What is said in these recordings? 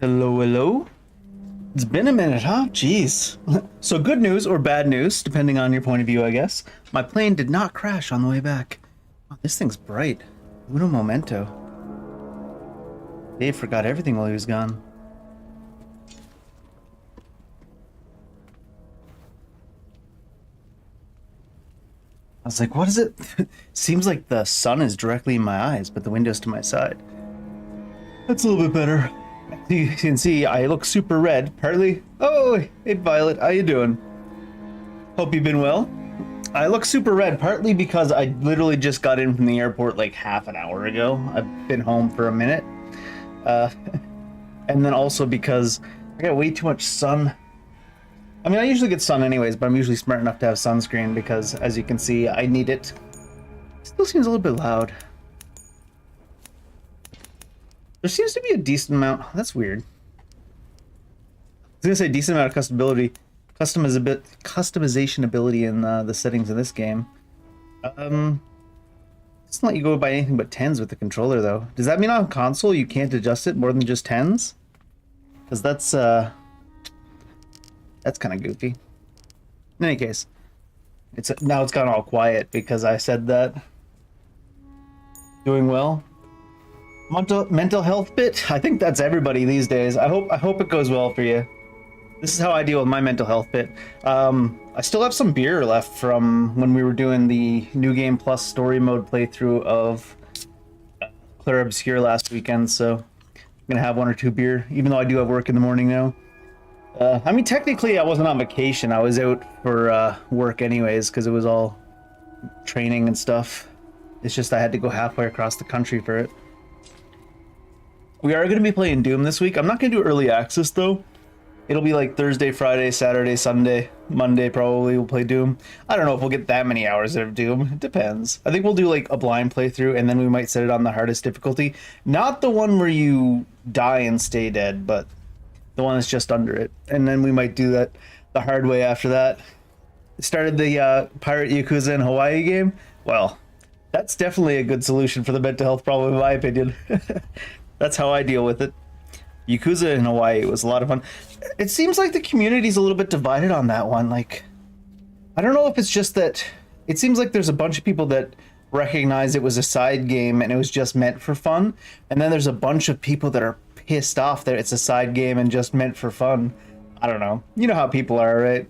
Hello, hello. It's been a minute, huh? Jeez. So good news or bad news, depending on your point of view, I guess. My plane did not crash on the way back. Wow, this thing's bright. Uno momento. Dave forgot everything while he was gone. I was like, what is it? Seems like the sun is directly in my eyes, but the window's to my side. That's a little bit better. You can see I look super red, partly. Oh, hey Violet, how you doing? Hope you've been well. I look super red, partly because I literally just got in from the airport like half an hour ago. I've been home for a minute. And then also because I got way too much sun. I mean, I usually get sun anyways, but I'm usually smart enough to have sunscreen because, as you can see, I need it. Still seems a little bit loud. There seems to be a decent amount. That's weird. I was gonna say decent amount of customization ability in the settings of this game. It doesn't let you go by anything but 10s with the controller, though. Does that mean on console you can't adjust it more than just 10s? Because that's kind of goofy. In any case, now it's gone all quiet because I said that. Doing well. Mental health bit? I think that's everybody these days. I hope it goes well for you. This is how I deal with my mental health bit. I still have some beer left from when we were doing the New Game Plus story mode playthrough of Clair Obscur last weekend, so I'm gonna have one or two beer, even though I do have work in the morning now. I mean, technically I wasn't on vacation. I was out for work anyways, because it was all training and stuff. It's just I had to go halfway across the country for it. We are going to be playing Doom this week. I'm not going to do early access, though. It'll be like Thursday, Friday, Saturday, Sunday, Monday probably we'll play Doom. I don't know if we'll get that many hours of Doom. It depends. I think we'll do like a blind playthrough, and then we might set it on the hardest difficulty. Not the one where you die and stay dead, but the one that's just under it. And then we might do that the hard way after that. Started the Pirate Yakuza in Hawaii game. Well, that's definitely a good solution for the mental health problem, in my opinion. That's how I deal with it. Yakuza in Hawaii was a lot of fun. It seems like the community's a little bit divided on that one. Like, I don't know if it's just that it seems like there's a bunch of people that recognize it was a side game and it was just meant for fun. And then there's a bunch of people that are pissed off that it's a side game and just meant for fun. I don't know. You know how people are, right?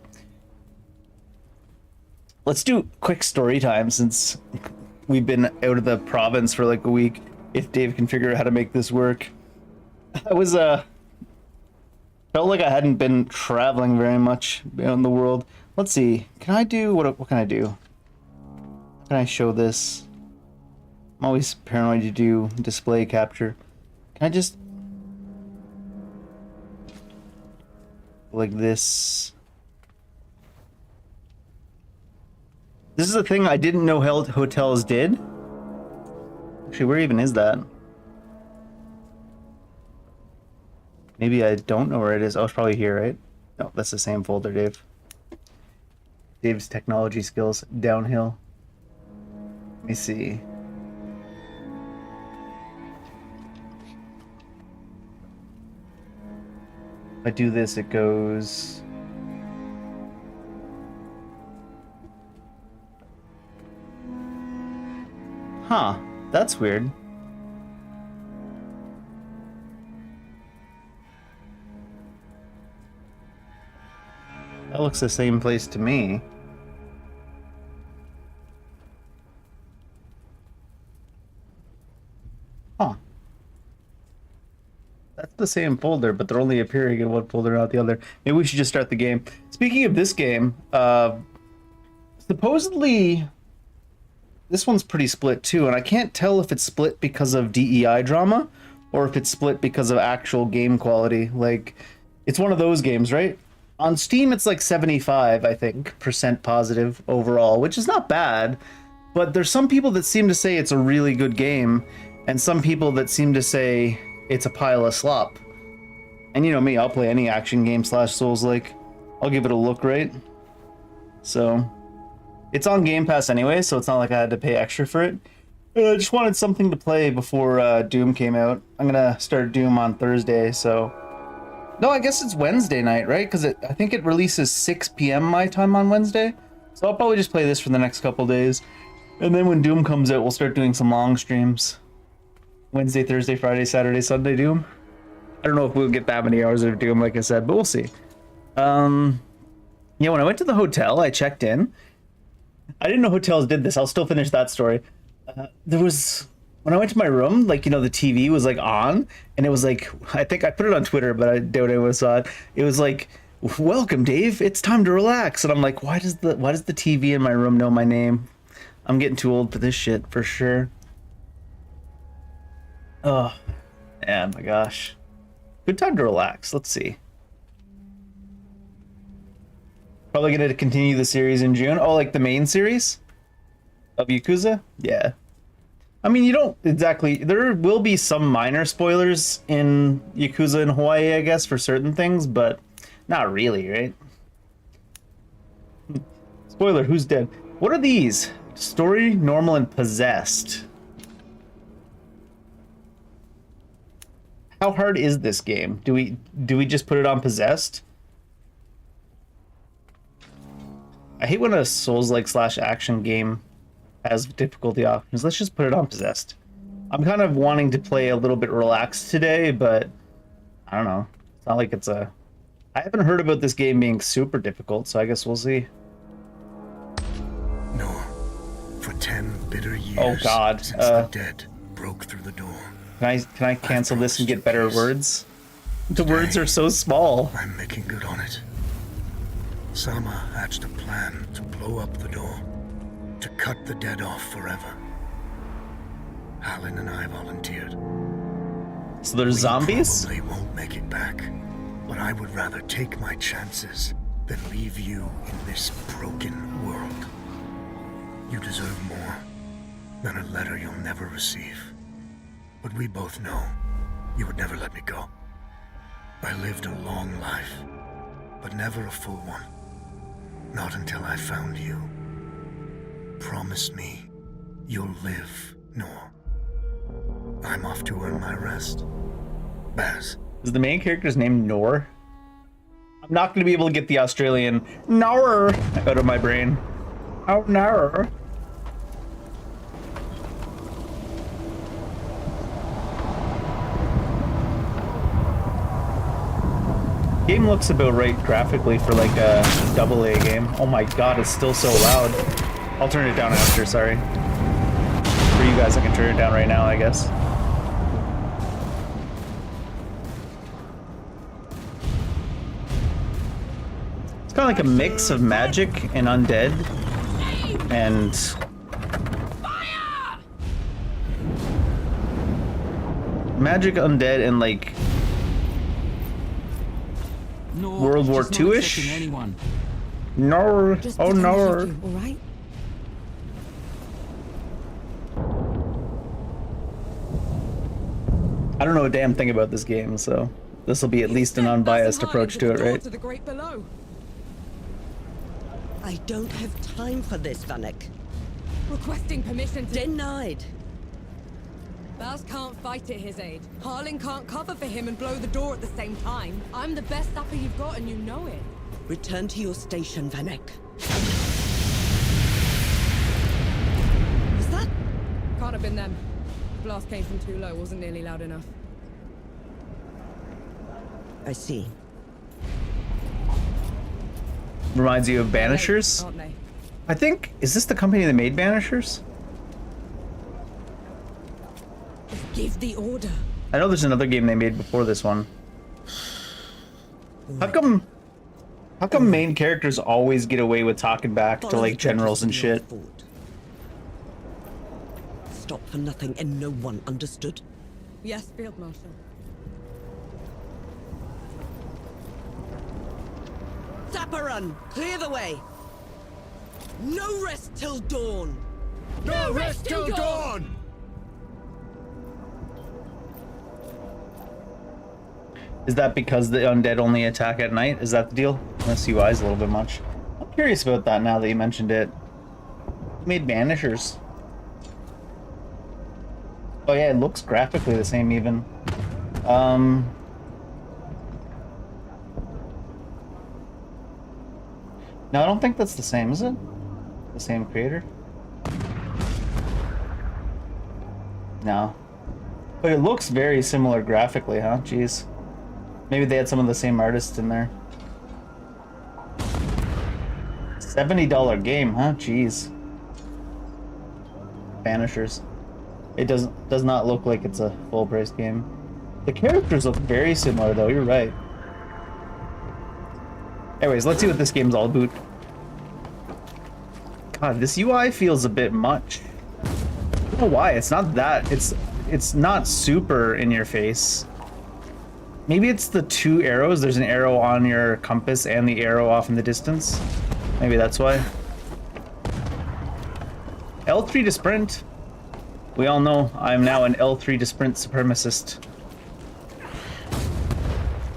Let's do quick story time since we've been out of the province for like a week. If Dave can figure out how to make this work. I was felt like I hadn't been traveling very much in the world. Let's see. Can I do what can I do? How can I show this? I'm always paranoid to do display capture. Can I just like this? This is a thing I didn't know hotels did. Actually, where even is that? Maybe I don't know where it is. Oh, it's probably here, right? No, that's the same folder, Dave. Dave's technology skills downhill. Let me see. If I do this, it goes... Huh. That's weird. That looks the same place to me. Huh. That's the same folder, but they're only appearing in one folder, not the other. Maybe we should just start the game. Speaking of this game, supposedly... This one's pretty split too, and I can't tell if it's split because of DEI drama or if it's split because of actual game quality. Like, it's one of those games, right? On Steam, it's like 75, I think, % positive overall, which is not bad. But there's some people that seem to say it's a really good game, and some people that seem to say it's a pile of slop. And you know me, I'll play any action game / Souls-like. I'll give it a look, right? So... It's on Game Pass anyway, so it's not like I had to pay extra for it. I just wanted something to play before Doom came out. I'm gonna start Doom on Thursday, so No, I guess it's Wednesday night, right? Because I think it releases 6 p.m. my time on Wednesday. So I'll probably just play this for the next couple days. And then when Doom comes out, we'll start doing some long streams. Wednesday, Thursday, Friday, Saturday, Sunday Doom. I don't know if we'll get that many hours of Doom, like I said, but we'll see. Yeah, when I went to the hotel, I checked in. I didn't know hotels did this. I'll still finish that story. When I went to my room, like, you know, the TV was like on, and it was like, I think I put it on Twitter, but I doubt anyone saw it. It was like, "Welcome, Dave. It's time to relax." And I'm like, why does the TV in my room know my name? I'm getting too old for this shit, for sure. Oh, yeah, my gosh. Good time to relax. Let's see. Probably going to continue the series in June. Oh, like the main series of Yakuza? Yeah. I mean, you don't exactly... There will be some minor spoilers in Yakuza in Hawaii, I guess, for certain things, but not really, right? Spoiler, who's dead? What are these? Story, normal, and possessed. How hard is this game? Do we just put it on possessed? I hate when a Souls-like / action game has difficulty options. Let's just put it on possessed. I'm kind of wanting to play a little bit relaxed today, but I don't know. It's not like it's a... I haven't heard about this game being super difficult, so I guess we'll see. No. For 10 bitter years, oh God, since the dead broke through the door. Can I cancel this and get better words? The words are so small. I'm making good on it. Sama hatched a plan to blow up the door, to cut the dead off forever. Halin and I volunteered. So there's zombies? We probably won't make it back, but I would rather take my chances than leave you in this broken world. You deserve more than a letter you'll never receive. But we both know you would never let me go. I lived a long life, but never a full one. Not until I found you. Promise me you'll live, Nor. I'm off to earn my rest. Baz. Is the main character's name Nor? I'm not going to be able to get the Australian Nor out of my brain. Oh, Nor. Game looks about right graphically for like a AA game. Oh my god, it's still so loud. I'll turn it down after, sorry. For you guys, I can turn it down right now, I guess. It's kind of like a mix of magic and undead. And... magic, undead, and like... World War II-ish? No. Oh no. Right? I don't know a damn thing about this game, so this will be at least an unbiased approach to it, right? To the great below. I don't have time for this, Vanek. Requesting permission to... Denied. Baz can't fight at his age. Harlan can't cover for him and blow the door at the same time. I'm the best sapper you've got and you know it. Return to your station, Vanek. Was that? Can't have been them. Blast came from too low, wasn't nearly loud enough. I see. Reminds you of Banishers? Aren't they? I think, is this the company that made Banishers? Give the order. I know there's another game they made before this one. How come main characters always get away with talking back to like generals and shit? Stop for nothing and no one understood. Yes, Field Marshal. Zapparun, clear the way. No rest till dawn. No rest till dawn! Is that because the undead only attack at night? Is that the deal? This UI is a little bit much. I'm curious about that now that you mentioned it. Who made Banishers? Oh yeah, it looks graphically the same even. No, I don't think that's the same, is it? The same creator? No. But it looks very similar graphically, huh? Jeez. Maybe they had some of the same artists in there. $70 game, huh? Jeez. Banishers. It does not look like it's a full-priced game. The characters look very similar, though. You're right. Anyways, let's see what this game's all about. God, this UI feels a bit much. I don't know why. It's not that. It's not super in your face. Maybe it's the two arrows. There's an arrow on your compass and the arrow off in the distance. Maybe that's why. L3 to sprint. We all know I'm now an L3 to sprint supremacist.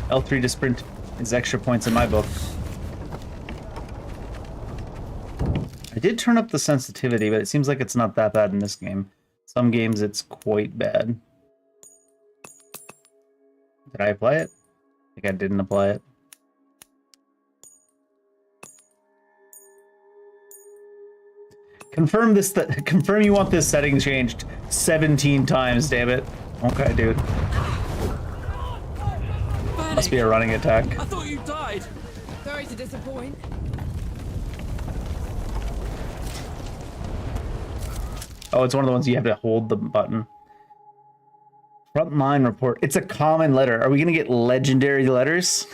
L3 to sprint is extra points in my book. I did turn up the sensitivity, but it seems like it's not that bad in this game. Some games it's quite bad. Did I apply it? I think I didn't apply it. Confirm this. Confirm you want this setting changed 17 times. Damn it. Okay, dude. Must be a running attack. I thought you died. Sorry to disappoint. Oh, it's one of the ones you have to hold the button. Frontline report. It's a common letter. Are we gonna get legendary letters?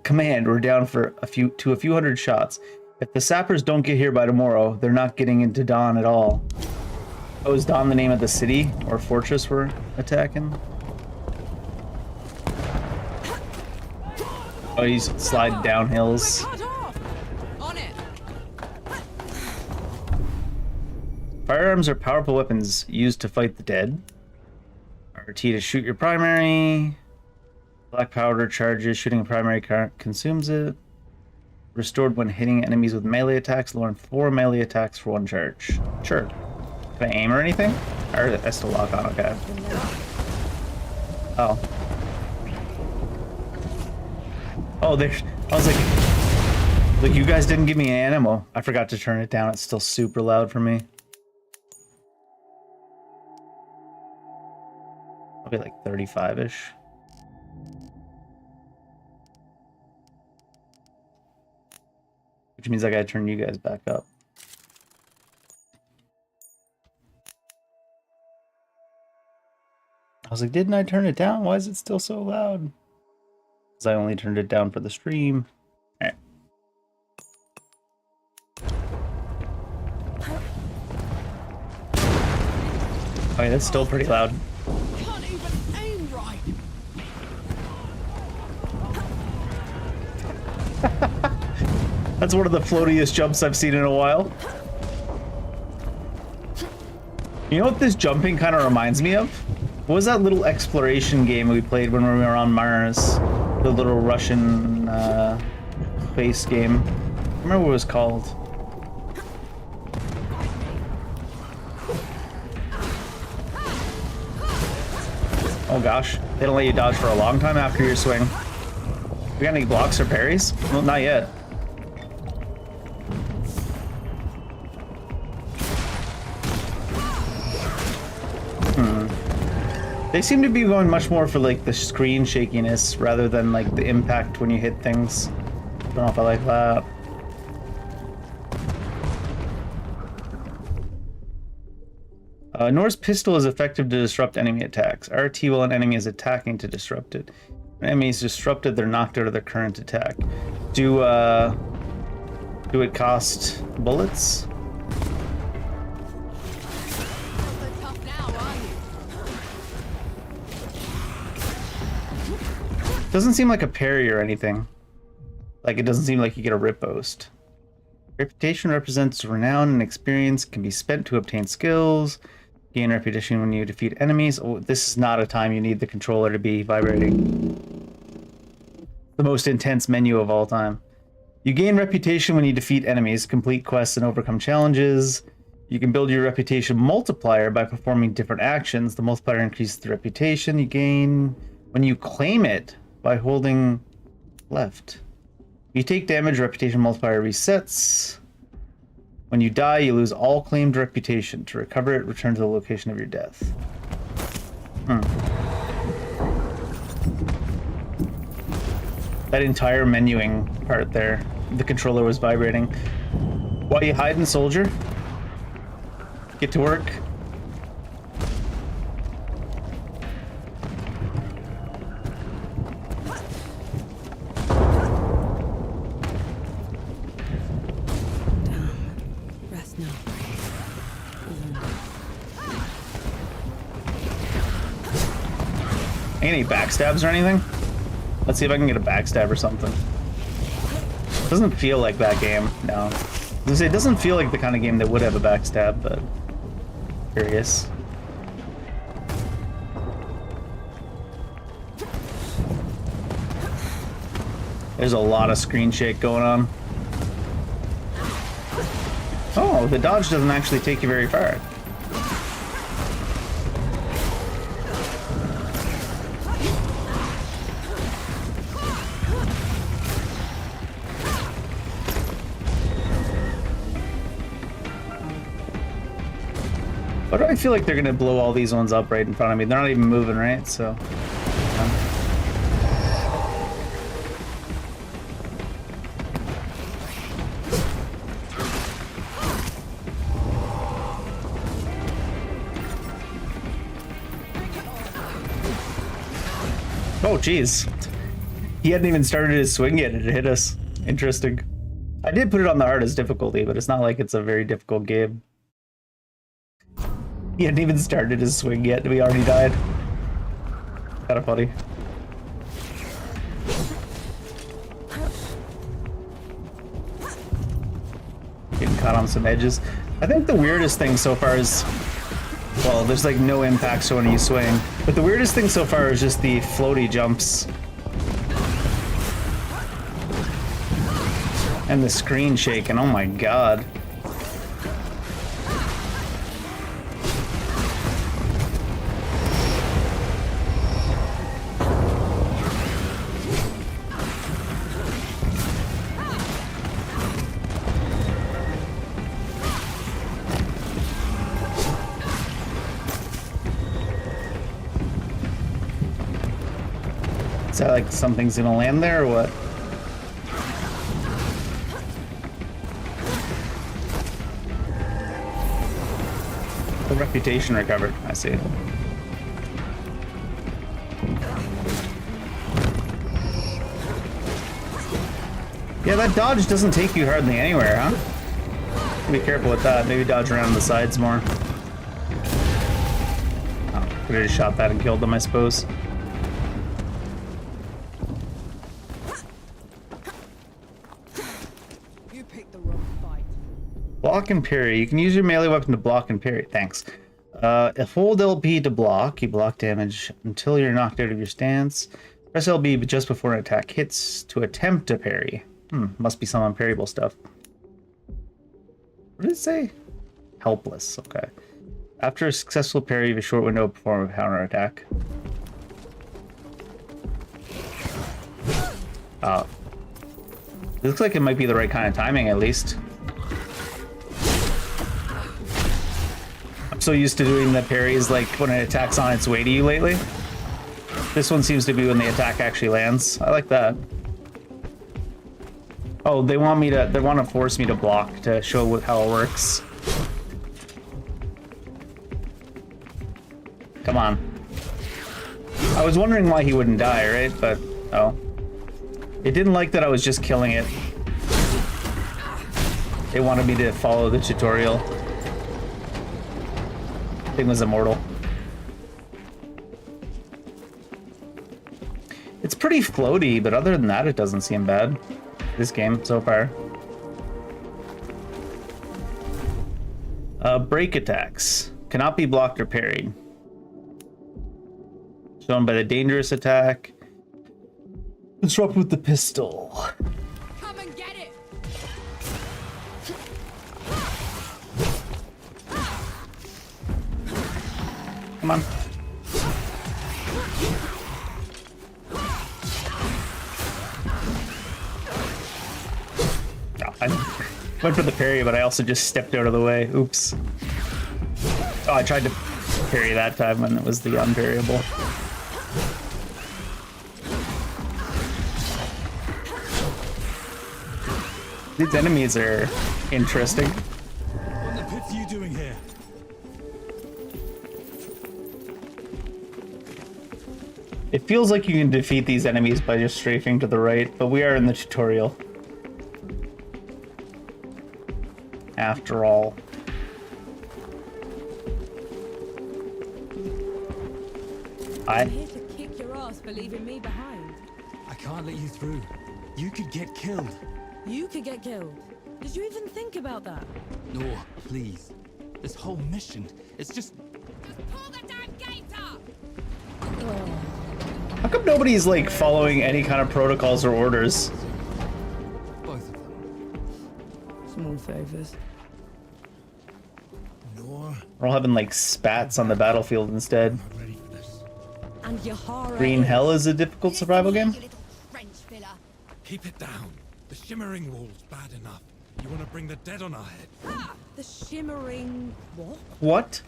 Command. We're down for a few hundred shots. If the sappers don't get here by tomorrow, they're not getting into Dawn at all. Oh, is Dawn the name of the city or fortress we're attacking? Oh, he's sliding down hills. Cut off. On it. Firearms are powerful weapons used to fight the dead. RT to shoot your primary. Black powder charges. Shooting a primary consumes it. Restored when hitting enemies with melee attacks. Lowering 4 melee attacks for 1 charge. Sure. Can I aim or anything? Or that's to lock on, okay. Oh. Oh, there's... I was like, you guys didn't give me an ammo. I forgot to turn it down. It's still super loud for me. Probably like 35-ish. Which means I gotta turn you guys back up. I was like, didn't I turn it down? Why is it still so loud? Because I only turned it down for the stream. All right. Okay, that's still pretty loud. Can't even aim right. That's one of the floatiest jumps I've seen in a while. You know what this jumping kind of reminds me of? What was that little exploration game we played when we were on Mars? The little Russian space game. I remember what it was called. Oh gosh, they don't let you dodge for a long time after your swing. We got any blocks or parries? Well, not yet. They seem to be going much more for like the screen shakiness rather than like the impact when you hit things. Don't know if I like that. Nor's pistol is effective to disrupt enemy attacks. RT while an enemy is attacking to disrupt it. When enemy is disrupted, they're knocked out of their current attack. Do it cost bullets? Doesn't seem like a parry or anything. Like, it doesn't seem like you get a riposte. Reputation represents renown and experience, can be spent to obtain skills. Gain reputation when you defeat enemies. Oh, this is not a time you need the controller to be vibrating. The most intense menu of all time. You gain reputation when you defeat enemies, complete quests, and overcome challenges. You can build your reputation multiplier by performing different actions. The multiplier increases the reputation you gain when you claim it by holding left. You take damage, reputation multiplier resets. When you die, you lose all claimed reputation. To recover it, return to the location of your death. That entire menuing part there, the controller was vibrating. While you hide and soldier, get to work. Rest now. Any backstabs or anything? Let's see if I can get a backstab or something. Doesn't feel like that game, no. I was gonna say, it doesn't feel like the kind of game that would have a backstab, but curious. There's a lot of screen shake going on. Oh, the dodge doesn't actually take you very far. Why do I feel like they're gonna blow all these ones up right in front of me? They're not even moving, right? So. Oh, jeez. He hadn't even started his swing yet, and it hit us. Interesting. I did put it on the hardest difficulty, but it's not like it's a very difficult game. He hadn't even started his swing yet, and we already died. Kinda funny. Getting caught on some edges. I think the weirdest thing so far is... Well, there's like no impact so when you swing. But the weirdest thing so far is just the floaty jumps. And the screen shaking, oh my god. Is that like something's gonna land there or what? The reputation recovered, I see. Yeah, that dodge doesn't take you hardly anywhere, huh? Be careful with that. Maybe dodge around the sides more. Oh, could have just shot that and killed them, I suppose. Block and parry. You can use your melee weapon to block and parry. Thanks. If hold LB to block, you block damage until you're knocked out of your stance. Press LB just before an attack hits to attempt to parry. Must be some unparryable stuff. What did it say? Helpless. Okay. After a successful parry, you have a short window to perform a counterattack. It looks like it might be the right kind of timing, at least. I'm so used to doing the parries like when an attack's on its way to you lately. This one seems to be when the attack actually lands. I like that. Oh, they want to force me to block to show how it works. Come on. I was wondering why he wouldn't die, right? But, oh. It didn't like that I was just killing it. They wanted me to follow the tutorial. Thing was immortal. It's pretty floaty, but other than that, it doesn't seem bad. This game so far. Break attacks cannot be blocked or parried. Shown by the dangerous attack. Disrupt with the pistol. Come and get it. Come on. I went for the parry, but I also just stepped out of the way. Oops. Oh, I tried to parry that time when it was the unparryable. These enemies are interesting. What the pits are you doing here? It feels like you can defeat these enemies by just strafing to the right, but we are in the tutorial. After all. I'm here to kick your ass for leaving me behind. I can't let you through. You could get killed. You could get killed. Did you even think about that? No, please. This whole mission, it's just... Just pull the damn gate up! How come nobody's like following any kind of protocols or orders? both of them. Small favors. Nor We're all having like spats on the battlefield instead. not ready for this. And Yahara. Green Hell is a difficult survival game? You little French filler. Keep it down. The shimmering wall's bad enough. You want to bring the dead on our head? Ah, the shimmering what? What?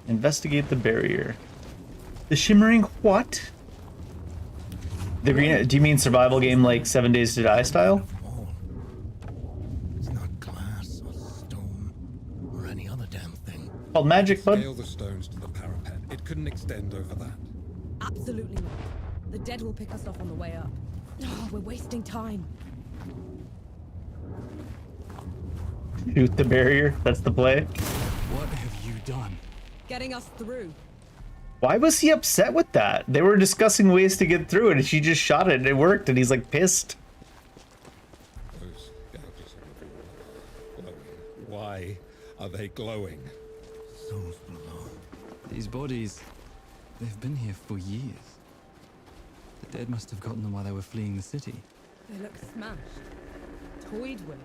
Investigate the barrier. The shimmering what? The green. Do you mean survival game like 7 Days to Die style? Wall. It's not glass or stone or any other damn thing. Called Magic Bud? Scale the stones to the parapet. It couldn't extend over that. Absolutely not. The dead will pick us off on the way up. Oh, we're wasting time. Shoot the barrier. That's the play. What have you done? Getting us through. Why was he upset with that? They were discussing ways to get through it, and she just shot it, and it worked, and he's like pissed. Those gouges on the wall. Glowing. Why are they glowing? Souls below. These bodies, they've been here for years. The dead must have gotten them while they were fleeing the city. They look smashed. Toyed with.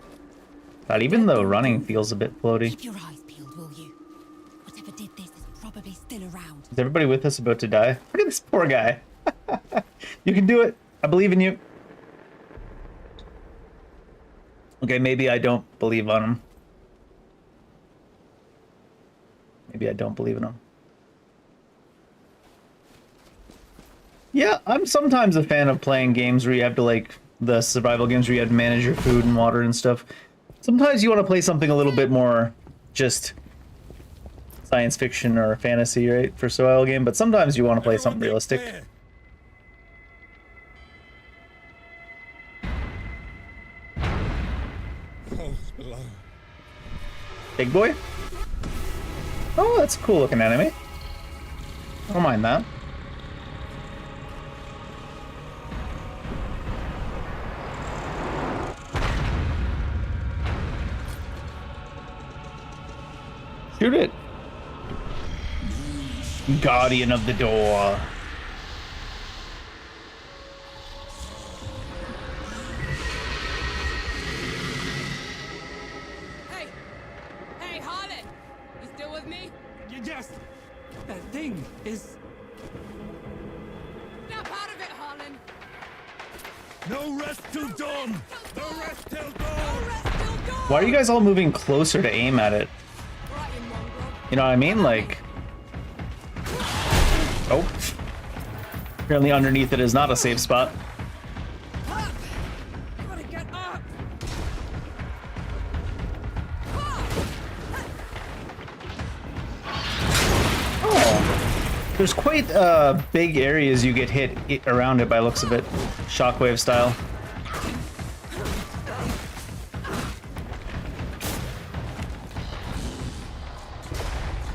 God, even though running feels a bit floaty. Keep your eyes peeled, will you? Whatever did this is probably still around. Is everybody with us about to die? Look at this poor guy. You can do it. I believe in you. Okay, maybe I don't believe on him. Maybe I don't believe in him. Yeah, I'm sometimes a fan of playing games where you have to, like, the survival games where you have to manage your food and water and stuff. Sometimes you want to play something a little bit more just science fiction or fantasy, right, for survival game, but sometimes you want to play something Everyone get realistic. clear. Falls below. Big boy? Oh, that's a cool looking enemy. I don't mind that. Shoot it. Guardian of the door. Hey! Hey, Harlan! You still with me? Yes! That thing is... Snap out of it, Harlan! No rest till dawn! No rest till dawn! Rest till dawn! Why are you guys all moving closer to aim at it? Right, you mongrel. You know what I mean? Like... Oh. Apparently underneath it is not a safe spot. Up! Gotta get up! Oh. There's quite big areas you get hit around it by looks of it. Shockwave style.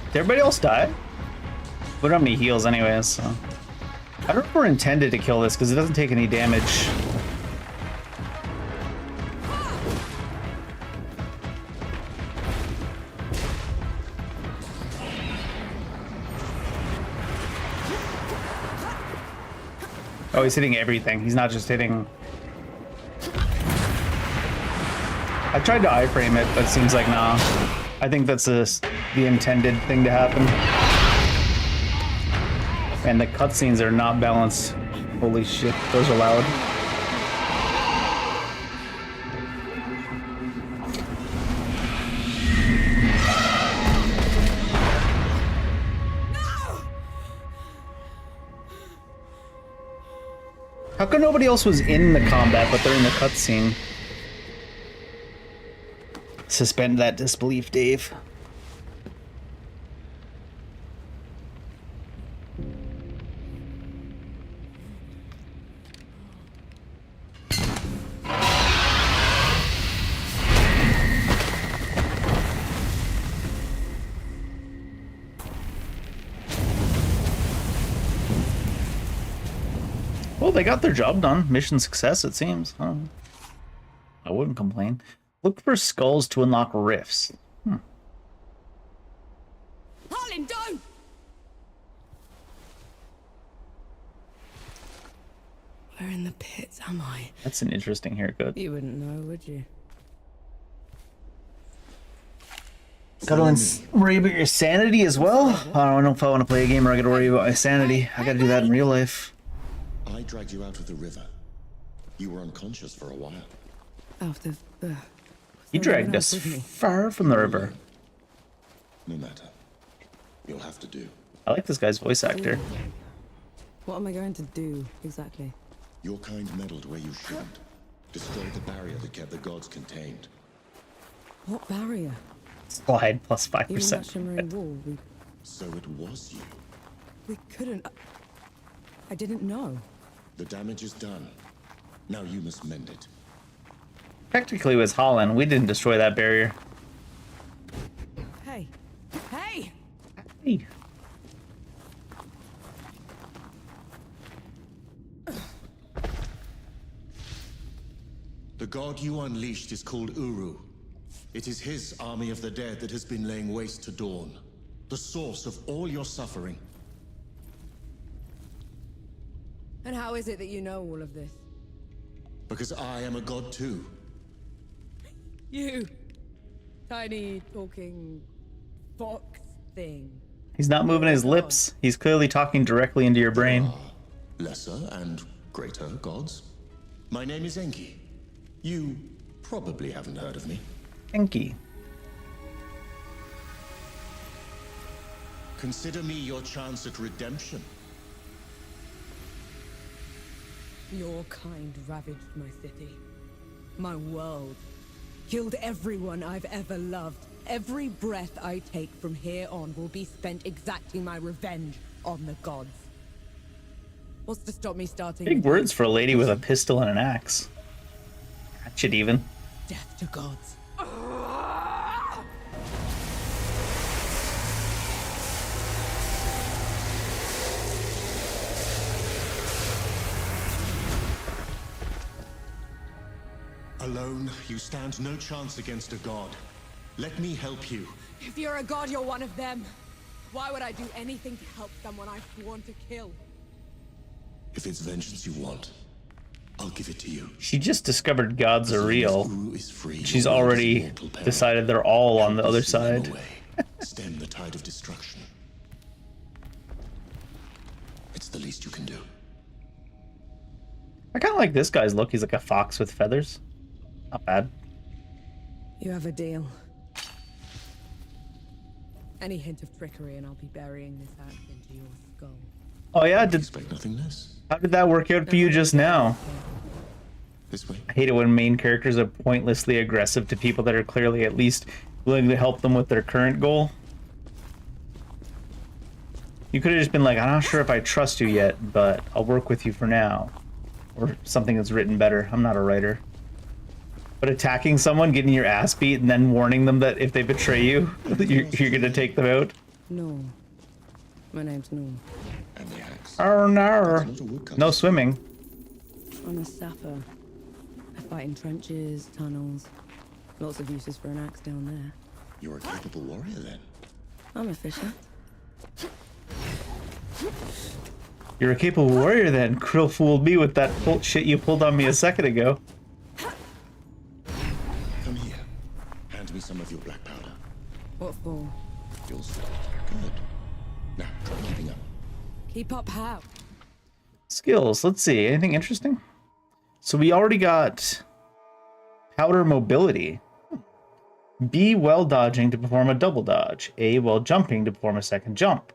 Did everybody else die? We don't have any heals anyways, so. I don't know if we're intended to kill this because it doesn't take any damage. Oh, he's hitting everything. He's not just hitting... I tried to iframe it, but it seems like nah. I think that's the intended thing to happen. And the cutscenes are not balanced. Holy shit, those are loud. How come nobody else was in the combat, but they're in the cutscene? Suspend that disbelief, Dave. Well, they got their job done. Mission success, it seems. I wouldn't complain. Look for skulls to unlock rifts. Harlan, don't! Where in the pits am I? That's an interesting haircut. You wouldn't know, would you? Gotta worry about your sanity as well. I don't know if I want to play a game or I gotta worry about my sanity. I gotta do that in real life. I dragged you out of the river. You were unconscious for a while. After You dragged us far from the river. No matter. You'll have to do. I like this guy's voice actor. What am I going to do exactly? Your kind meddled where you shouldn't. Destroyed the barrier that kept the gods contained. What barrier? Slide plus Even that 5%. shimmering wall. So it was you. We couldn't. I didn't know. The damage is done. Now you must mend it. Technically, it was Holland. We didn't destroy that barrier. Hey. Hey! Hey. The god you unleashed is called Uru. It is his army of the dead that has been laying waste to Dawn. The source of all your suffering. And how is it that you know all of this? Because I am a god too. You! Tiny, talking... fox thing. He's not moving his lips. He's clearly talking directly into your brain. Lesser and greater gods. My name is Enki. You probably haven't heard of me. Enki. Consider me your chance at redemption. Your kind ravaged my city. My world. Killed everyone I've ever loved. Every breath I take from here on will be spent exacting my revenge on the gods. What's to stop me starting? Big words for a lady with a pistol and an axe. Hatchet even. Death to gods. Alone, you stand no chance against a god. Let me help you. If you're a god, you're one of them. Why would I do anything to help someone I've sworn to kill? If it's vengeance you want, I'll give it to you. She just discovered gods are real. Uru is free. She's Your world is already mortal peril. decided they're all on the Help other us steal them side. away. Stem the tide of destruction. It's the least you can do. I kind of like this guy's look. He's like a fox with feathers. Not bad. You have a deal. Any hint of trickery and I'll be burying this axe into your skull. Oh yeah, Expect nothing less. how did that work out for you just now? This way. I hate it when main characters are pointlessly aggressive to people that are clearly at least willing to help them with their current goal. You could have just been like, I'm not sure if I trust you yet, but I'll work with you for now. Or something that's written better. I'm not a writer. But attacking someone, getting your ass beat, and then warning them that if they betray you, you're gonna take them out. No. My name's Norm. And the axe. Oh no. It's not a woodcut. No swimming. I'm a sapper. I fight in trenches, tunnels. Lots of uses for an axe down there. You're a capable warrior then. I'm a fisher. You're a capable warrior then. Krill fooled me with that shit you pulled on me a second ago. Come here. Hand me some of your black powder. What for? You'll start. Good. Now, try keeping up. Keep up how? Skills. Let's see. Anything interesting? So we already got powder mobility. B while dodging to perform a double dodge. A while jumping to perform a second jump.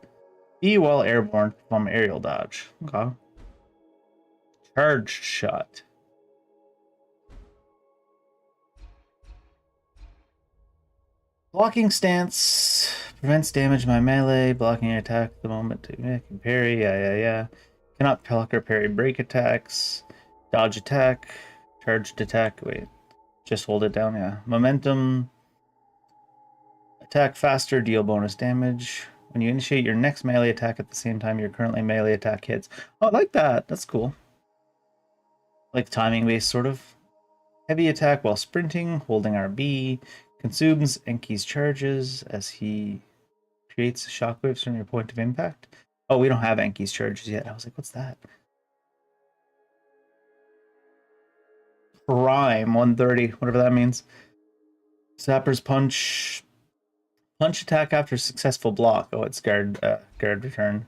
B while airborne to perform aerial dodge. Okay. Charged shot. Blocking stance prevents damage by melee. Blocking attack the moment to make and parry. Yeah. Cannot block or parry break attacks. Dodge attack. Charged attack. Wait. Just hold it down. Yeah. Momentum. Attack faster. Deal bonus damage. When you initiate your next melee attack at the same time your currently melee attack hits. Oh, I like that. That's cool. Like timing based, sort of. Heavy attack while sprinting. Holding RB. Consumes Enki's charges as he creates shockwaves from your point of impact. Oh, we don't have Enki's charges yet. I was like, what's that? Prime 130, whatever that means. Zapper's punch. Punch attack after successful block. Oh, it's guard return.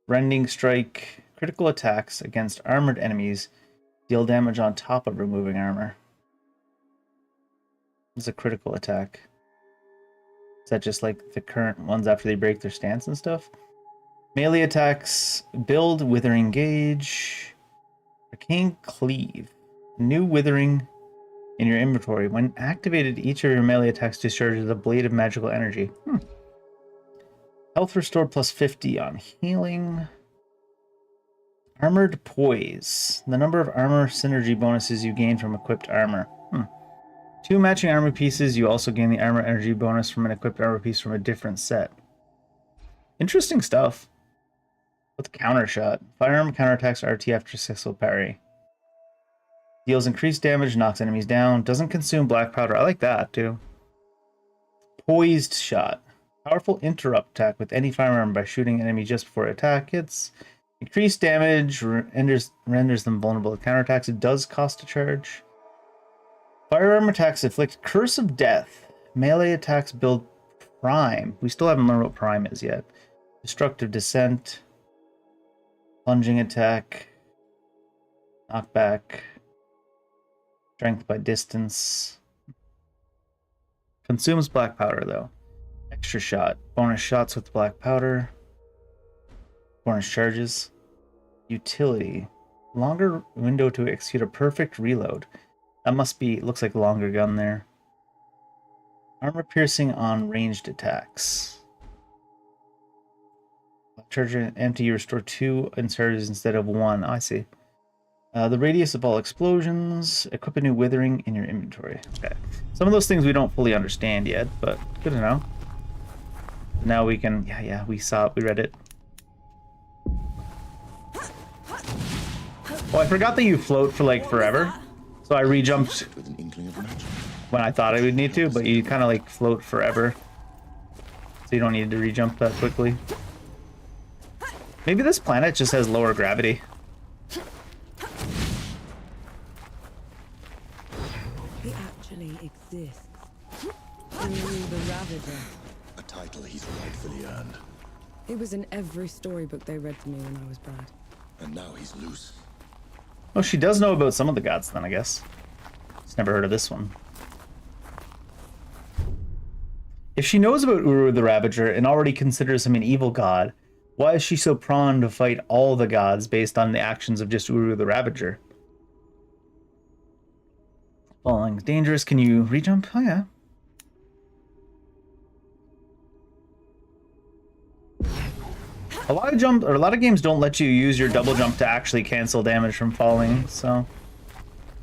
Rending strike. Critical attacks against armored enemies. Deal damage on top of removing armor. It's a critical attack. Is that just like the current ones after they break their stance and stuff? Melee attacks. Build Withering Gauge. Arcane Cleave. New Withering in your inventory. When activated, each of your melee attacks discharges a blade of magical energy. Health restored plus 50 on healing. Armored Poise. The number of armor synergy bonuses you gain from equipped armor. 2 matching armor pieces. You also gain the armor energy bonus from an equipped armor piece from a different set. Interesting stuff. With counter shot. Firearm counterattacks RT after successful parry. Deals increased damage, knocks enemies down. Doesn't consume black powder. I like that too. Poised shot. Powerful interrupt attack with any firearm by shooting an enemy just before attack hits. Increased damage renders them vulnerable to counterattacks. It does cost a charge. Firearm attacks inflict Curse of Death. Melee attacks build Prime. We still haven't learned what Prime is yet. Destructive Descent. Plunging attack. Knockback. Strength by distance. Consumes black powder though. Extra shot. Bonus shots with black powder. Bonus charges. Utility. Longer window to execute a perfect reload. That must be, looks like a longer gun there. Armor piercing on ranged attacks. Charger empty, you restore 2 charges instead of 1. Oh, I see. The radius of all explosions. Equip a new withering in your inventory. Okay. Some of those things we don't fully understand yet, but good to know. Now we can, yeah, we saw it, we read it. Oh, I forgot that you float for like forever. So I re-jumped when I thought I would need to, but you kind of like float forever. So you don't need to re-jump that quickly. Maybe this planet just has lower gravity. He actually exists. Uru the Ravager. A title he's rightfully earned. He was in every storybook they read to me when I was bad. And now he's loose. Oh, she does know about some of the gods then, I guess. Just never heard of this one. If she knows about Uru the Ravager and already considers him an evil god, why is she so prone to fight all the gods based on the actions of just Uru the Ravager? Falling is dangerous. Can you re-jump? Oh, yeah. A lot of games don't let you use your double jump to actually cancel damage from falling, so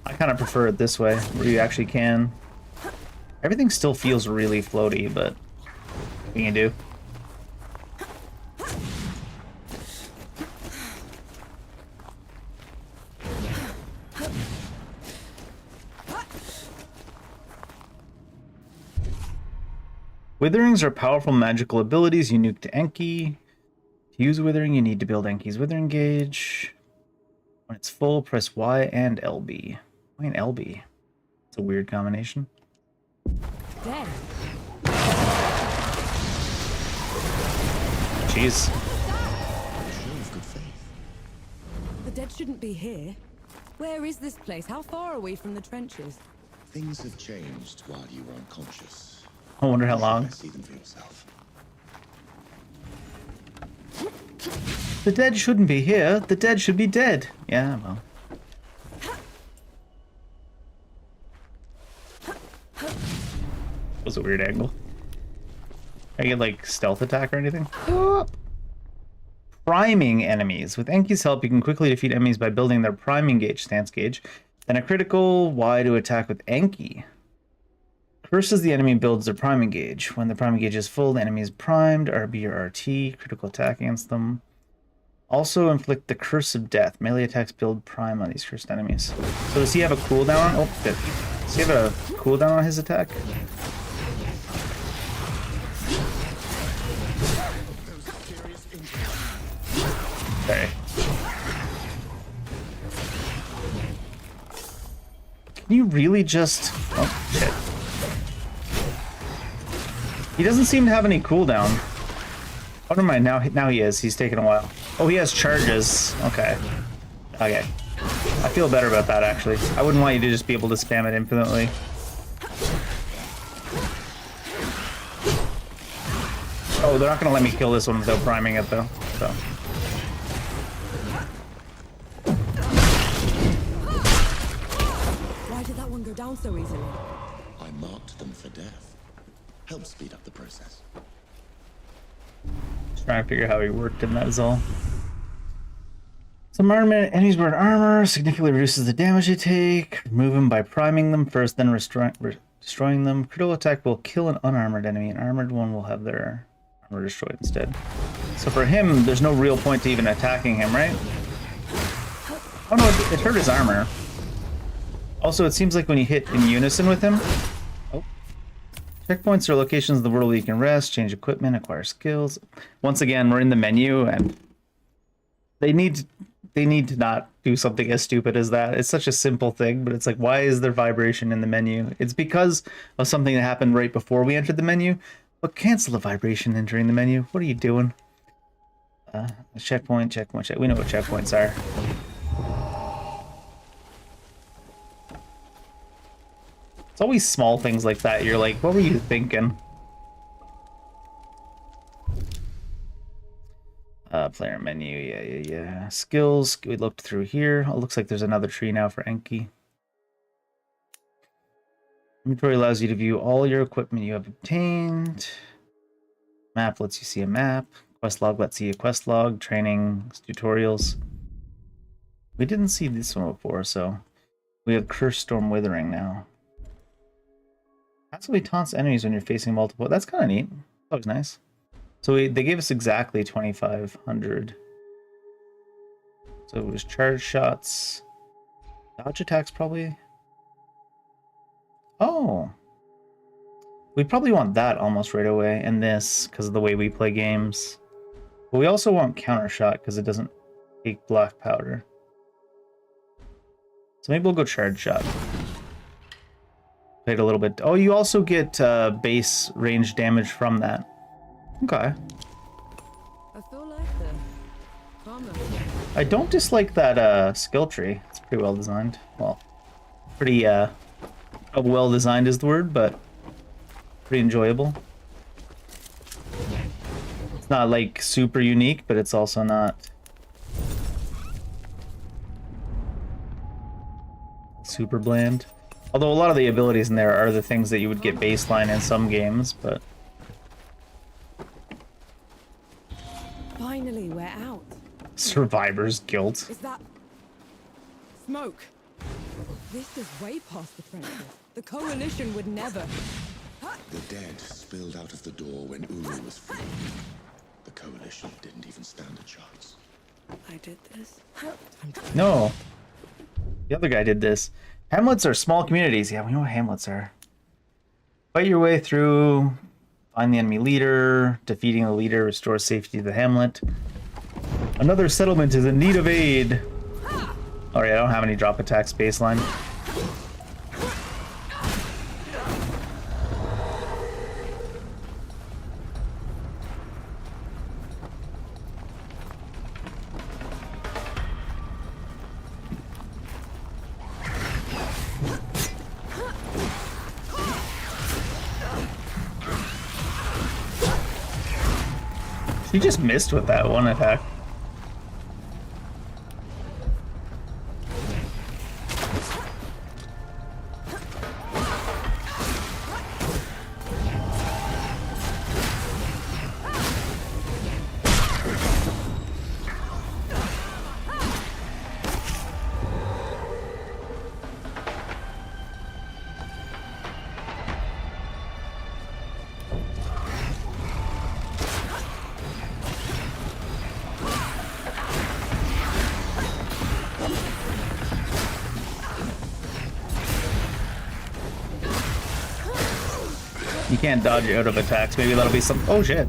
I kind of prefer it this way, where you actually can. Everything still feels really floaty, but what can you do? Witherings are powerful magical abilities unique to Enki. To use Withering, you need to build Enki's Withering Gauge. When it's full, press Y and LB. Y and LB. It's a weird combination. Dead. Jeez. Show of good faith. The dead shouldn't be here. Where is this place? How far are we from the trenches? Things have changed while you were unconscious. I wonder how long. See them for yourself. The dead shouldn't be here. The dead should be dead. Yeah, well. was a weird angle. I get like stealth attack or anything? Priming enemies. With Enki's help, you can quickly defeat enemies by building their priming gauge, stance gauge. Then a critical Y to attack with Enki. First as the enemy builds their priming gauge. When the priming gauge is full, the enemy is primed, RB or RT, critical attack against them. Also inflict the Curse of Death. Melee attacks build prime on these cursed enemies. So does he have a cooldown? Oh, good. Does he have a cooldown on his attack? Sorry. Can you really just... Oh, shit. He doesn't seem to have any cooldown. Oh, never mind. Now he is. He's taking a while. Oh, he has charges. Okay. Okay. I feel better about that, actually. I wouldn't want you to just be able to spam it infinitely. Oh, they're not going to let me kill this one without priming it, though. So. Why did that one go down so easily? I marked them for death. Help speed up the process. Just trying to figure out how he worked in that is all. Some armament, enemies wearing armor significantly reduces the damage they take. Remove them by priming them first, then destroying them. Critical attack will kill an unarmored enemy. An armored one will have their armor destroyed instead. So for him, there's no real point to even attacking him, right? Oh no, it hurt his armor. Also, it seems like when you hit in unison with him... Oh. Checkpoints are locations of the world where you can rest, change equipment, acquire skills. Once again, we're in the menu, and they need to not do something as stupid as that. It's such a simple thing, but it's like, why is there vibration in the menu? It's because of something that happened right before we entered the menu. But cancel the vibration entering the menu. What are you doing? Checkpoint. We know what checkpoints are. It's always small things like that. You're like, what were you thinking? Player menu, yeah. Skills, we looked through here. Oh, looks like there's another tree now for Enki. Inventory allows you to view all your equipment you have obtained. Map lets you see a map. Quest log lets you see a quest log. Training, tutorials. We didn't see this one before, so we have Cursed Storm Withering now. Passively taunts enemies when you're facing multiple. That's kind of neat. That was nice. So they gave us exactly 2,500. So it was charge shots. Dodge attacks, probably. Oh. We probably want that almost right away, and this, because of the way we play games. But we also want counter shot, because it doesn't take black powder. So maybe we'll go charge shot. Played a little bit. Oh, you also get base range damage from that. Okay. I feel like the armor. I don't dislike that skill tree. It's pretty well designed. Well, pretty well designed is the word, but pretty enjoyable. It's not like super unique, but it's also not super bland. Although a lot of the abilities in there are the things that you would get baseline in some games, but Finally, we're out. survivor's guilt. Is that smoke? This is way past the friendship. The coalition would never. The dead spilled out of the door when Uru was free. The Coalition didn't even stand a chance. I did this. No. The other guy did this. Hamlets are small communities. Yeah, we know what hamlets are. Fight your way through, find the enemy leader, defeating the leader restores safety to the hamlet. Another settlement is in need of aid. Alright, I don't have any drop attacks baseline. He just missed with that one attack. You can't dodge out of attacks. Maybe that'll be some... Oh, shit.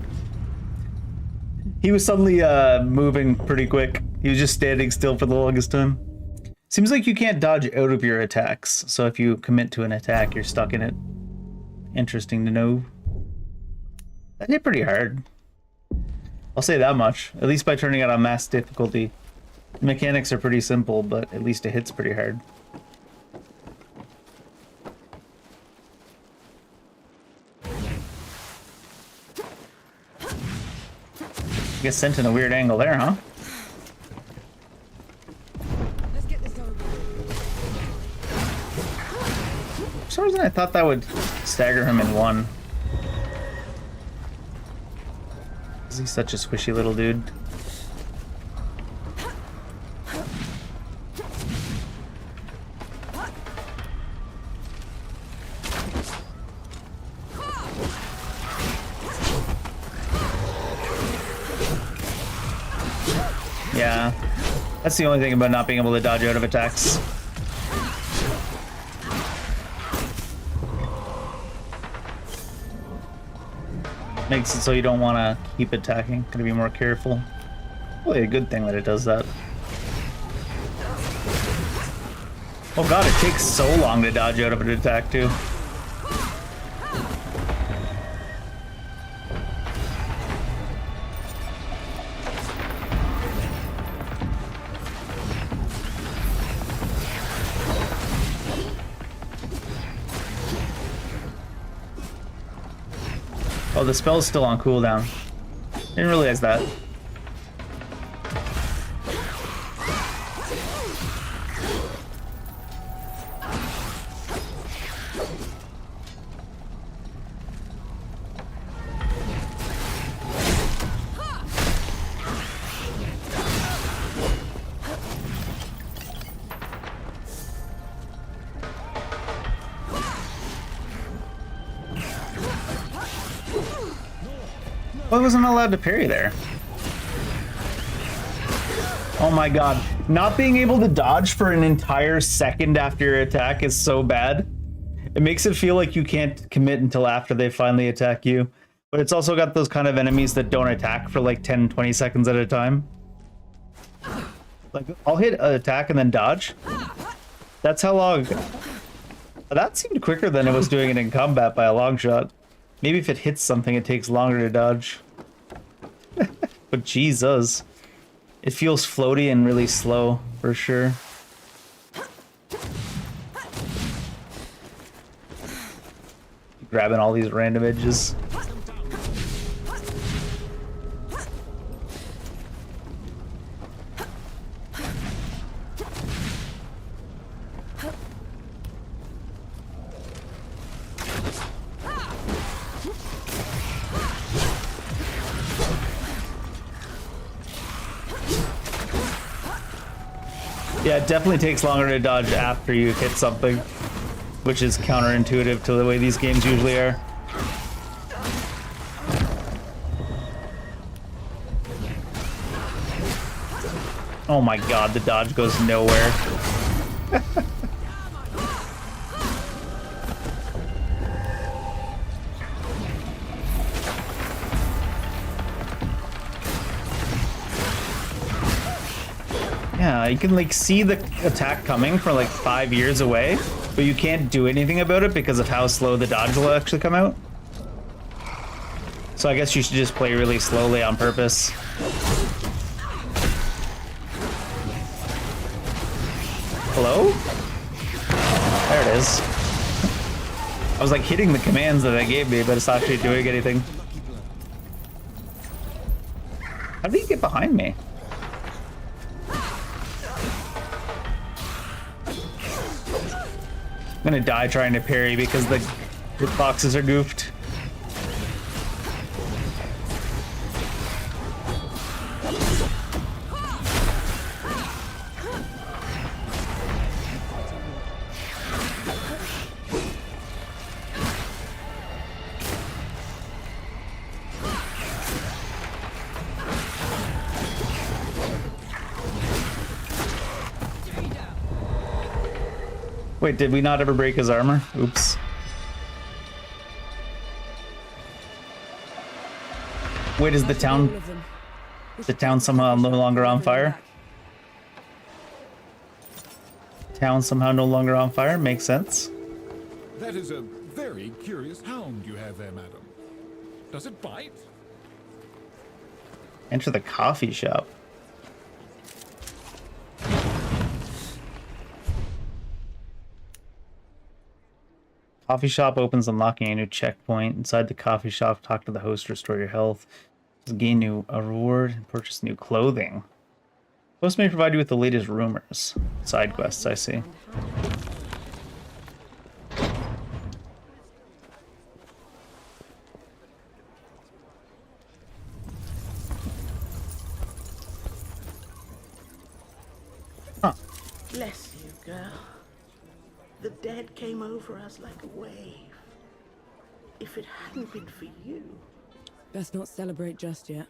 He was suddenly moving pretty quick. He was just standing still for the longest time. Seems like you can't dodge out of your attacks. So if you commit to an attack, you're stuck in it. Interesting to know. That hit pretty hard. I'll say that much. At least by turning it on mass difficulty. The mechanics are pretty simple, but at least it hits pretty hard. I guess sent in a weird angle there, huh? Let's get this over. For some reason I thought that would stagger him in one. Is he such a squishy little dude? Yeah, that's the only thing about not being able to dodge out of attacks. Makes it so you don't want to keep attacking. Gotta be more careful. Probably a good thing that it does that. Oh god, it takes so long to dodge out of an attack too. Oh, the spell's still on cooldown. Didn't realize that. I wasn't allowed to parry there. Oh my god. Not being able to dodge for an entire second after your attack is so bad. It makes it feel like you can't commit until after they finally attack you. But it's also got those kind of enemies that don't attack for like 10, 20 seconds at a time. Like, I'll hit an attack and then dodge. That's how long... That seemed quicker than it was doing it in combat by a long shot. Maybe if it hits something, it takes longer to dodge. But Jesus. It feels floaty and really slow, for sure. Grabbing all these random edges. Yeah, it definitely takes longer to dodge after you hit something, which is counterintuitive to the way these games usually are. Oh my god, the dodge goes nowhere. Yeah, you can like see the attack coming from like 5 years away, but you can't do anything about it because of how slow the dodge will actually come out. So I guess you should just play really slowly on purpose. Hello? There it is. I was like hitting the commands that it gave me, but it's not actually doing anything. How did he get behind me? I'm gonna die trying to parry because the boxes are goofed. Wait, did we not ever break his armor? Oops. Wait, is the town somehow no longer on fire? Town somehow no longer on fire? Makes sense. That is a very curious hound you have there, madam. Does it bite? Enter the coffee shop. Coffee shop opens, unlocking a new checkpoint. Inside the coffee shop, talk to the host, restore your health. Gain a reward, and purchase new clothing. Host may provide you with the latest rumors. Side quests, I see. Huh. Bless you, girl. The dead came over us like a wave. If it hadn't been for you... Best not celebrate just yet.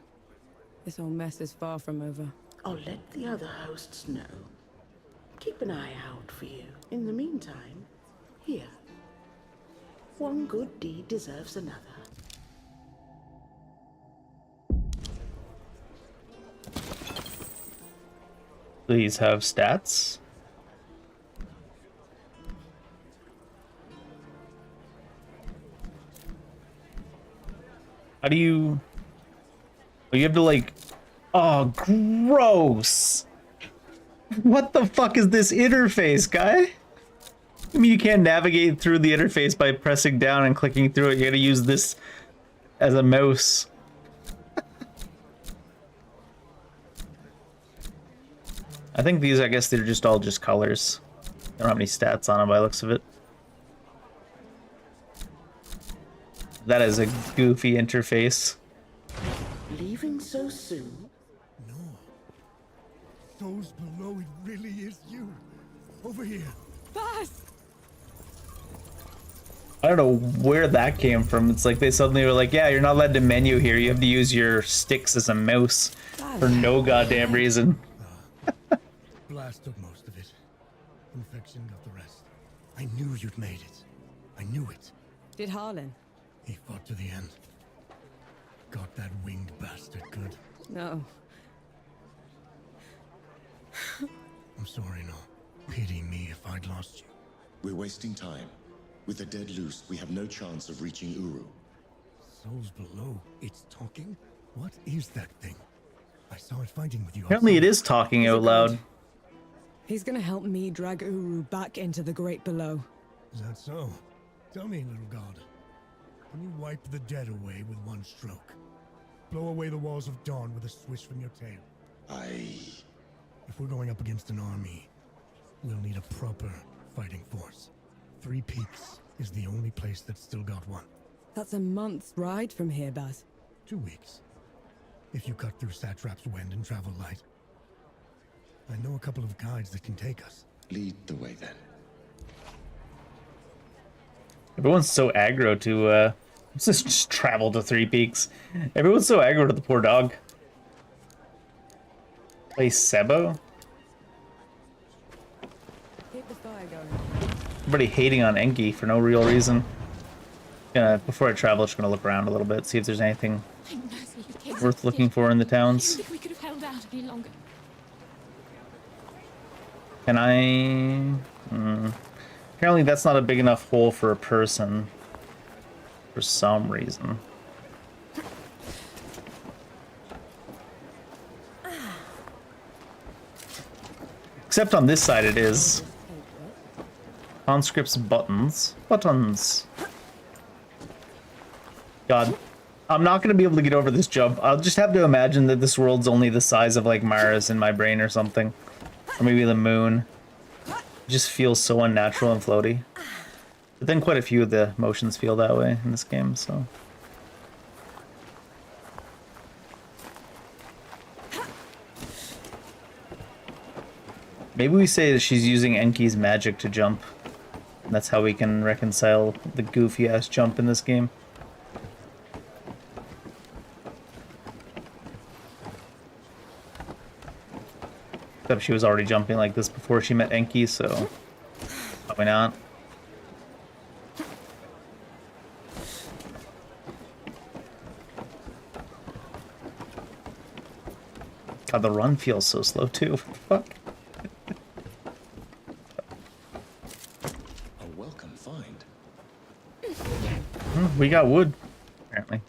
This whole mess is far from over. I'll let the other hosts know. Keep an eye out for you. In the meantime, here. One good deed deserves another. Please have stats. How do you... Oh, you have to like... Oh, gross! What the fuck is this interface, guy? I mean, you can't navigate through the interface by pressing down and clicking through it. You gotta use this as a mouse. I think these, I guess they're just all just colors. They don't have any stats on them by the looks of it. That is a goofy interface. Leaving so soon? No. Those below, it really is you. Over here. Bas! I don't know where that came from. It's like they suddenly were like, yeah, you're not allowed to menu here. You have to use your sticks as a mouse for no goddamn reason. Blast took most of it. Infection got the rest. I knew you'd made it. I knew it. Did Harlan? He fought to the end. Got that winged bastard good. No. I'm sorry, no. Pity me if I'd lost you. We're wasting time. With the dead loose, we have no chance of reaching Uru. Souls below. It's talking? What is that thing? I saw it fighting with you. Apparently it outside. is talking out loud. He's gonna help me drag Uru back into the Great Below. Is that so? Tell me, little god. Can you wipe the dead away with one stroke? Blow away the walls of dawn with a swish from your tail? If we're going up against an army, we'll need a proper fighting force. Three Peaks is the only place that's still got one. That's a month's ride from here, Baz. 2 weeks. If you cut through Satrap's wind and travel light. I know a couple of guides that can take us. Lead the way then. Everyone's so aggro to just travel to Three Peaks. Everyone's so aggro to the poor dog. Play Sebo? Keep the fire going. Everybody hating on Enki for no real reason. Before I travel, just gonna look around a little bit, see if there's anything worth looking for in the towns. We could have held out any longer. Can I... Apparently that's not a big enough hole for a person. For some reason. Except on this side it is. Conscripts buttons. Buttons. God. I'm not going to be able to get over this jump. I'll just have to imagine that this world's only the size of like Mars in my brain or something. Or maybe the moon. It just feels so unnatural and floaty. But then quite a few of the motions feel that way in this game, so... Maybe we say that she's using Enki's magic to jump. And that's how we can reconcile the goofy-ass jump in this game. Except she was already jumping like this before she met Enki, so... Probably not. God, the run feels so slow too. What the fuck? A welcome find. We got wood, apparently.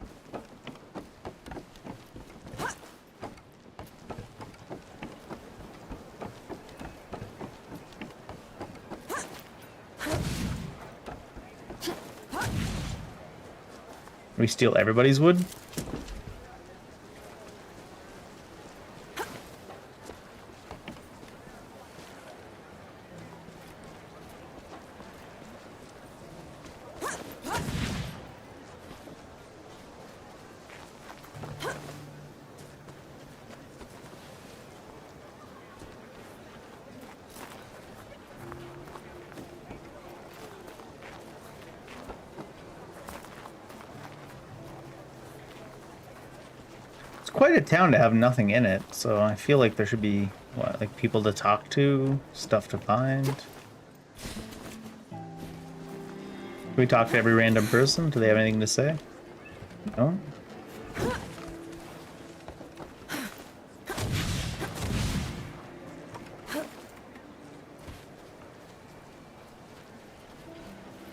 We steal everybody's wood? Quite a town to have nothing in it, so I feel like there should be what, like people to talk to, stuff to find. Can we talk to every random person? Do they have anything to say? No?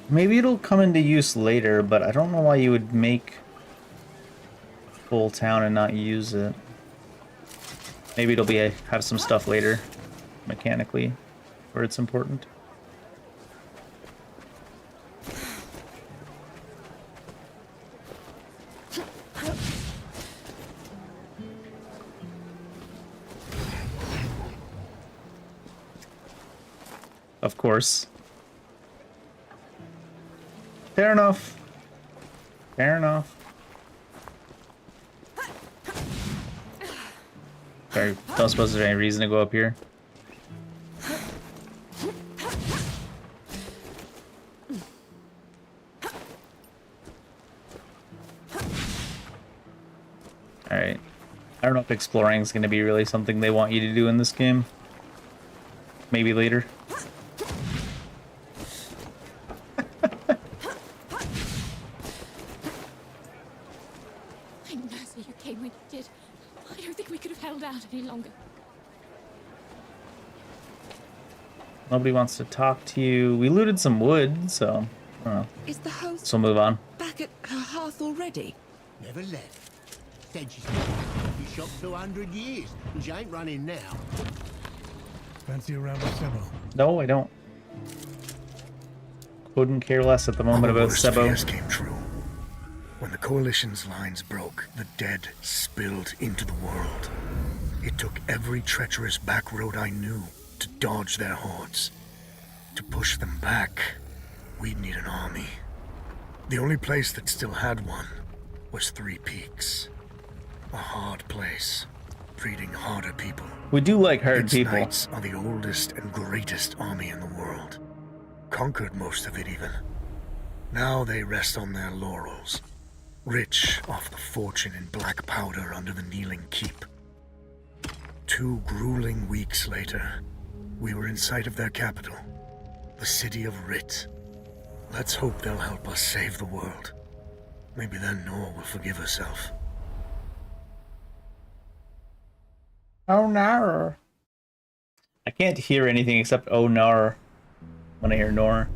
Maybe it'll come into use later, but I don't know why you would make full town and not use it. Maybe it'll be have some stuff later, mechanically, where it's important. Of course. Fair enough. Fair enough. Sorry, don't suppose there's any reason to go up here. Alright. I don't know if exploring is going to be really something they want you to do in this game. Maybe later. Thank mercy you came when you did. I don't think we could have held out any longer. Nobody wants to talk to you. We looted some wood, so I don't know. Is the host So we'll move on. back at her hearth already? Never left. Said she's been in the shop 200 years, and she ain't running now. Fancy a round of Sebo? No, I don't. Couldn't care less at the moment Our about worst Sebo. fears came true. When the Coalition's lines broke, the dead spilled into the world. It took every treacherous back road I knew to dodge their hordes. To push them back, we'd need an army. The only place that still had one was Three Peaks. A hard place, breeding harder people. We do like hard Its people. knights are the oldest and greatest army in the world. Conquered most of it even. Now they rest on their laurels, rich off the fortune in black powder under the Kneeling Keep. 2 grueling weeks later, we were in sight of their capital, the city of Rit. Let's hope they'll help us save the world. Maybe then Nor will forgive herself. Oh no. I can't hear anything except oh no when I hear Nor.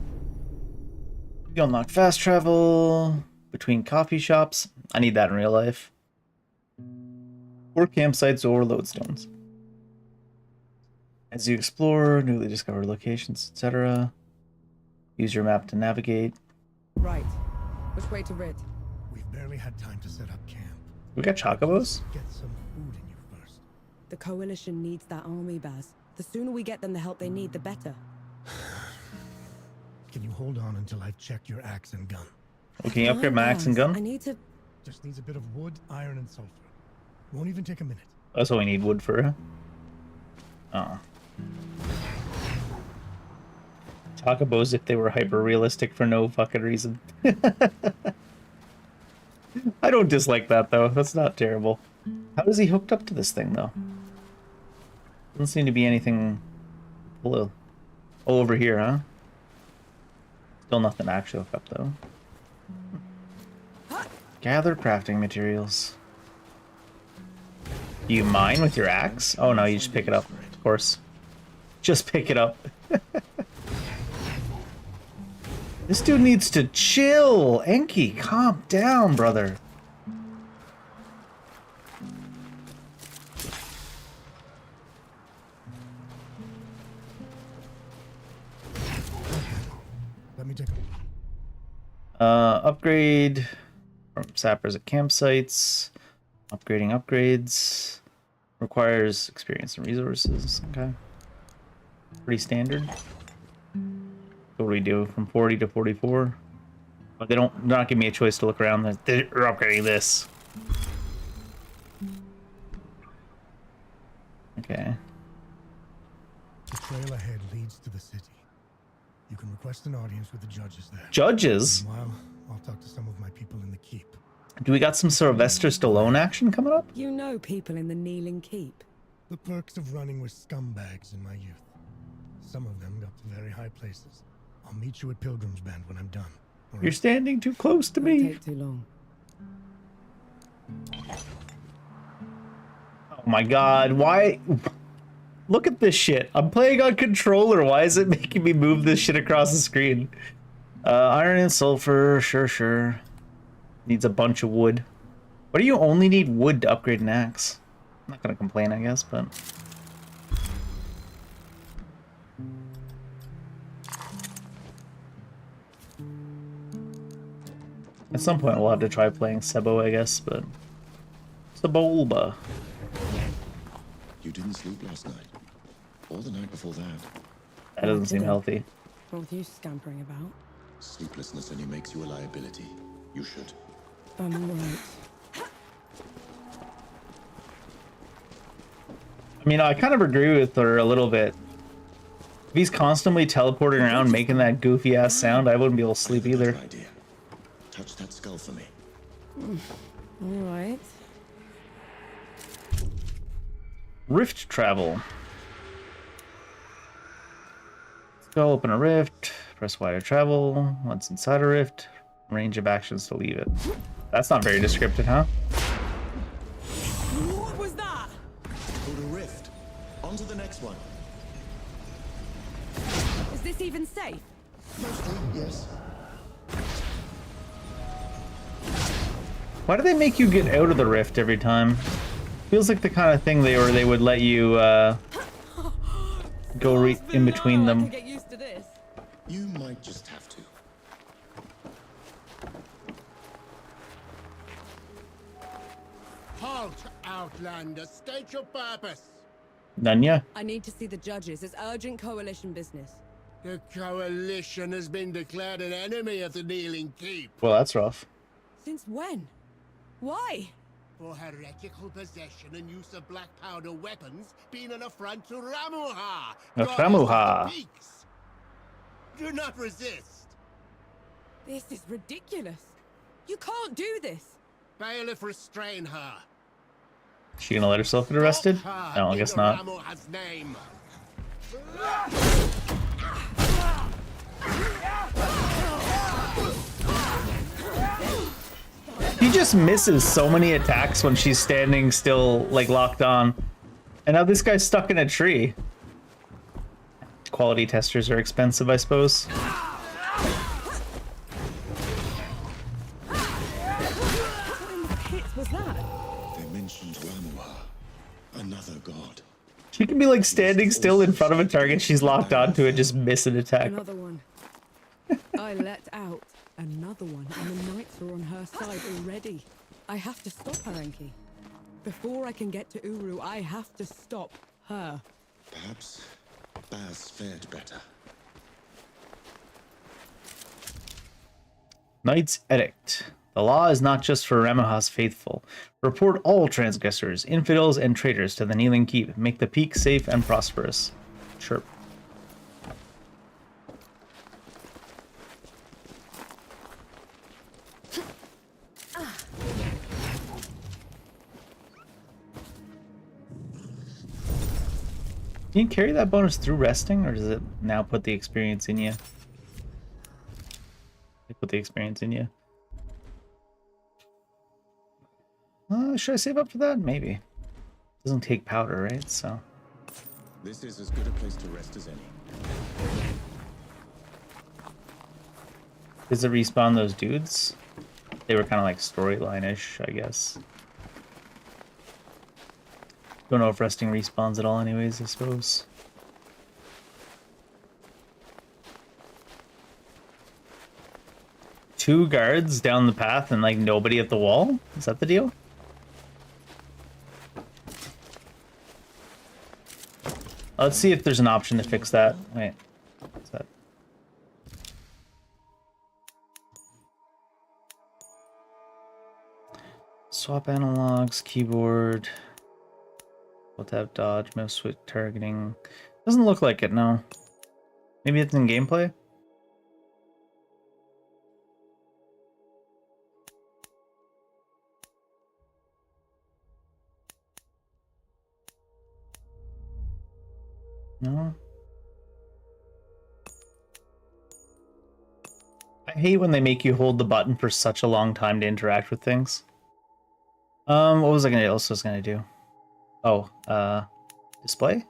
You unlock fast travel between coffee shops. I need that in real life. Or campsites or lodestones. As you explore newly discovered locations, etc. Use your map to navigate. Right. Which way to Rid? We've barely had time to set up camp. We got chocobos? Get some food in you first. The Coalition needs that army, Baz. The sooner we get them the help they need, the better. Can you hold on until I've checked your axe and gun? Well, can you upgrade my axe and I gun? need to... Just needs a bit of wood, iron, and sulfur. Won't even take a minute. That's what we need wood for. Oh. Chocobos if they were hyper realistic for no fucking reason. I don't dislike that though. That's not terrible. How is he hooked up to this thing though? Doesn't seem to be anything below. Oh, over here, huh? Still nothing to actually hook up though. Gather crafting materials. Do you mine with your axe? Oh no, you just pick it up. Of course. Just pick it up. This dude needs to chill. Enki, calm down, brother. Let me take a... Upgrade from sappers at campsites. Upgrading upgrades. Requires experience and resources. Okay. Pretty standard. What do we do? From 40 to 44? But they're not giving me a choice to look around. They're upgrading this. Okay. The trail ahead leads to the city. You can request an audience with the judges there. Judges? Meanwhile, I'll talk to some of my people in the keep. Do we got some Sylvester Stallone action coming up? You know people in the Kneeling Keep. The perks of running with scumbags in my youth. Some of them got to very high places. I'll meet you at Pilgrim's Bend when I'm done. All You're right? standing too close to Won't me. take too long. Oh my god, why? Look at this shit. I'm playing on controller. Why is it making me move this shit across the screen? Iron and sulfur, sure. Needs a bunch of wood. Why do you only need wood to upgrade an axe? I'm not gonna complain, I guess, but... At some point we'll have to try playing Sebo, I guess, but... Seboba. You didn't sleep last night. Or the night before that. That doesn't seem healthy. What with you scampering about? Sleeplessness only makes you a liability. You should. I'm alright. I mean, I kind of agree with her a little bit. If he's constantly teleporting around making that goofy ass sound, I wouldn't be able to sleep either. Idea. Touch that skull for me. Alright. Rift travel. Let's go open a rift, press Y to travel. Once inside a rift, range of actions to leave it. That's not very descriptive, huh? What was that? Go to rift. On to the next one. Is this even safe? Mostly, yes. Why do they make you get out of the rift every time? Feels like the kind of thing they would let you go in between them. I can get used to this. You might just have to. Halt, Outlander. State your purpose. None ya? I need to see the judges. It's urgent coalition business. The coalition has been declared an enemy of the Kneeling Keep Well, that's rough. Since when? Why? for heretical possession and use of black powder weapons being an affront to Ramuha, goddess Ramuha. of the peaks. Do not resist. This is ridiculous. You can't do this. Bailiff, restrain her. She gonna let herself get arrested? Stop her No, I in guess not. Ramuha's name. He just misses so many attacks when she's standing still, like locked on. And now this guy's stuck in a tree. Quality testers are expensive, I suppose. What in the pits was that? They mentioned Ramuha, another god. She can be like standing still in front of a target she's locked onto and just miss an attack. Another one. I let out another one, and the knights are on her side already. I have to stop her, Enki. Before I can get to Uru, I have to stop her. Perhaps Baz fared better. Knight's Edict. The law is not just for Ramuha's faithful. Report all transgressors, infidels, and traitors to the Kneeling Keep. Make the peak safe and prosperous. Chirp. Can you carry that bonus through resting, or does it now put the experience in you? They put the experience in you. Should I save up for that? Maybe. Doesn't take powder, right? So This is as good a place to rest as any. does it respawn those dudes? They were kind of like storyline-ish, I guess. Don't know if resting respawns at all anyways, I suppose. Two guards down the path and like nobody at the wall? Is that the deal? Let's see if there's an option to fix that. Wait, what's that? Swap analogs, keyboard. We'll tap dodge, mouse switch targeting. Doesn't look like it, no. Maybe it's in gameplay? No. I hate when they make you hold the button for such a long time to interact with things. What was I gonna do? Oh, display?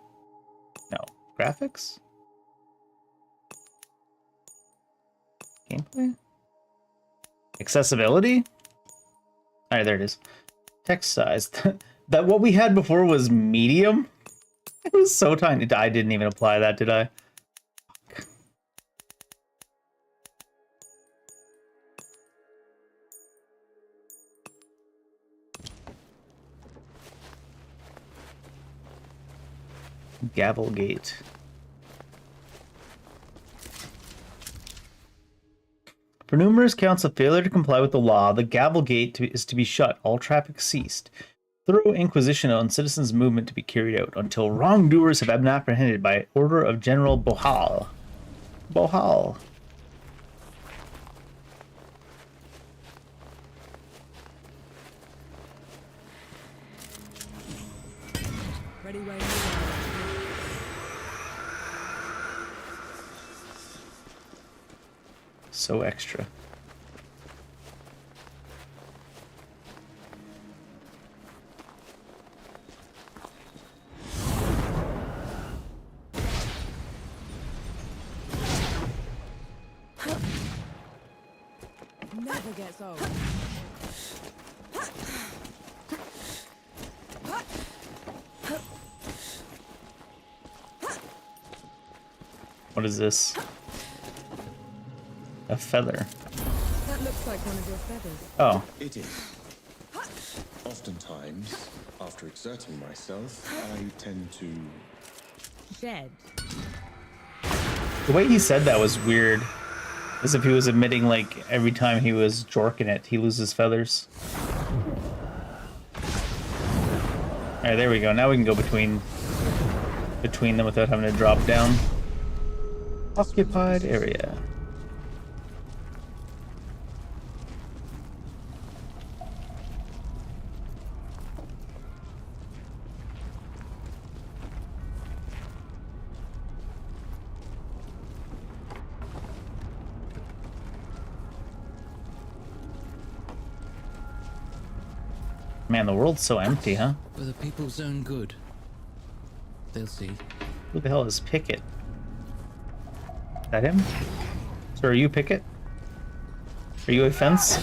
No. Graphics? Gameplay? Accessibility? Alright, there it is. Text size. That what we had before was medium? It was so tiny. I didn't even apply that, did I? Gavelgate. For numerous counts of failure to comply with the law, the Gavelgate is to be shut. All traffic ceased. Thorough inquisition on citizens' movement to be carried out until wrongdoers have been apprehended by order of General Bohal. Bohal. Ready, ready, ready. So extra. Never gets old. What is this? A feather. That looks like one of your feathers. Oh. It is. Oftentimes, after exerting myself, I tend to... Dead. The way he said that was weird. As if he was admitting, like, every time he was jorking it, he loses feathers. Alright, there we go. Now we can go between them without having to drop down. Occupied area. Man, the world's so empty, huh? For the people's own good. They'll see. Who the hell is Pickett? Is that him? So are you Pickett? Are you a fence?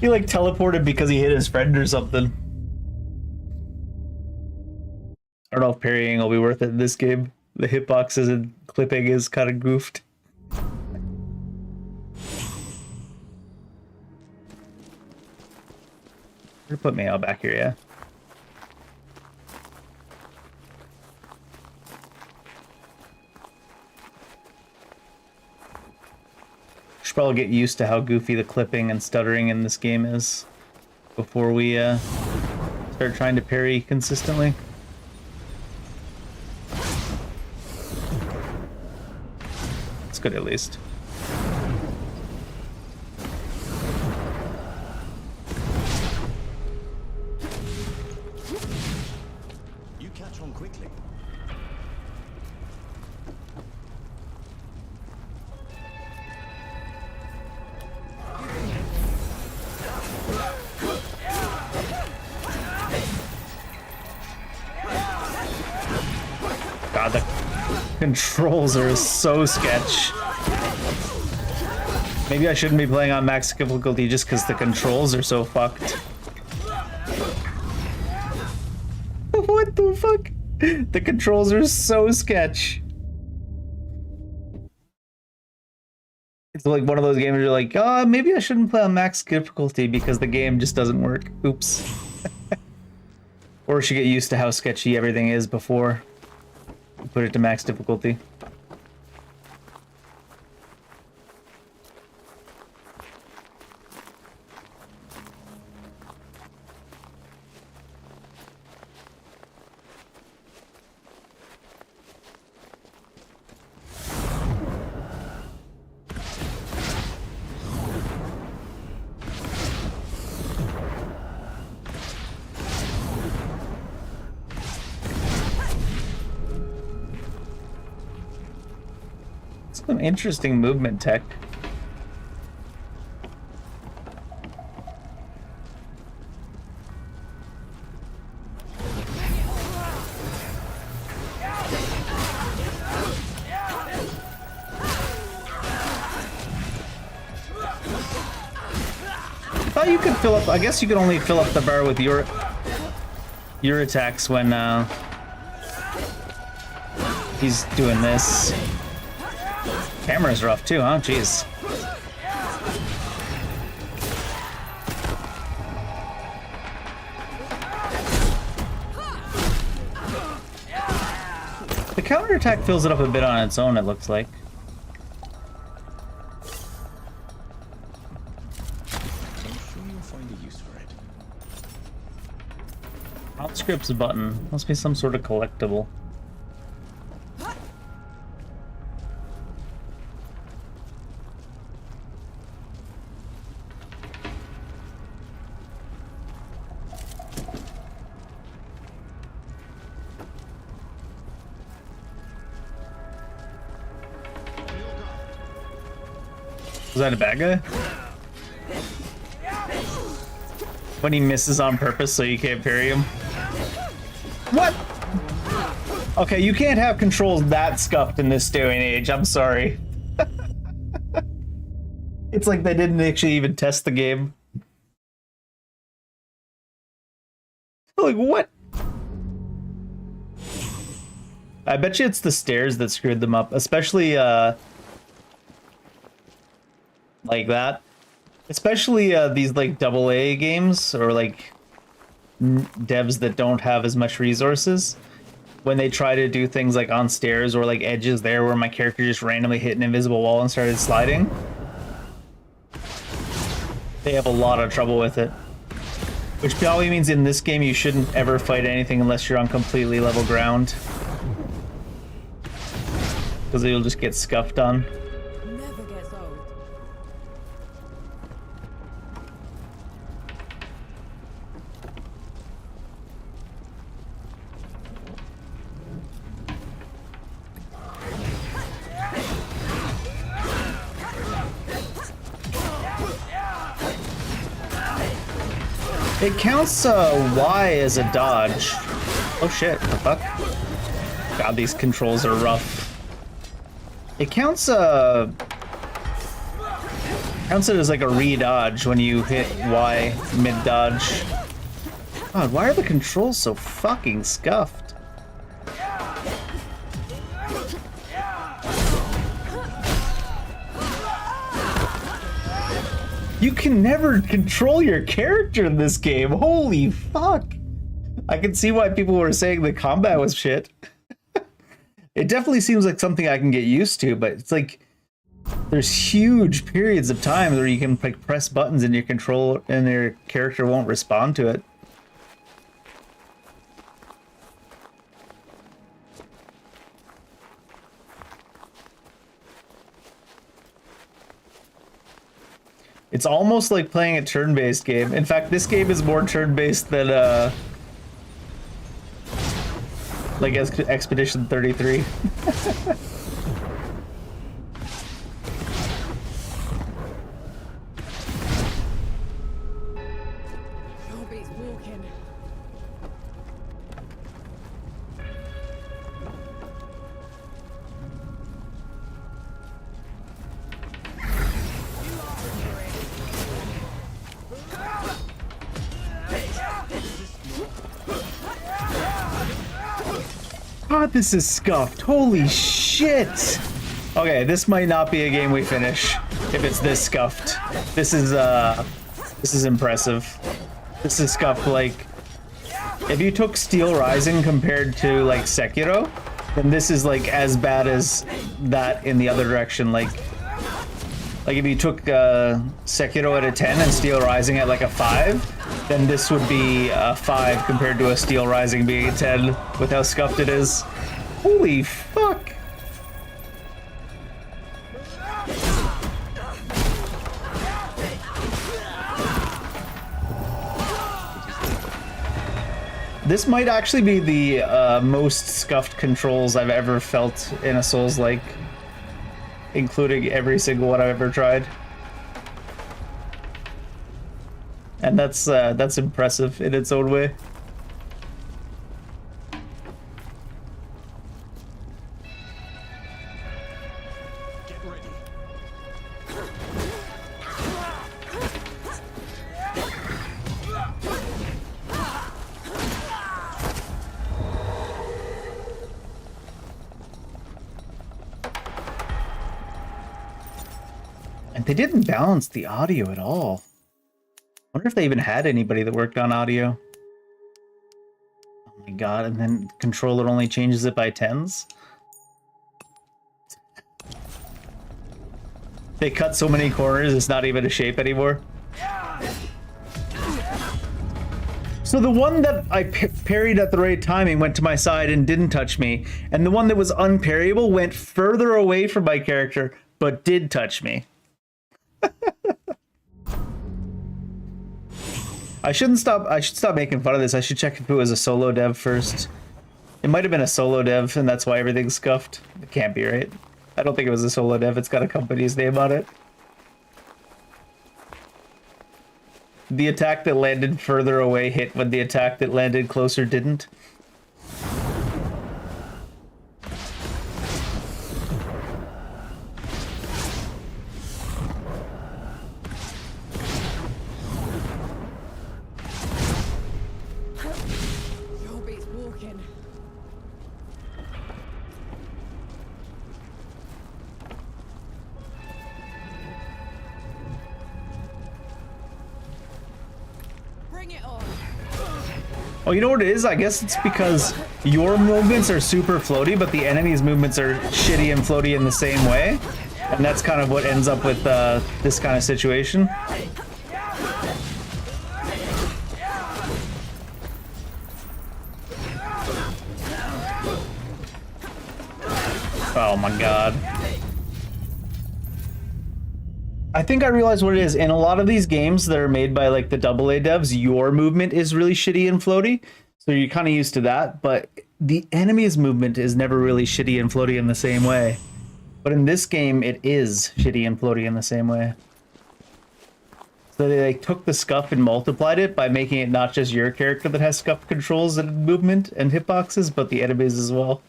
He like teleported because he hit his friend or something. I don't know if parrying will be worth it in this game. The hitboxes and clipping is kind of goofed. Put me out back here, yeah. Should probably get used to how goofy the clipping and stuttering in this game is before we start trying to parry consistently. It's good at least. Quickly. Controls are so sketch. Maybe I shouldn't be playing on max difficulty just because the controls are so fucked. What the fuck? The controls are so sketch. It's like one of those games where you're like, oh, maybe I shouldn't play on max difficulty because the game just doesn't work. Oops. Or I should get used to how sketchy everything is before you put it to max difficulty. Some interesting movement tech. I thought you could fill up, I guess you could only fill up the bar with your attacks when he's doing this. Camera's rough too, huh? Jeez. The counterattack fills it up a bit on its own, it looks like. I'm sure you'll find a use for it. Outscripts button. Must be some sort of collectible. Was that a bad guy? When he misses on purpose so you can't parry him? What? Okay, you can't have controls that scuffed in this day and age. I'm sorry. It's like they didn't actually even test the game. Like, what? I bet you it's the stairs that screwed them up, especially, like that. Especially these like AA games or like devs that don't have as much resources. When they try to do things like on stairs or like edges there where my character just randomly hit an invisible wall and started sliding. They have a lot of trouble with it. Which probably means in this game you shouldn't ever fight anything unless you're on completely level ground. Because you'll just get scuffed on. Never gets old. It counts Y as a dodge. Oh shit, the fuck? God, these controls are rough. It counts it as like a re-dodge when you hit Y mid-dodge. God, why are the controls so fucking scuffed? You can never control your character in this game. Holy fuck. I can see why people were saying the combat was shit. It definitely seems like something I can get used to, but it's like there's huge periods of time where you can like press buttons and your control and your character won't respond to it. It's almost like playing a turn-based game. In fact, this game is more turn-based than like Expedition 33. Sure beats walking. god, this is scuffed. Holy shit. Okay, this might not be a game we finish if it's this scuffed. This is impressive. This is scuffed. Like, if you took Steel Rising compared to like Sekiro, then this is like as bad as that in the other direction. Like if you took Sekiro at a 10 and Steel Rising at like a 5, then this would be a 5 compared to a Steel Rising being a 10 with how scuffed it is. Holy fuck! This might actually be the most scuffed controls I've ever felt in a Souls-like, including every single one I've ever tried. And that's impressive in its own way. And they didn't balance the audio at all. I wonder if they even had anybody that worked on audio. Oh my god, and then the controller only changes it by 10s? They cut so many corners, it's not even a shape anymore. So the one that I parried at the right timing went to my side and didn't touch me, and the one that was unparryable went further away from my character, but did touch me. I should stop making fun of this. I should check if it was a solo dev first. It might have been a solo dev, and that's why everything's scuffed. It can't be, right? I don't think it was a solo dev. It's got a company's name on it. The attack that landed further away hit when the attack that landed closer didn't. Oh, you know what it is? I guess it's because your movements are super floaty, but the enemy's movements are shitty and floaty in the same way. And that's kind of what ends up with this kind of situation. Oh my god. I think I realized what it is. In a lot of these games that are made by like the AA devs, your movement is really shitty and floaty. So you're kind of used to that. But the enemy's movement is never really shitty and floaty in the same way. But in this game, it is shitty and floaty in the same way. So they like took the scuff and multiplied it by making it not just your character that has scuff controls and movement and hitboxes, but the enemies as well.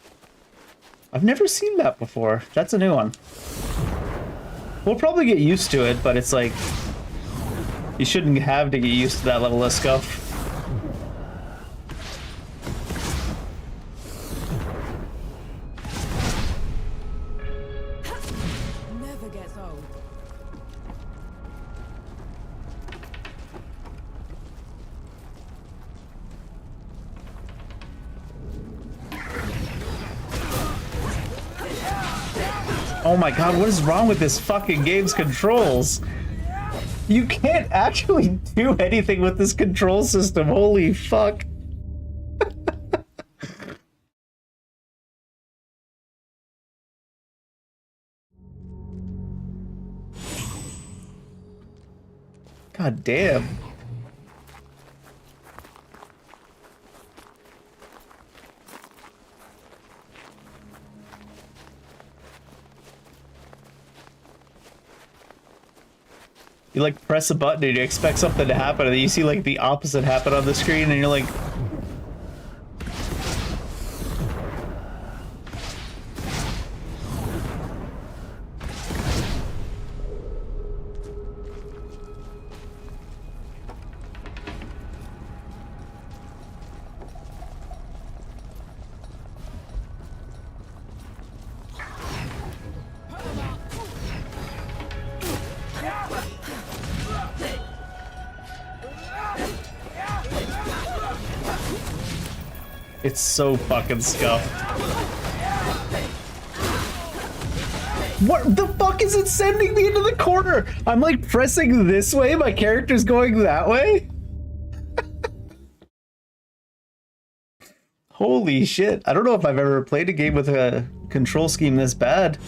I've never seen that before. That's a new one. We'll probably get used to it, but it's like, you shouldn't have to get used to that level of scuff. Never gets old. Oh my god, what is wrong with this fucking game's controls? You can't actually do anything with this control system, holy fuck. God damn. You like press a button and you expect something to happen, and then you see like the opposite happen on the screen, and you're like, It's so fucking scuffed. What the fuck is it sending me into the corner? I'm like pressing this way, my character's going that way? Holy shit. I don't know if I've ever played a game with a control scheme this bad.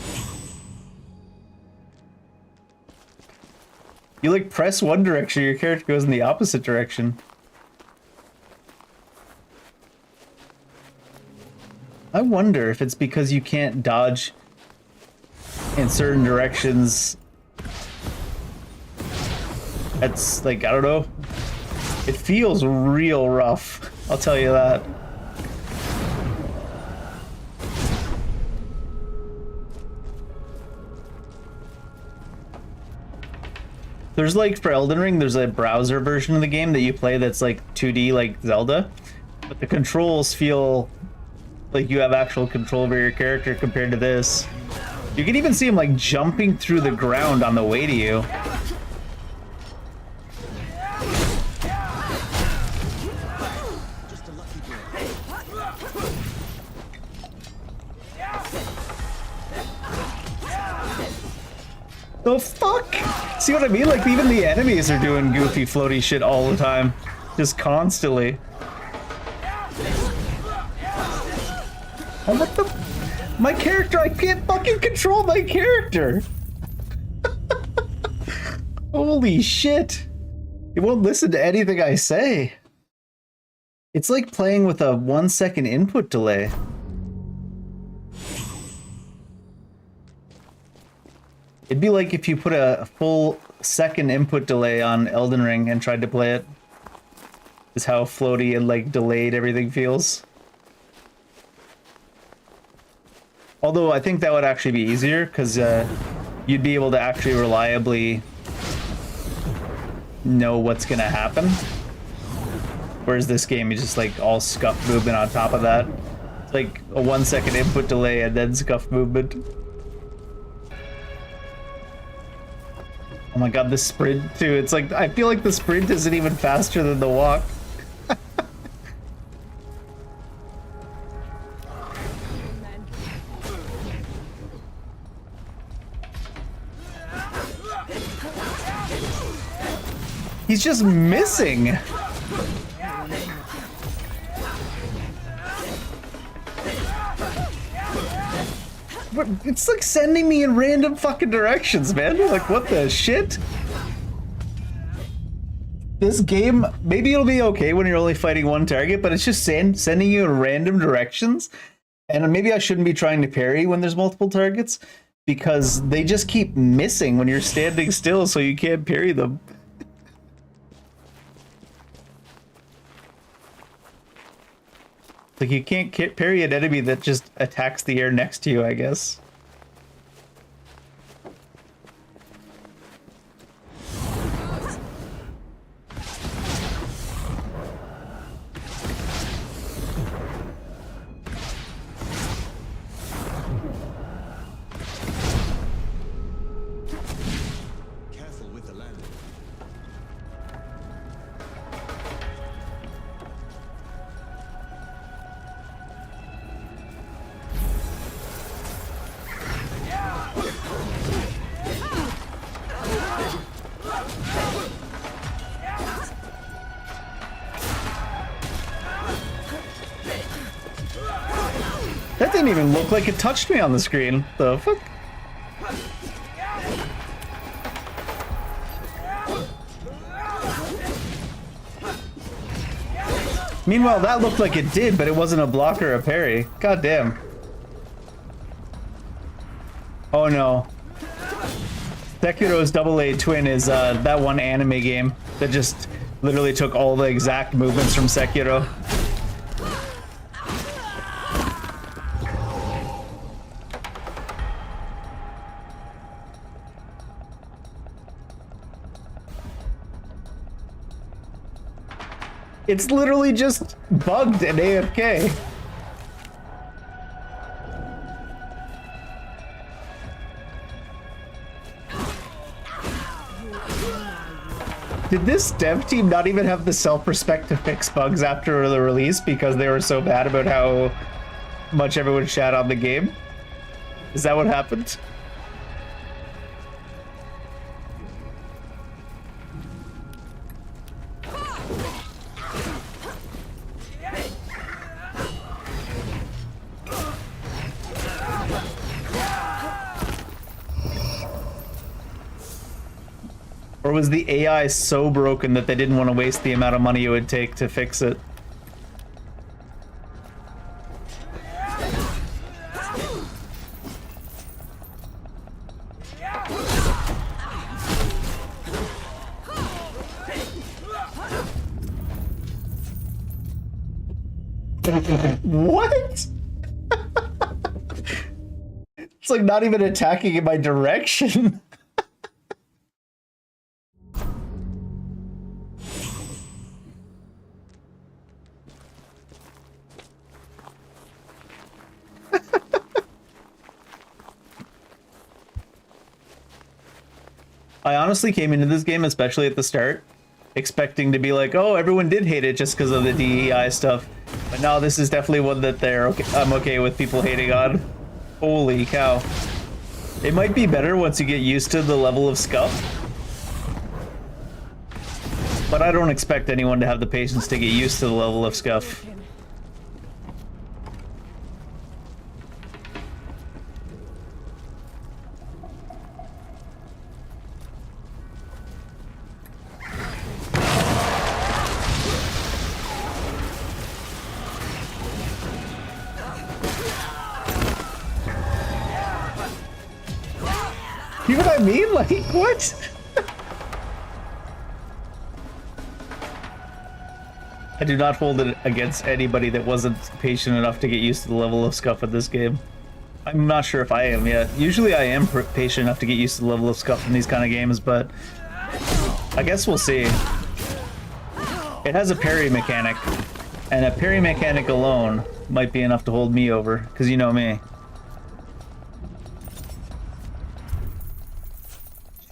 You like press one direction, your character goes in the opposite direction. I wonder if it's because you can't dodge in certain directions. That's like, I don't know. It feels real rough, I'll tell you that. There's like, for Elden Ring, there's a browser version of the game that you play that's like 2D like Zelda, but the controls feel like you have actual control over your character compared to this. You can even see him like jumping through the ground on the way to you. The fuck? See what I mean? Like, even the enemies are doing goofy, floaty shit all the time. Just constantly. Oh, what the? My character, I can't fucking control my character! Holy shit. It won't listen to anything I say. It's like playing with a 1 second input delay. It'd be like if you put a full second input delay on Elden Ring and tried to play it. Is how floaty and like delayed everything feels. Although I think that would actually be easier because you'd be able to actually reliably know what's gonna happen. Whereas this game is just like all scuff movement on top of that. It's like a 1 second input delay and then scuff movement. Oh my god, the sprint too. It's like, I feel like the sprint isn't even faster than the walk. He's just missing. It's like sending me in random fucking directions, man. Like, what the shit? This game, maybe it'll be okay when you're only fighting one target, but it's just sending you in random directions. And maybe I shouldn't be trying to parry when there's multiple targets, because they just keep missing when you're standing still, so you can't parry them. Like, you can't parry an enemy that just attacks the air next to you, I guess. Careful with the landing. That didn't even look like it touched me on the screen. The fuck? Meanwhile, that looked like it did, but it wasn't a block or a parry. God damn. Oh no. Sekiro's AA twin is that one anime game that just literally took all the exact movements from Sekiro. It's literally just bugged and AFK. Did this dev team not even have the self-respect to fix bugs after the release because they were so bad about how much everyone shat on the game? Is that what happened? Or was the AI so broken that they didn't want to waste the amount of money it would take to fix it? What? It's like not even attacking in my direction. I honestly came into this game, especially at the start, expecting to be like, oh, everyone did hate it just because of the DEI stuff. But no, this is definitely one that I'm okay with people hating on. Holy cow. It might be better once you get used to the level of scuff. But I don't expect anyone to have the patience to get used to the level of scuff. You know what I mean? Like, what? I do not hold it against anybody that wasn't patient enough to get used to the level of scuff of this game. I'm not sure if I am yet. Usually I am patient enough to get used to the level of scuff in these kind of games, but I guess we'll see. It has a parry mechanic, and a parry mechanic alone might be enough to hold me over, because you know me.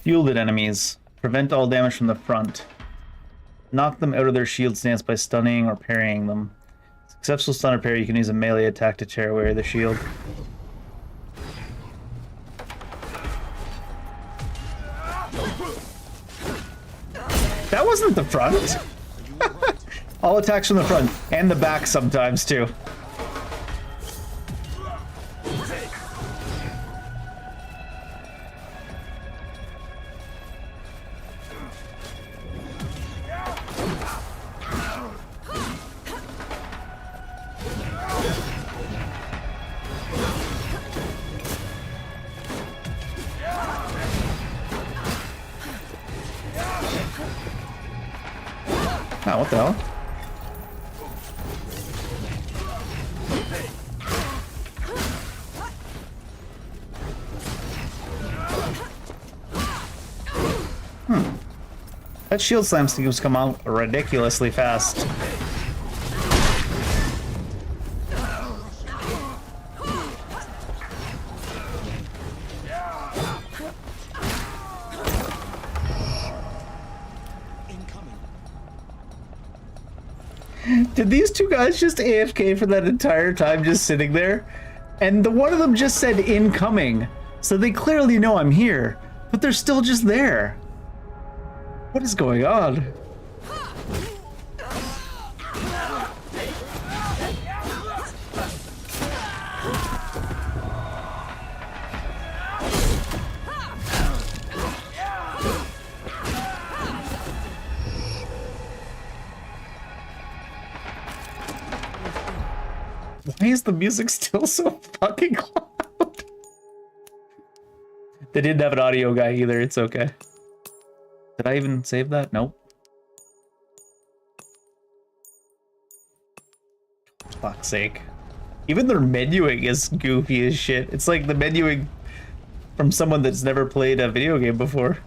Shielded enemies. Prevent all damage from the front. Knock them out of their shield stance by stunning or parrying them. Successful stun or parry, you can use a melee attack to tear away the shield. That wasn't the front. All attacks from the front and the back sometimes too. Ah, what the hell? That shield slam seems to come out ridiculously fast. Did these two guys just AFK for that entire time, just sitting there? And the one of them just said incoming, so they clearly know I'm here, but they're still just there. What is going on? Why is the music still so fucking loud? They didn't have an audio guy either, it's okay. Did I even save that? Nope. Fuck's sake. Even their menuing is goofy as shit. It's like the menuing from someone that's never played a video game before.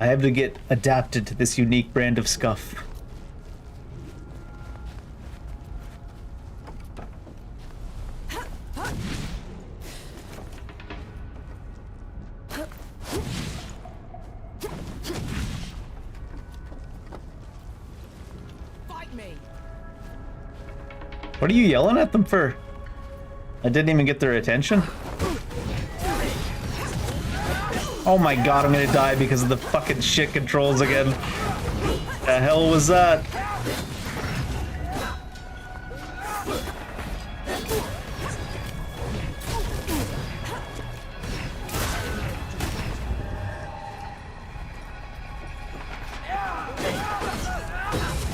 I have to get adapted to this unique brand of scuff. What are you yelling at them for? I didn't even get their attention. Oh my god, I'm gonna die because of the fucking shit controls again. The hell was that?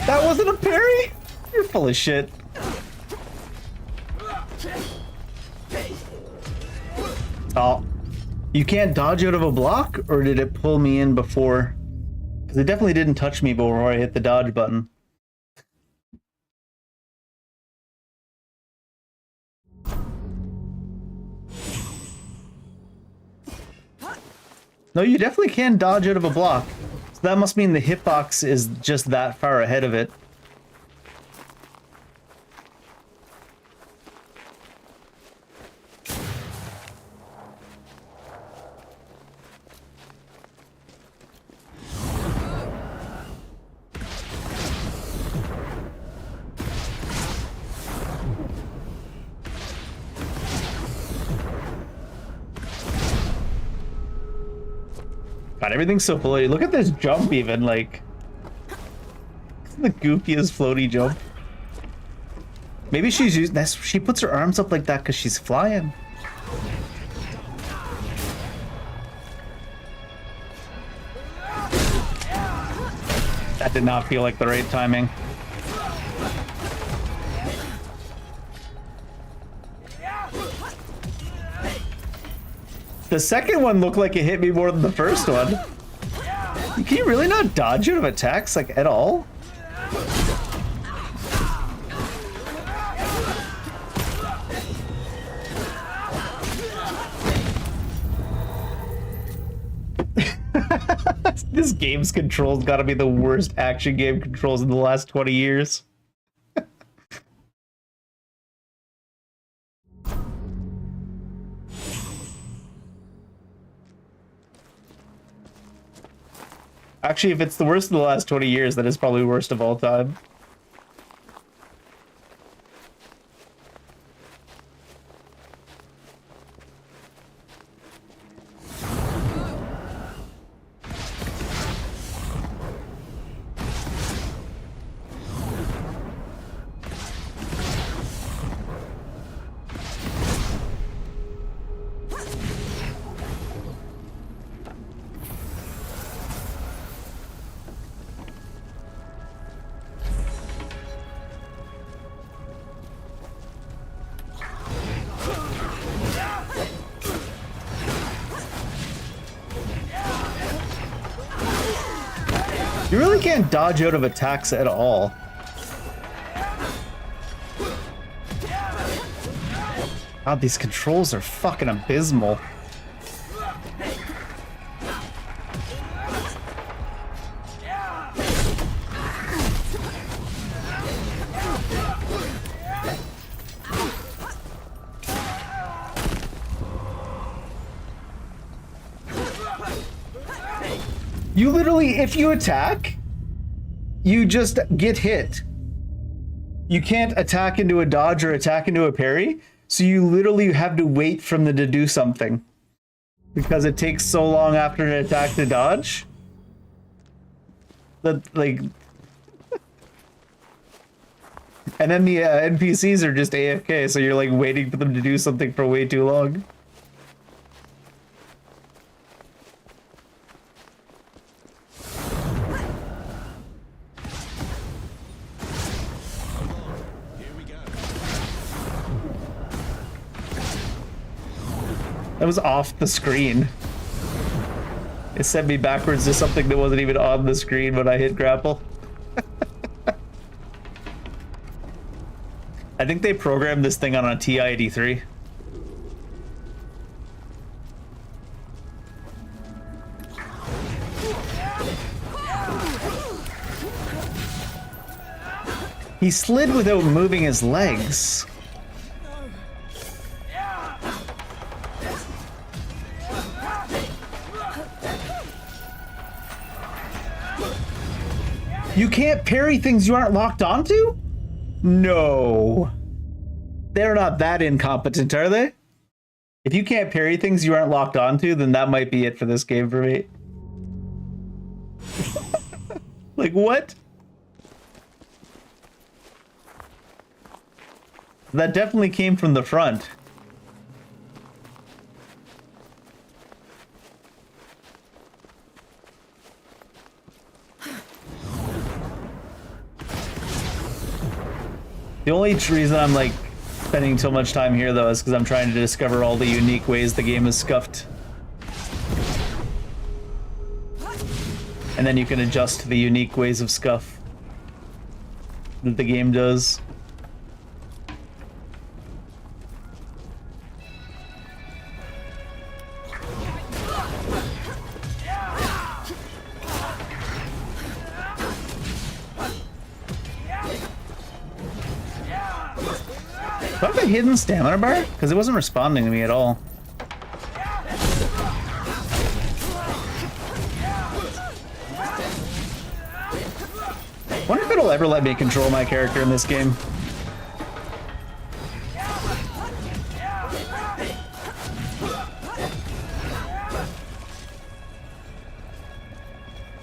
That wasn't a parry? You're full of shit. Oh. You can't dodge out of a block? Or did it pull me in before? Because it definitely didn't touch me before I hit the dodge button. No, you definitely can dodge out of a block. So that must mean the hitbox is just that far ahead of it. God, everything's so floaty. Look at this jump even, like... the goofiest floaty jump. Maybe she's using this. She puts her arms up like that because she's flying. That did not feel like the right timing. The second one looked like it hit me more than the first one. Can you really not dodge out of attacks, like, at all? This game's controls gotta be the worst action game controls in the last 20 years. Actually, if it's the worst in the last 20 years, then it's probably worst of all time. You really can't dodge out of attacks at all. God, these controls are fucking abysmal. You literally, if you attack, you just get hit. You can't attack into a dodge or attack into a parry, so you literally have to wait for them to do something. Because it takes so long after an attack to dodge. That, like... And then the NPCs are just AFK, so you're like waiting for them to do something for way too long. That was off the screen. It sent me backwards to something that wasn't even on the screen when I hit grapple. I think they programmed this thing on a TI-83. He slid without moving his legs. You can't parry things you aren't locked onto? No. They're not that incompetent, are they? If you can't parry things you aren't locked onto, then that might be it for this game for me. Like, what? That definitely came from the front. The only reason I'm like spending so much time here though is because I'm trying to discover all the unique ways the game is scuffed. And then you can adjust to the unique ways of scuff that the game does. Do I have a hidden stamina bar? Because it wasn't responding to me at all. Wonder if it'll ever let me control my character in this game.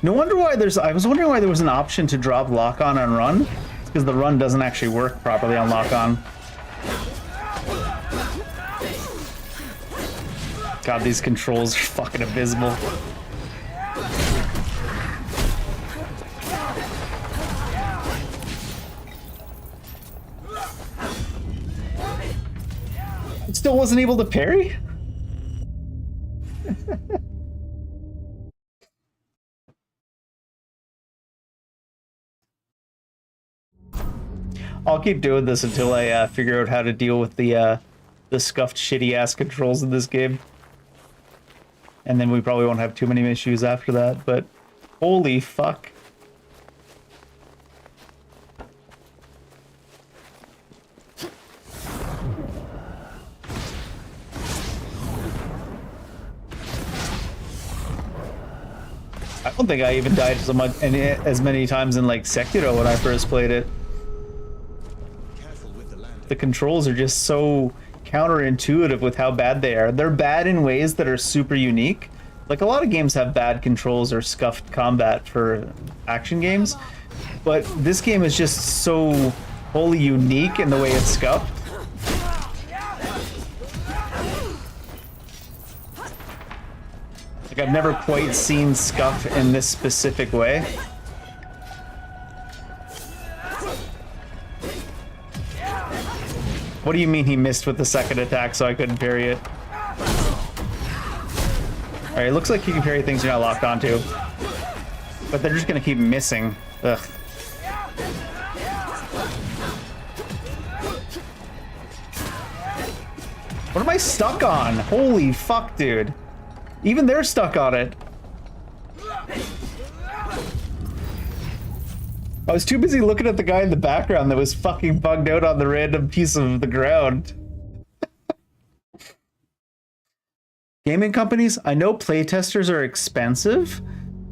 No wonder why I was wondering why there was an option to drop lock-on and run. It's because the run doesn't actually work properly on lock-on. God, these controls are fucking abysmal. It still wasn't able to parry? I'll keep doing this until I figure out how to deal with the scuffed shitty-ass controls in this game. And then we probably won't have too many issues after that, but holy fuck. I don't think I even died so much as many times in like Sekiro when I first played it. The controls are just so counterintuitive with how bad they are. They're bad in ways that are super unique. Like a lot of games have bad controls or scuffed combat for action games, but this game is just so wholly unique in the way it's scuffed. Like I've never quite seen scuff in this specific way. What do you mean he missed with the second attack so I couldn't parry it? Alright, it looks like you can parry things you're not locked onto. But they're just gonna keep missing. Ugh. What am I stuck on? Holy fuck, dude. Even they're stuck on it. I was too busy looking at the guy in the background that was fucking bugged out on the random piece of the ground. Gaming companies, I know playtesters are expensive,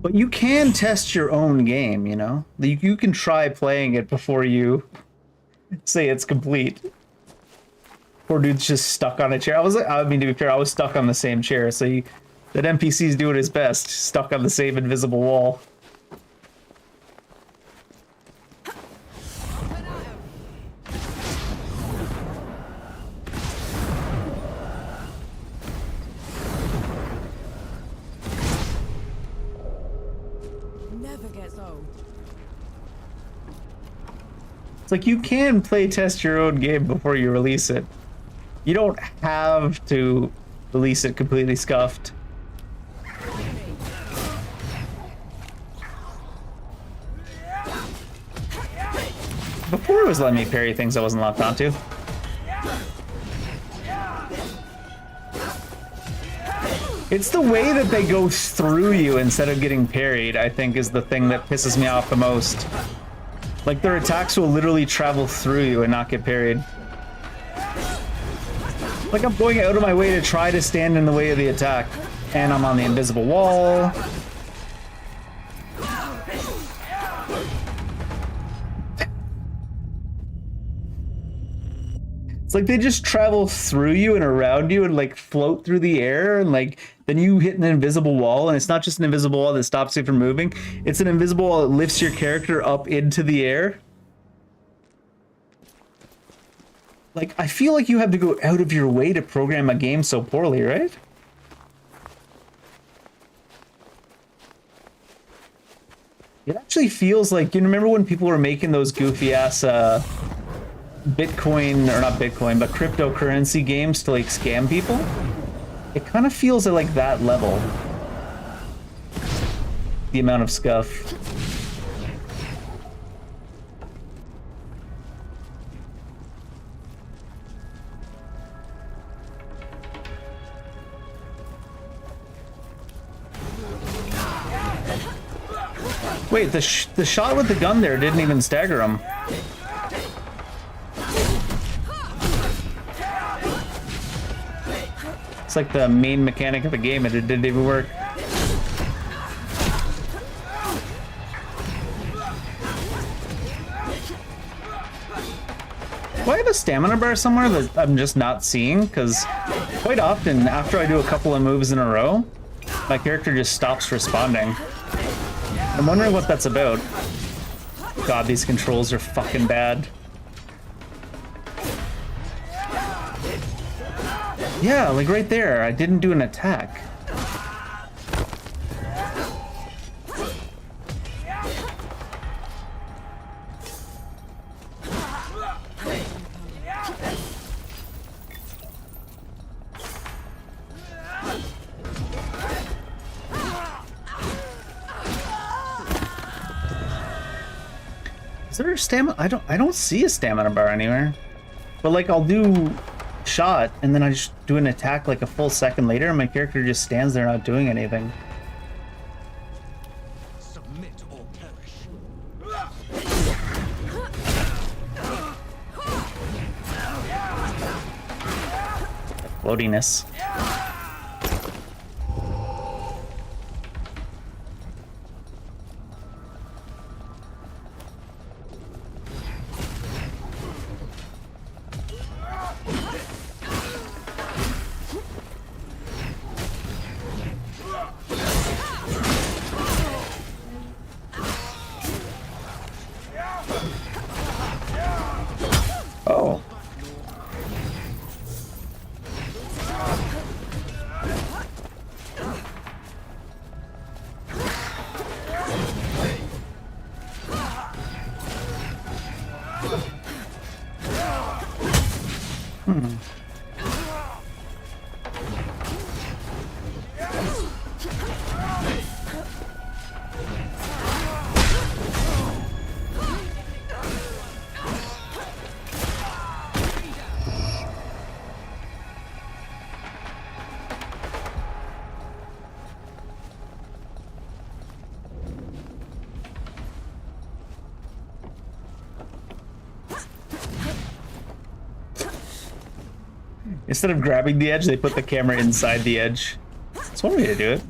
but you can test your own game, you know? You can try playing it before you say it's complete. Poor dude's just stuck on a chair. I mean, to be fair, I was stuck on the same chair, so that NPC's doing his best, stuck on the same invisible wall. It's like you can play test your own game before you release it. You don't have to release it completely scuffed. Before it was letting me parry things I wasn't locked onto. It's the way that they go through you instead of getting parried, I think, is the thing that pisses me off the most. Like, their attacks will literally travel through you and not get parried. Like, I'm going out of my way to try to stand in the way of the attack, and I'm on the invisible wall. It's like they just travel through you and around you and like float through the air, and like then you hit an invisible wall, and it's not just an invisible wall that stops you from moving. It's an invisible wall that lifts your character up into the air. Like, I feel like you have to go out of your way to program a game so poorly, right? It actually feels like, you remember when people were making those goofy ass Bitcoin, or not Bitcoin, but cryptocurrency games to like scam people? It kind of feels at like that level. The amount of scuff. Wait, the shot with the gun there didn't even stagger him. It's like the main mechanic of the game, and it didn't even work. Do I have a stamina bar somewhere that I'm just not seeing? Because quite often, after I do a couple of moves in a row, my character just stops responding. I'm wondering what that's about. God, these controls are fucking bad. Yeah, like right there, I didn't do an attack. Is there a stamina? I don't see a stamina bar anywhere. But like I'll do shot and then I just do an attack like a full second later and my character just stands there not doing anything. Submit or perish. Floatiness. Oh. Instead of grabbing the edge, they put the camera inside the edge. That's one way to do it.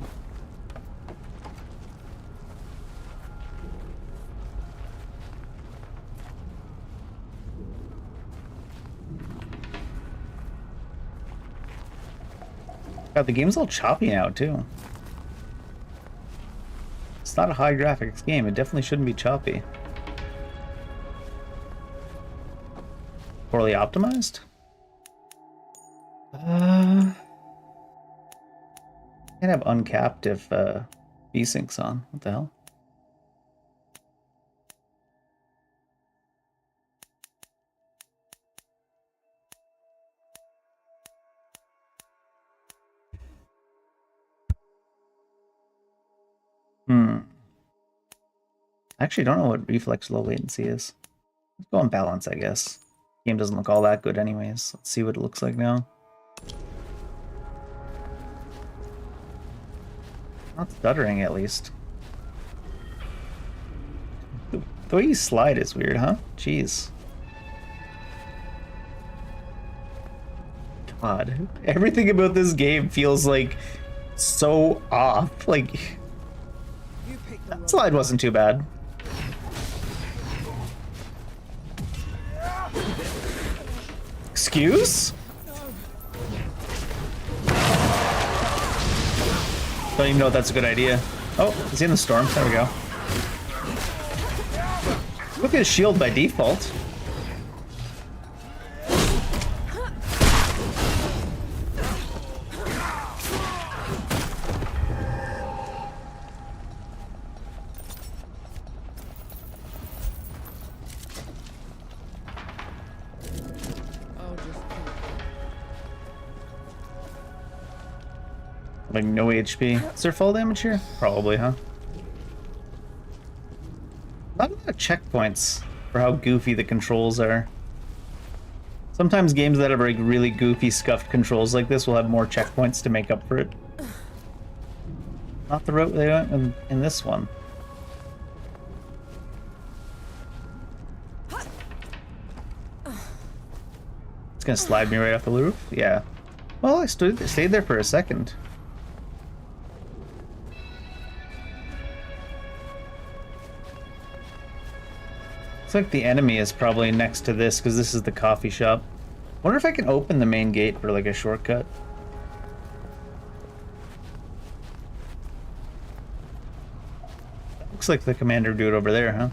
God, the game's all choppy now, too. It's not a high graphics game. It definitely shouldn't be choppy. Poorly optimized? Can't have uncapped if V-Sync's on. What the hell? I actually don't know what reflex low latency is. Let's go on balance, I guess. Game doesn't look all that good anyways. Let's see what it looks like now. Not stuttering, at least. The way you slide is weird, huh? Jeez. God, everything about this game feels like so off. Like, that slide wasn't too bad. Excuse? Don't even know if that's a good idea. Oh, is he in the storm? There we go. Look at his shield by default. Like no HP. Is there fall damage here? Probably, huh? Not a lot of checkpoints for how goofy the controls are. Sometimes games that have like really goofy, scuffed controls like this will have more checkpoints to make up for it. Not the route they went in this one. It's gonna slide me right off the roof? Yeah. Well, I stayed there for a second. Looks like the enemy is probably next to this because this is the coffee shop. Wonder if I can open the main gate for like a shortcut. Looks like the commander dude over there, huh?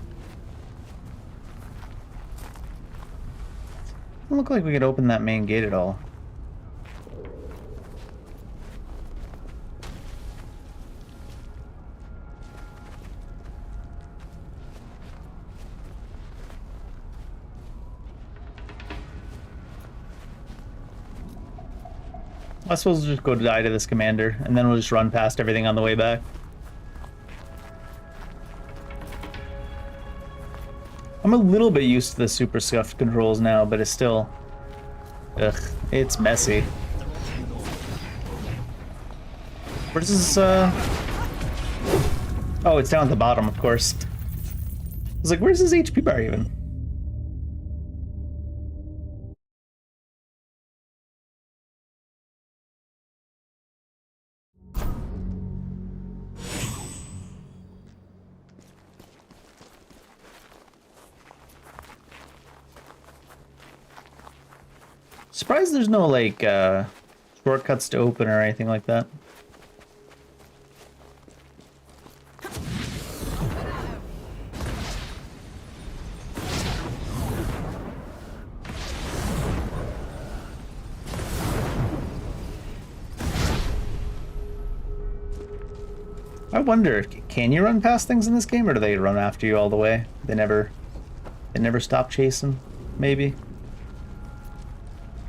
Doesn't look like we could open that main gate at all. I suppose we'll just go die to this commander, and then we'll just run past everything on the way back. I'm a little bit used to the super scuffed controls now, but it's still... Ugh, it's messy. Where's this, Oh, it's down at the bottom, of course. I was like, where's his HP bar even? Surprised there's no, like, shortcuts to open or anything like that. I wonder, can you run past things in this game, or do they run after you all the way? They never stop chasing, maybe?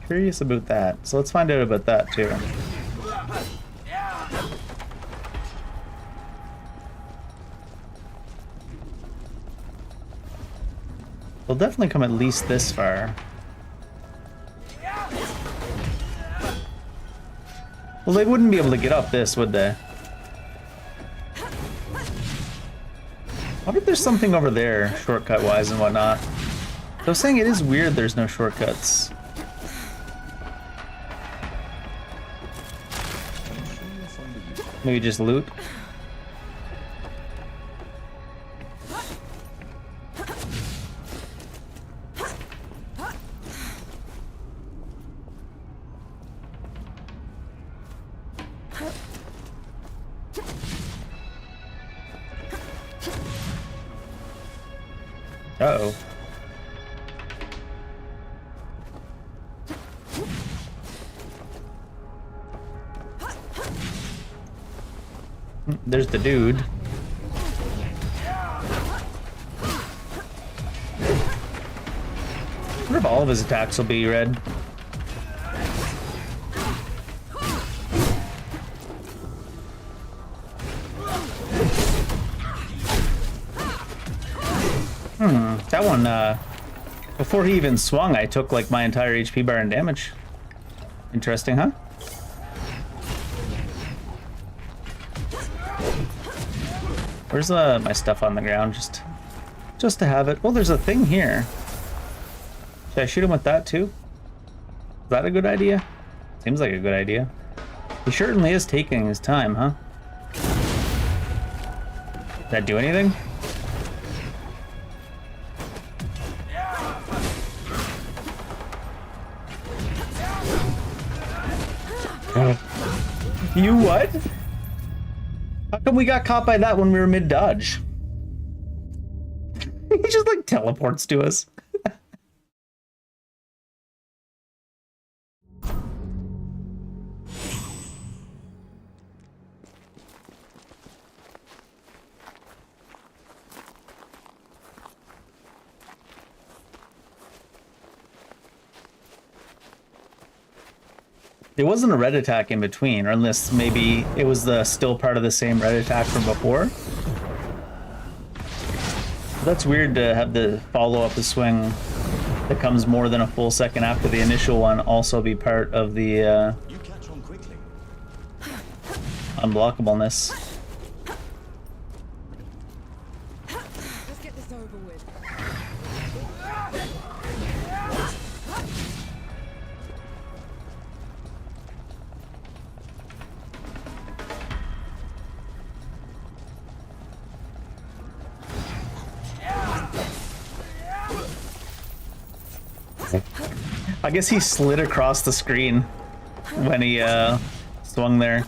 Curious about that. So let's find out about that too. They'll definitely come at least this far. Well, they wouldn't be able to get up this, would they? I wonder if there's something over there, shortcut-wise and whatnot. So I was saying it is weird there's no shortcuts. Maybe just loot. Uh-oh. There's the dude. I wonder if all of his attacks will be red. That one, before he even swung, I took like my entire HP bar and damage. Interesting, huh? Where's my stuff on the ground? Just to have it. Well, there's a thing here. Should I shoot him with that too? Is that a good idea? Seems like a good idea. He certainly is taking his time, huh? Did that do anything? You what? How come we got caught by that when we were mid-dodge? He just like teleports to us. There wasn't a red attack in between, or unless maybe it was still part of the same red attack from before. That's weird to have the follow-up the swing that comes more than a full second after the initial one also be part of the You catch on quickly. unblockableness. Let's get this over with. I guess he slid across the screen when he swung there.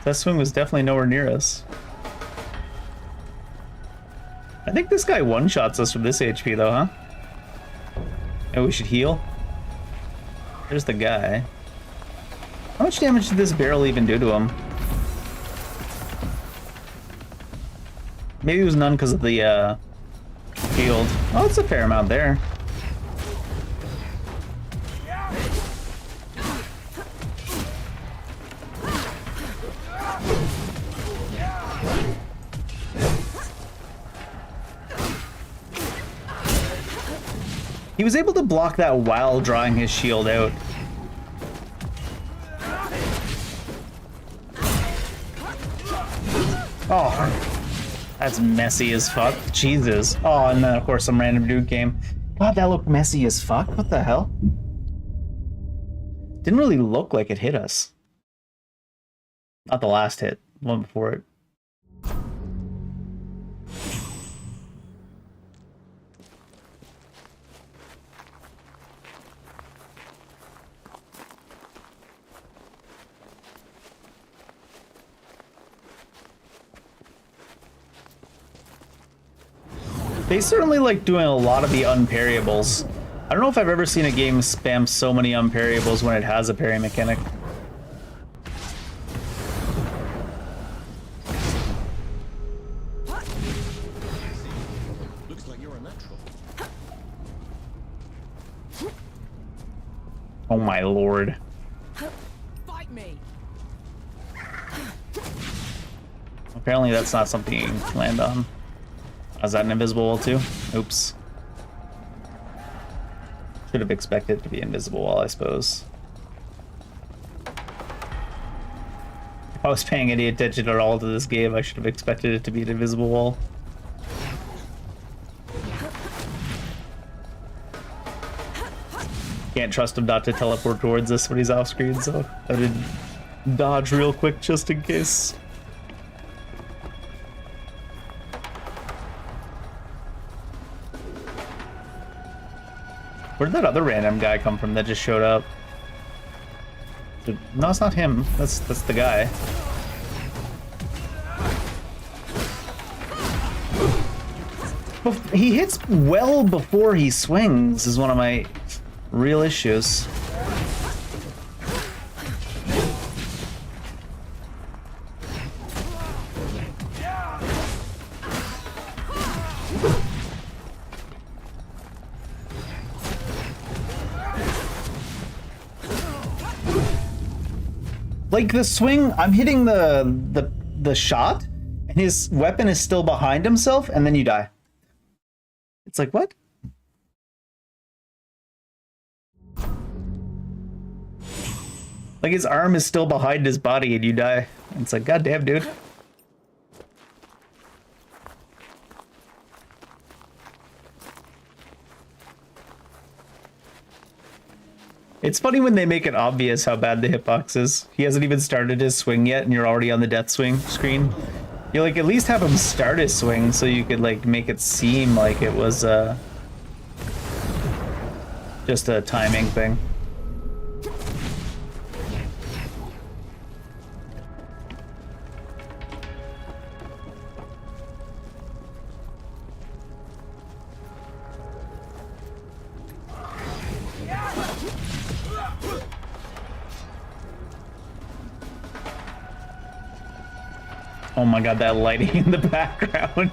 That swing was definitely nowhere near us. I think this guy one-shots us from this HP though, huh? Oh, we should heal. There's the guy. How much damage did this barrel even do to him? Maybe it was none because of the shield. Oh, it's a fair amount there. He was able to block that while drawing his shield out. Oh, that's messy as fuck. Jesus. Oh, and then of course some random dude came. God, that looked messy as fuck. What the hell? Didn't really look like it hit us. Not the last hit, the one before it. They certainly like doing a lot of the unparryables. I don't know if I've ever seen a game spam so many unparryables when it has a parry mechanic. Looks like you're a natural. Oh my lord. Fight me. Apparently that's not something you can land on. Is that an invisible wall too? Oops. Should have expected it to be invisible wall, I suppose. If I was paying any attention at all to this game, I should have expected it to be an invisible wall. Can't trust him not to teleport towards us when he's off screen, so I did dodge real quick just in case. Where did that other random guy come from that just showed up? No, it's not him. That's the guy. He hits well before he swings is one of my real issues. Like the swing, I'm hitting the shot, and his weapon is still behind himself, and then you die. It's like, what? Like his arm is still behind his body, and you die. And it's like, goddamn, dude. It's funny when they make it obvious how bad the hitbox is. He hasn't even started his swing yet, and you're already on the death swing screen. You like at least have him start his swing so you could like make it seem like it was just a timing thing. Oh my god, that lighting in the background.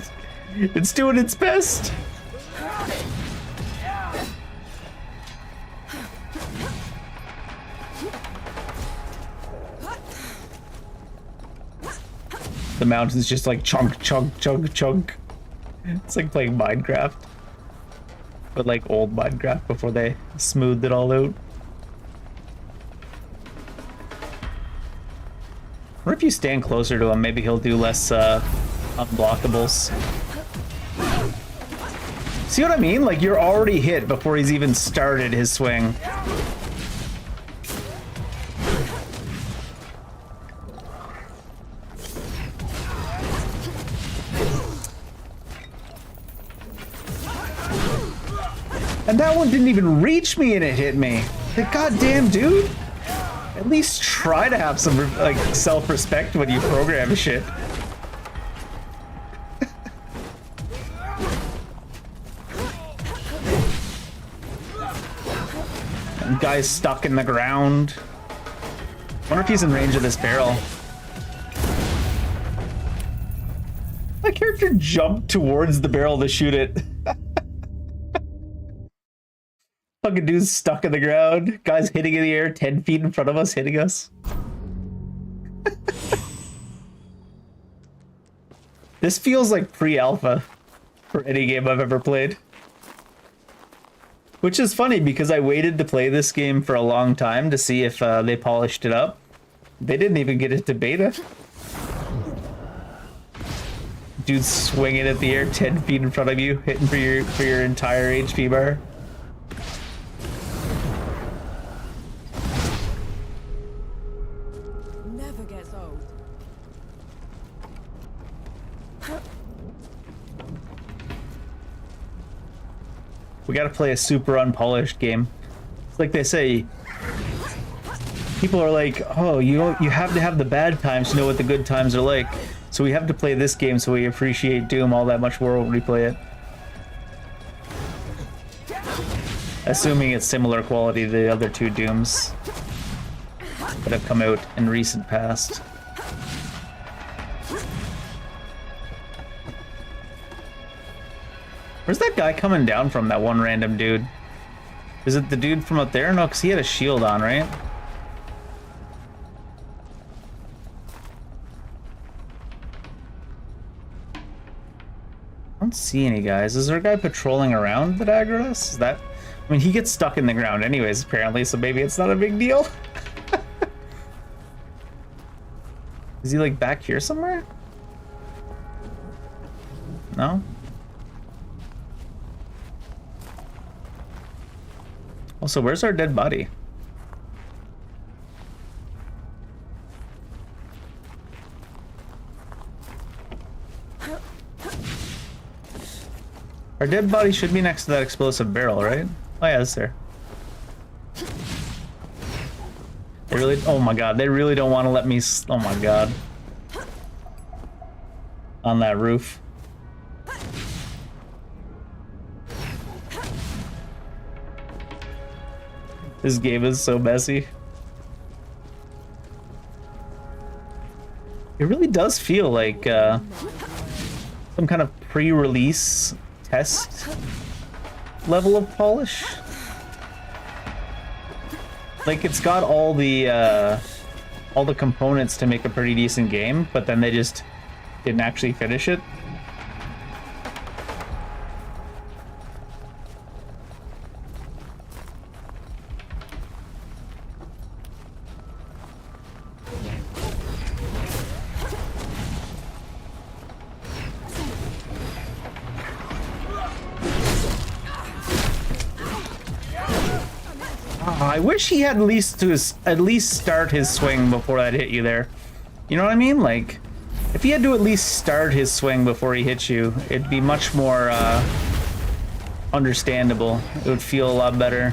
It's doing its best. The mountain's just like chunk, chunk, chunk, chunk. It's like playing Minecraft. But like old Minecraft before they smoothed it all out. Or if you stand closer to him, maybe he'll do less unblockables. See what I mean? Like, you're already hit before he's even started his swing. And that one didn't even reach me and it hit me. Like, goddamn, dude. At least try to have some, like, self-respect when you program shit. And guy's stuck in the ground. Wonder if he's in range of this barrel. My character jumped towards the barrel to shoot it. Fucking dude's stuck in the ground. Guy's hitting in the air 10 feet in front of us, hitting us. This feels like pre-alpha for any game I've ever played. Which is funny because I waited to play this game for a long time to see if they polished it up. They didn't even get it to beta. Dude's swinging at the air 10 feet in front of you, hitting for your entire HP bar. Never gets old. We gotta play a super unpolished game. It's like they say, people are like, oh, you have to have the bad times to know what the good times are like. So we have to play this game so we appreciate Doom all that much more when we play it. Assuming it's similar quality to the other two Dooms that have come out in recent past. Where's that guy coming down from, that one random dude? Is it the dude from up there? No, because he had a shield on, right? I don't see any guys. Is there a guy patrolling around that aggroed us? Is that... I mean, he gets stuck in the ground anyways, apparently, so maybe it's not a big deal. Is he, like, back here somewhere? No? Also, where's our dead body? Our dead body should be next to that explosive barrel, right? Oh yeah, it's there. They really, oh my god, they really don't want to let me, oh my god. On that roof. This game is so messy. It really does feel like some kind of pre-release test level of polish. Like, it's got all the components to make a pretty decent game, but then they just didn't actually finish it. I wish he had at least start his swing before that hit you there. You know what I mean? Like, if he had to at least start his swing before he hits you, it'd be much more understandable. It would feel a lot better.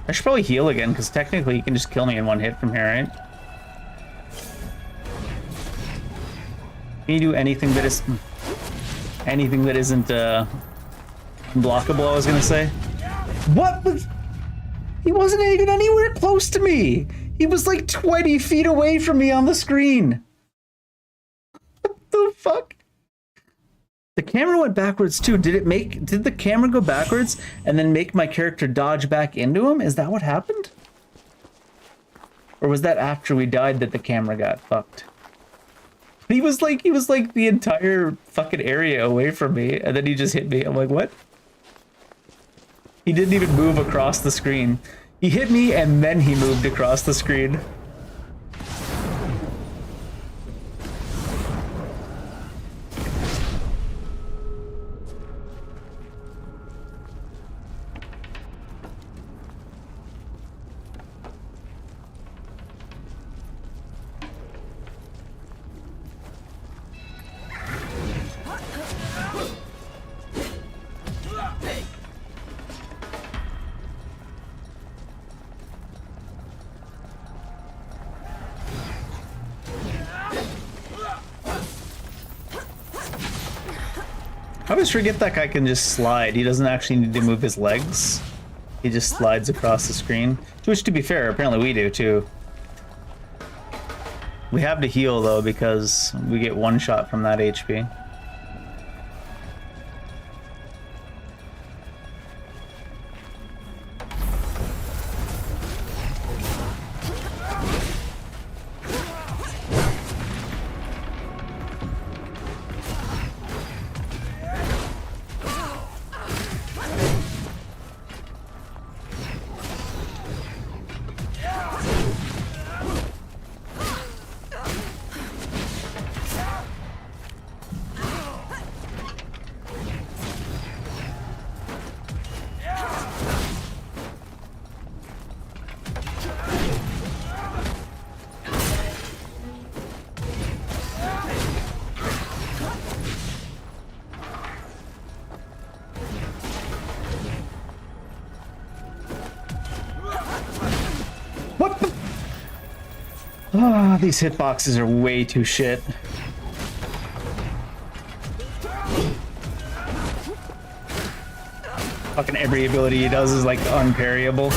I should probably heal again, because technically you can just kill me in one hit from here, right? Can you do anything that is... anything that isn't, unblockable, I was gonna say? What was... He wasn't even anywhere close to me! He was like 20 feet away from me on the screen! What the fuck? The camera went backwards too. Did the camera go backwards and then make my character dodge back into him? Is that what happened? Or was that after we died that the camera got fucked? He was like the entire fucking area away from me, and then he just hit me. I'm like, what? He didn't even move across the screen. He hit me and then he moved across the screen. I always forget that guy can just slide. He doesn't actually need to move his legs. He just slides across the screen. Which, to be fair, apparently we do too. We have to heal though, because we get one shot from that HP. Ah, these hitboxes are way too shit. Fucking every ability he does is like unparryable.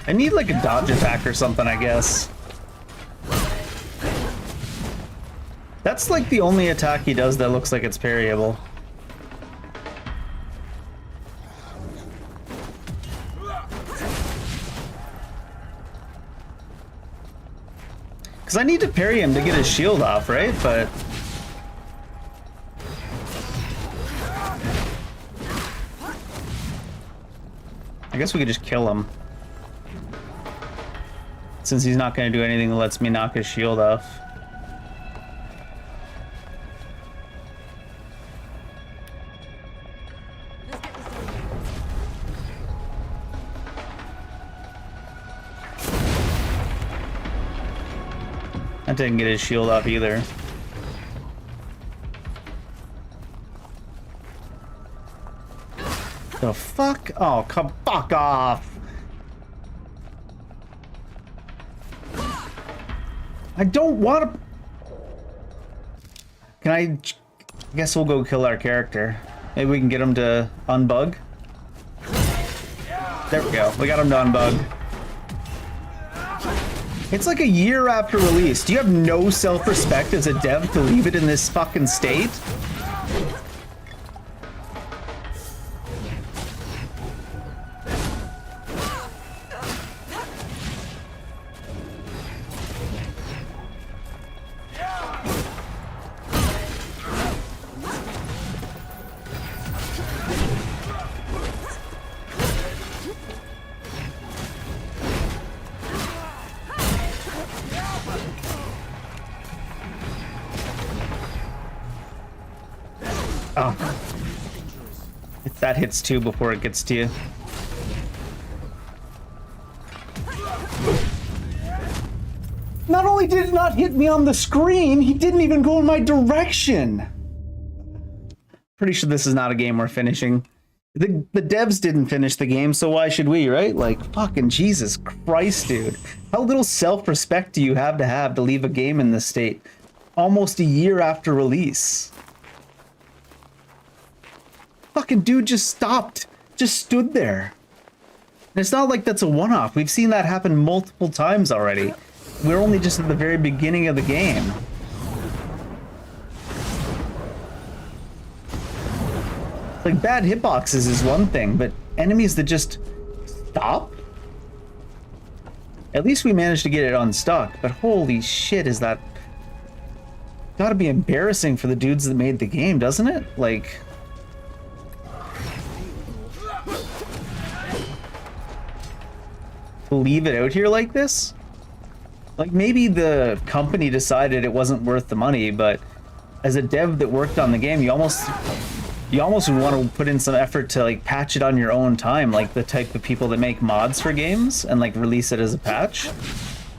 I need like a dodge attack or something, I guess. That's like the only attack he does that looks like it's parryable. Because I need to parry him to get his shield off, right? But... I guess we could just kill him. Since he's not going to do anything that lets me knock his shield off. That didn't get his shield off either. The fuck? Oh, come fuck off! I don't want to... Can I guess we'll go kill our character. Maybe we can get him to unbug. There we go. We got him to unbug. It's like a year after release. Do you have no self-respect as a dev to leave it in this fucking state? Oh. That hits two before it gets to you. Not only did it not hit me on the screen, he didn't even go in my direction. Pretty sure this is not a game we're finishing. The devs didn't finish the game, so why should we, right? Like, fucking Jesus Christ, dude. How little self-respect do you have to leave a game in this state almost a year after release? Fucking dude just stopped. Just stood there. And it's not like that's a one-off. We've seen that happen multiple times already. We're only just at the very beginning of the game. Like, bad hitboxes is one thing, but enemies that just stop? At least we managed to get it unstuck, but holy shit, is that... Gotta be embarrassing for the dudes that made the game, doesn't it? Like... leave it out here like this? Like, maybe the company decided it wasn't worth the money, but as a dev that worked on the game, you almost would want to put in some effort to like patch it on your own time, like the type of people that make mods for games and like release it as a patch.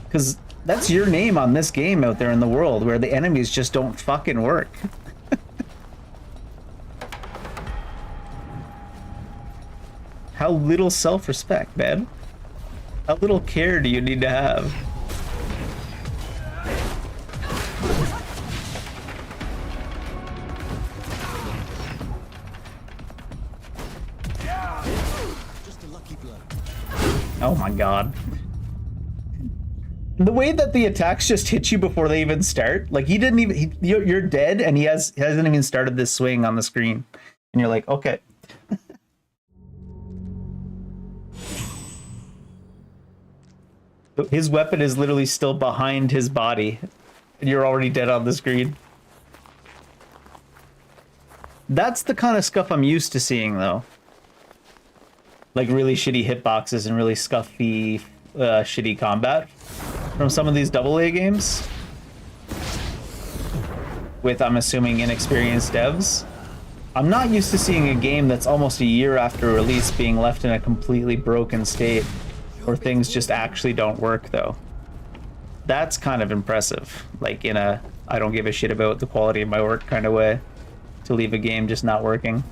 Because that's your name on this game out there in the world where the enemies just don't fucking work. How little self-respect, man. How little care do you need to have? Oh my god. The way that the attacks just hit you before they even start, like he didn't even, you're dead and he hasn't even started this swing on the screen. And you're like, okay. His weapon is literally still behind his body and you're already dead on the screen. That's the kind of stuff I'm used to seeing though. Like really shitty hitboxes and really scuffy, shitty combat from some of these AA games. With, I'm assuming, inexperienced devs. I'm not used to seeing a game that's almost a year after release being left in a completely broken state where things just actually don't work, though. That's kind of impressive. Like in a, I don't give a shit about the quality of my work kind of way. To leave a game just not working.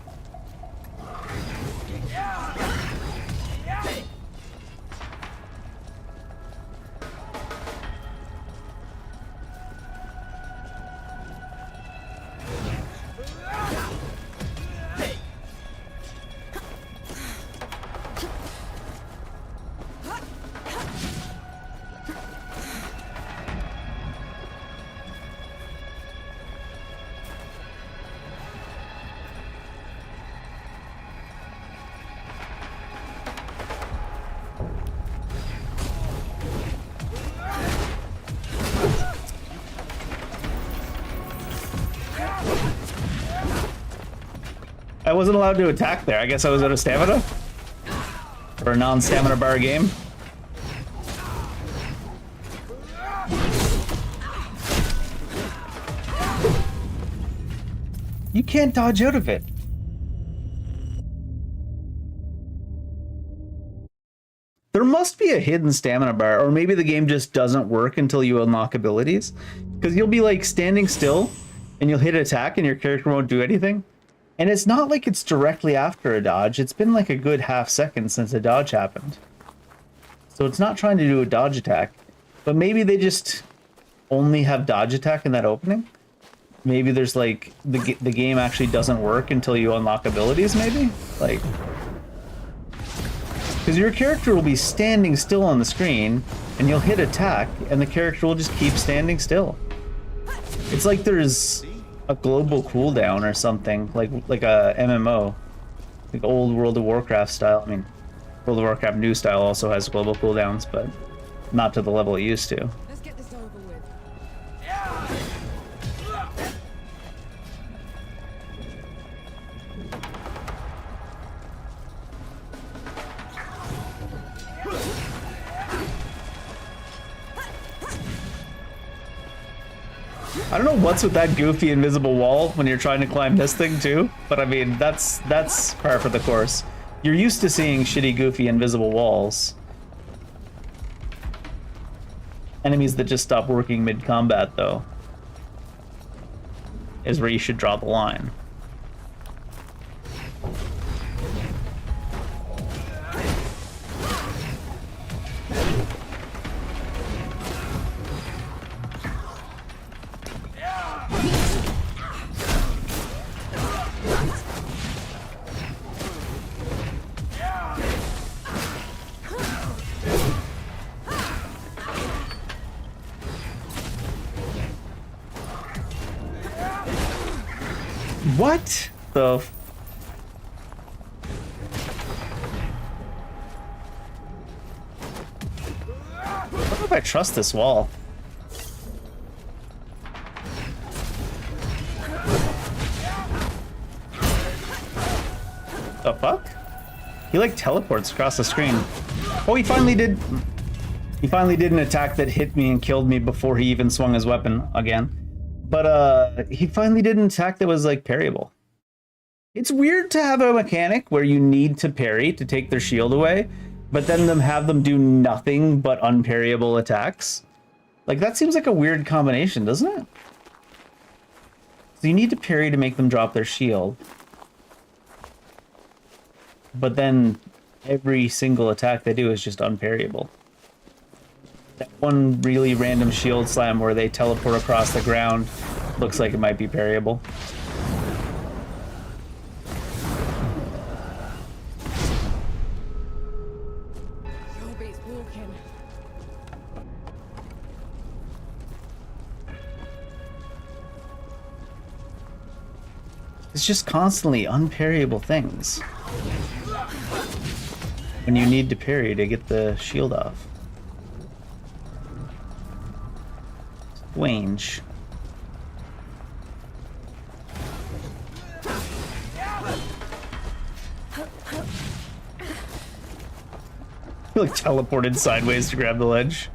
I wasn't allowed to attack there. I guess I was out of stamina? For a non-stamina bar game? You can't dodge out of it. There must be a hidden stamina bar, or maybe the game just doesn't work until you unlock abilities. Because you'll be like standing still, and you'll hit attack and your character won't do anything. And it's not like it's directly after a dodge. It's been like a good half second since a dodge happened. So it's not trying to do a dodge attack. But maybe they just only have dodge attack in that opening. Maybe there's like, the game actually doesn't work until you unlock abilities, maybe? Like... Because your character will be standing still on the screen, and you'll hit attack, and the character will just keep standing still. It's like there's a global cooldown or something, like a MMO, like old World of Warcraft style. I mean, World of Warcraft new style also has global cooldowns, but not to the level it used to. Let's get this over with. I don't know what's with that goofy invisible wall when you're trying to climb this thing too, but I mean, that's par for the course. You're used to seeing shitty, goofy, invisible walls. Enemies that just stop working mid-combat, though, is where you should draw the line. What the I don't know if I trust this wall. The fuck? He like teleports across the screen. Oh, he finally did an attack that hit me and killed me before he even swung his weapon again. But he finally did an attack that was like parryable. It's weird to have a mechanic where you need to parry to take their shield away, but then have them do nothing but unparryable attacks. Like, that seems like a weird combination, doesn't it? So you need to parry to make them drop their shield. But then every single attack they do is just unparryable. That one really random shield slam where they teleport across the ground looks like it might be parryable. It's just constantly unparryable things when you need to parry to get the shield off. Range. He like teleported sideways to grab the ledge.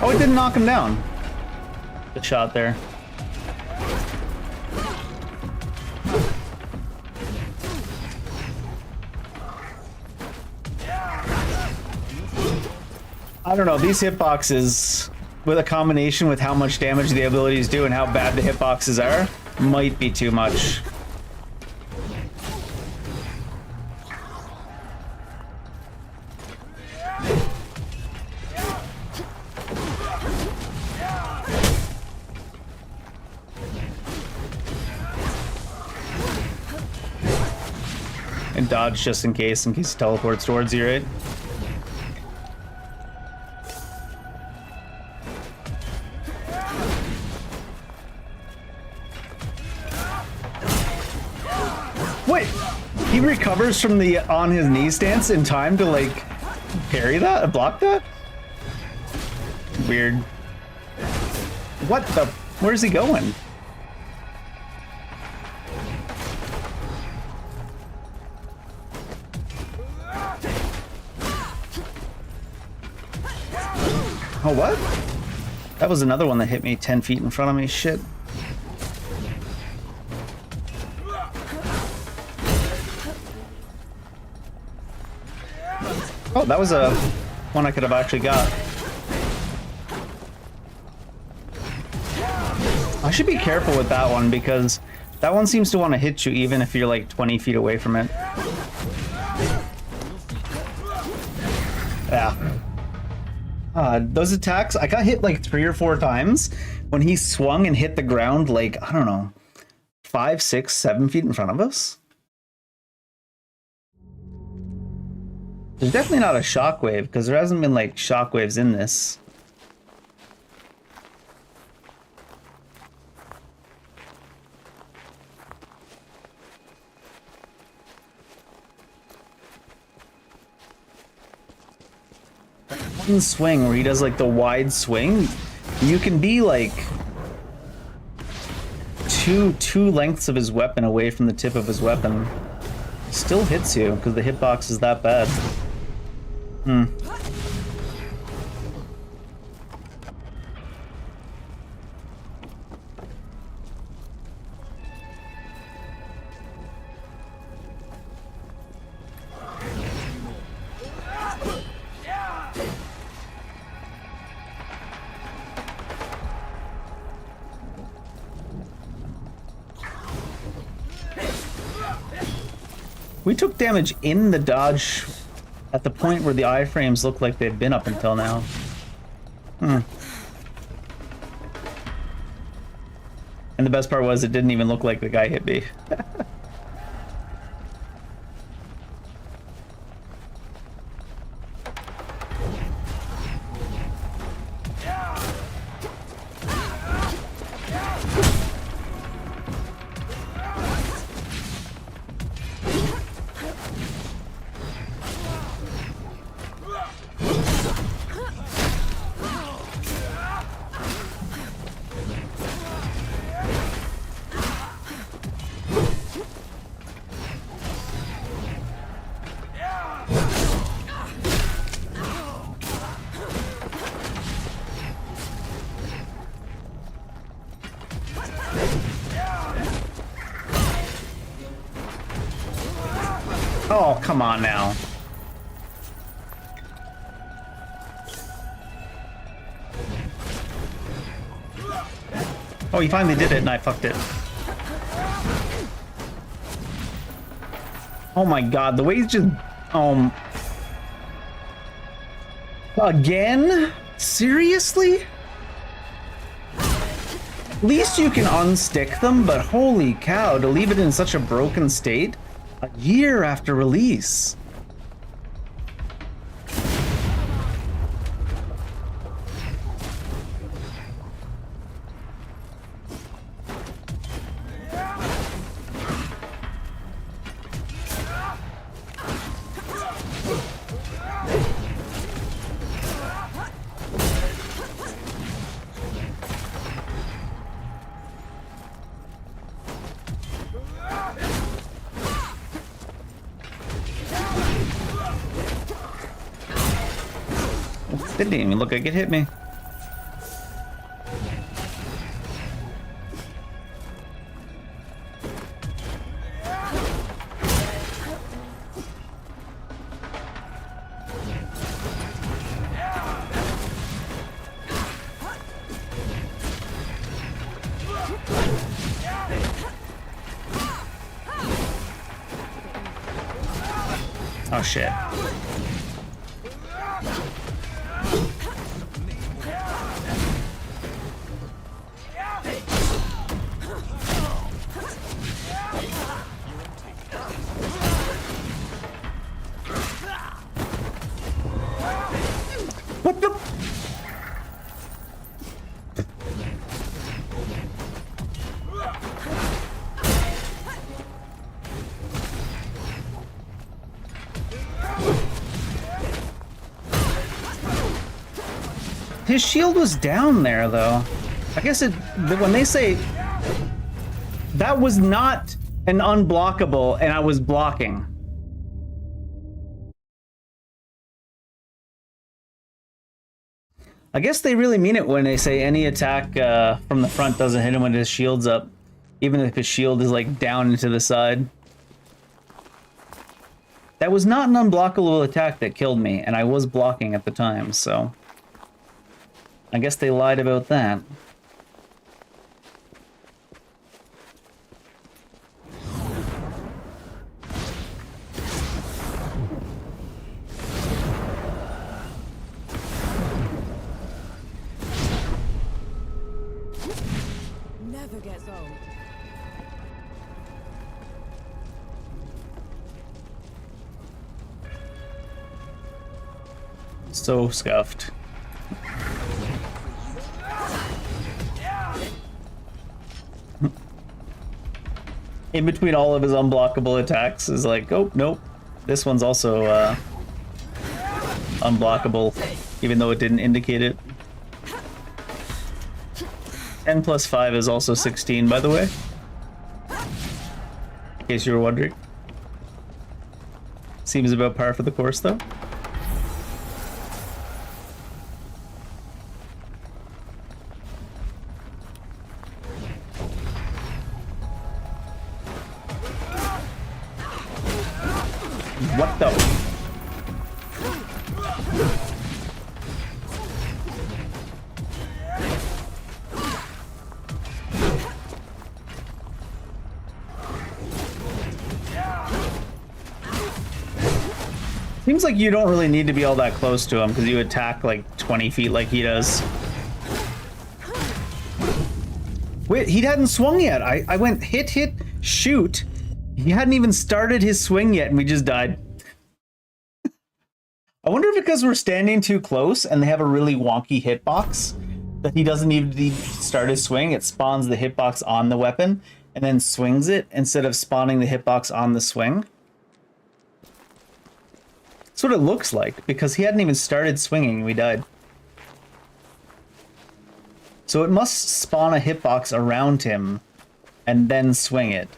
Oh, it didn't knock him down. Good shot there. I don't know, these hitboxes, with a combination with how much damage the abilities do and how bad the hitboxes are, might be too much. And dodge just in case he teleports towards you, right? Wait, he recovers from the on his knee stance in time to like parry that, block that? Weird. What the? Where's he going? Oh, what? That was another one that hit me 10 feet in front of me. Shit. Oh, that was a one I could have actually got. I should be careful with that one because that one seems to want to hit you even if you're like 20 feet away from it. Yeah. Those attacks, I got hit like 3 or 4 times when he swung and hit the ground like, I don't know, 5, 6, 7 feet in front of us. There's definitely not a shockwave because there hasn't been like shockwaves in this. One swing where he does like the wide swing, you can be like two lengths of his weapon away from the tip of his weapon. Still hits you because the hitbox is that bad. We took damage in the dodge at the point where the iframes looked like they'd been up until now. And the best part was it didn't even look like the guy hit me. Oh, come on now. Oh, he finally did it and I fucked it. Oh my god, the way he's just... Again? Seriously? At least you can unstick them, but holy cow, to leave it in such a broken state? A year after release. Didn't even look like it hit me. Oh shit. What the? His shield was down there, though. I guess when they say that was not an unblockable and I was blocking. I guess they really mean it when they say any attack from the front doesn't hit him when his shield's up, even if his shield is like down into the side. That was not an unblockable attack that killed me, and I was blocking at the time, so I guess they lied about that. Never gets old. So scuffed. In between all of his unblockable attacks is like, oh, nope. This one's also unblockable, even though it didn't indicate it. 10 plus 5 is also 16, by the way. In case you were wondering. Seems about par for the course, though. What the? Seems like you don't really need to be all that close to him because you attack like 20 feet like he does. Wait, he hadn't swung yet. I went hit, shoot. He hadn't even started his swing yet and we just died. I wonder if because we're standing too close and they have a really wonky hitbox that he doesn't even need to start his swing. It spawns the hitbox on the weapon and then swings it instead of spawning the hitbox on the swing. That's what it looks like because he hadn't even started swinging and we died. So it must spawn a hitbox around him and then swing it.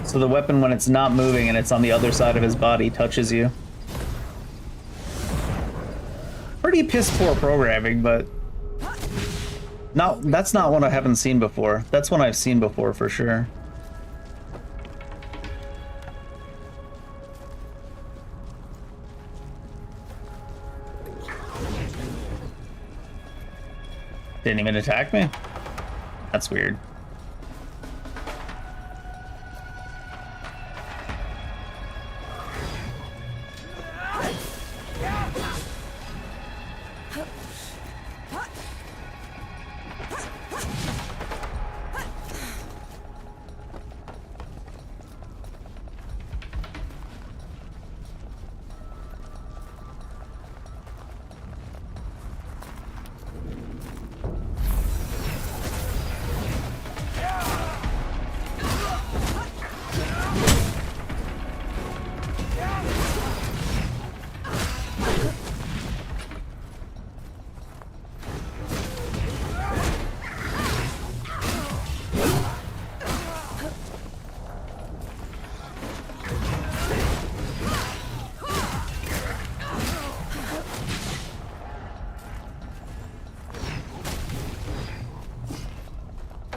So the weapon, when it's not moving and it's on the other side of his body, touches you. Pretty piss poor programming, but that's not one I haven't seen before. That's one I've seen before for sure. Didn't even attack me? That's weird.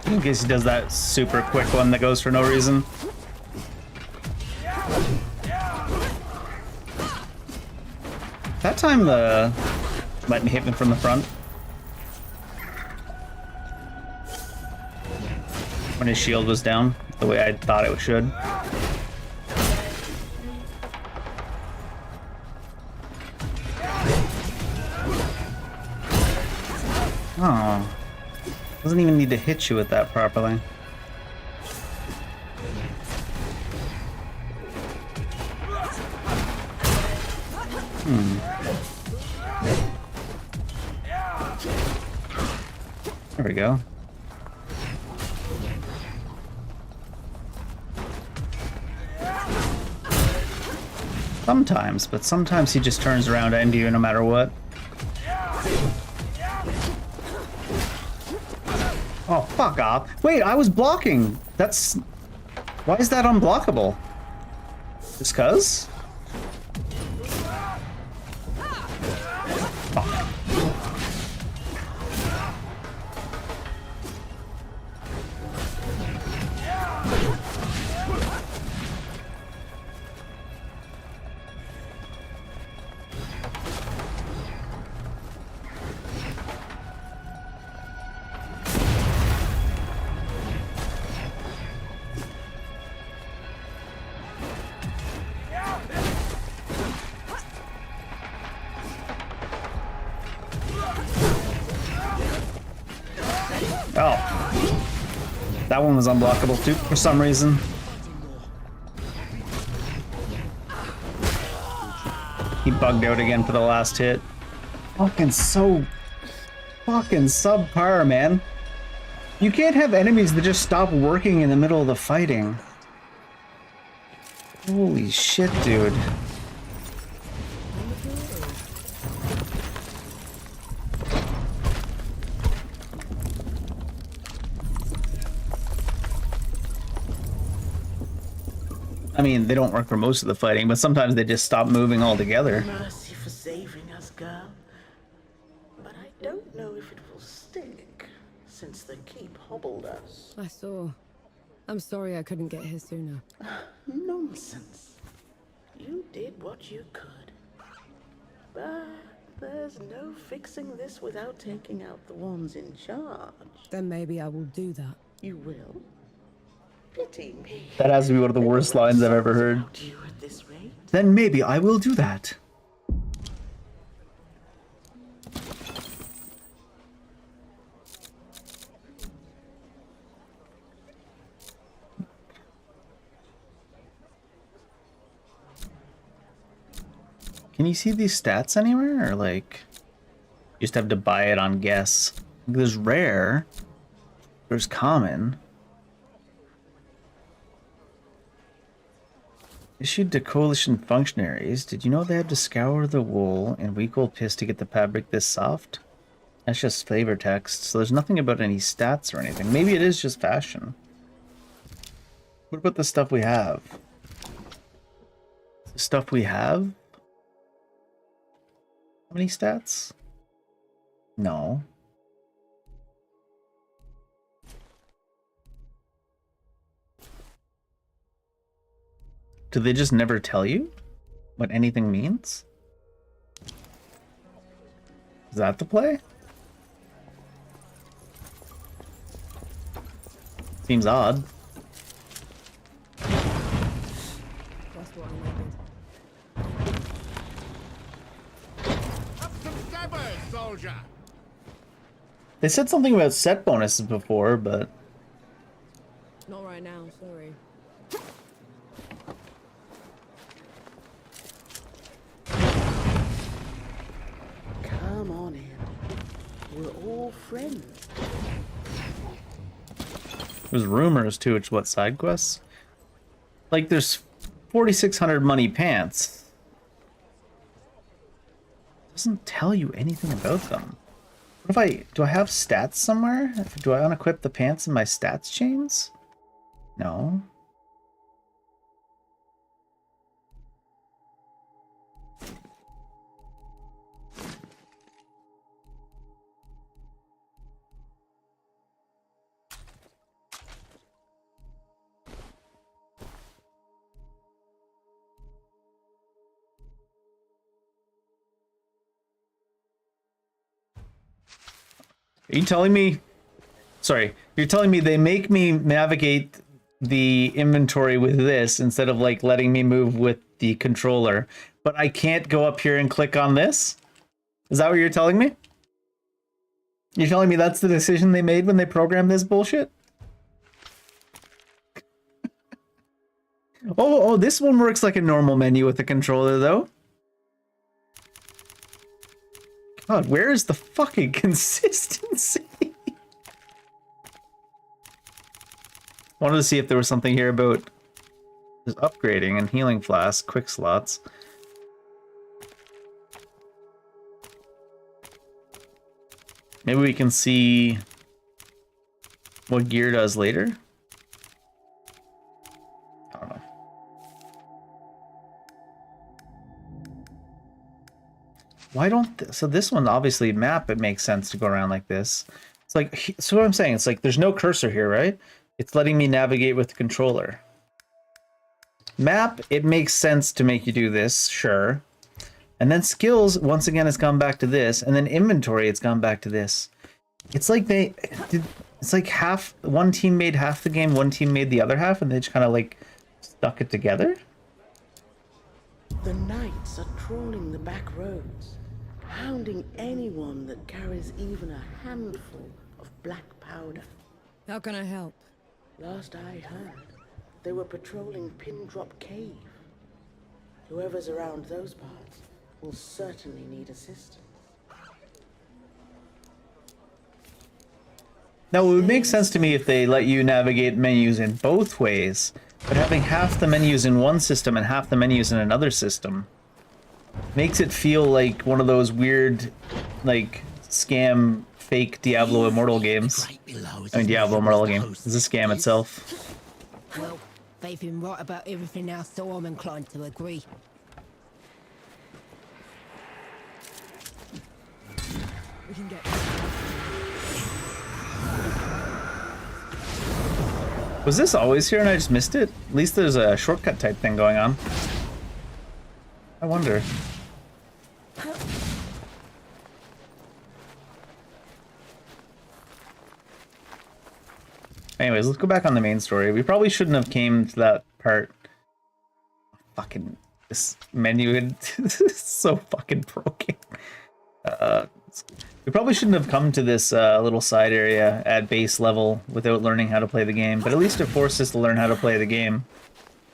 In case he does that super quick one that goes for no reason. That time the let me hit me from the front. When his shield was down, the way I thought it should. Oh. Doesn't even need to hit you with that properly. There we go. Sometimes, but sometimes he just turns around to end you no matter what. Oh, fuck off. Wait, I was blocking. That's... Why is that unblockable? Just 'cause? Fuck. Oh. That one was unblockable too, for some reason. He bugged out again for the last hit. Fucking so... fucking subpar, man. You can't have enemies that just stop working in the middle of the fighting. Holy shit, dude. I mean, they don't work for most of the fighting, but sometimes they just stop moving altogether. Mercy for saving us, girl. But I don't know if it will stick, since the keep hobbled us. I saw. I'm sorry I couldn't get here sooner. Nonsense. You did what you could. But there's no fixing this without taking out the ones in charge. Then maybe I will do that. You will? Pity me. That has to be one of the worst lines I've ever heard. About you at this rate. Then maybe I will do that. Can you see these stats anywhere, or like you just have to buy it on guess? There's rare, there's common. Issued to coalition functionaries. Did you know they have to scour the wool in weak old piss to get the fabric this soft? That's just flavor text, so there's nothing about any stats or anything. Maybe it is just fashion. What about the stuff we have? The stuff we have? How many stats? No. Do they just never tell you what anything means? Is that the play? Seems odd. That's what I needed. Up some scabbard, soldier! They said something about set bonuses before, but Not right now, sorry. Come on in. We're all friends. there's rumors too. It's what, side quests? Like there's 4,600 money pants. Doesn't tell you anything about them. What if do I have stats somewhere? Do I unequip the pants in my stats chains? No. Are you telling me... Sorry, you're telling me they make me navigate the inventory with this instead of like letting me move with the controller, but I can't go up here and click on this? Is that what you're telling me? You're telling me that's the decision they made when they programmed this bullshit? Oh, this one works like a normal menu with the controller though. God, where is the fucking consistency? Wanted to see if there was something here about this upgrading and healing flask, quick slots. Maybe we can see what gear does later. I don't know. Why don't so this one obviously map, it makes sense to go around like this. It's like, so what I'm saying, it's like there's no cursor here, right? It's letting me navigate with the controller. Map, it makes sense to make you do this, sure. And then skills, once again, it's gone back to this. And then inventory, it's gone back to this. It's like it's like half, one team made half the game, one team made the other half, and they just kind of like stuck it together. The knights are trawling the back roads, hounding anyone that carries even a handful of black powder. How can I help? Last I heard, they were patrolling Pindrop Cave. Whoever's around those parts will certainly need assistance. Now, it would make sense to me if they let you navigate menus in both ways, but having half the menus in one system and half the menus in another system makes it feel like one of those weird, like, scam, fake Diablo Immortal games. I mean, Diablo Immortal game. It's a scam itself. Well, they've been right about everything now, so I'm inclined to agree. We can get... Was this always here and I just missed it? At least there's a shortcut type thing going on. I wonder. Anyways, let's go back on the main story. We probably shouldn't have came to that part. Fucking this menu is so fucking broken. We probably shouldn't have come to this little side area at base level without learning how to play the game, but at least it forced us to learn how to play the game,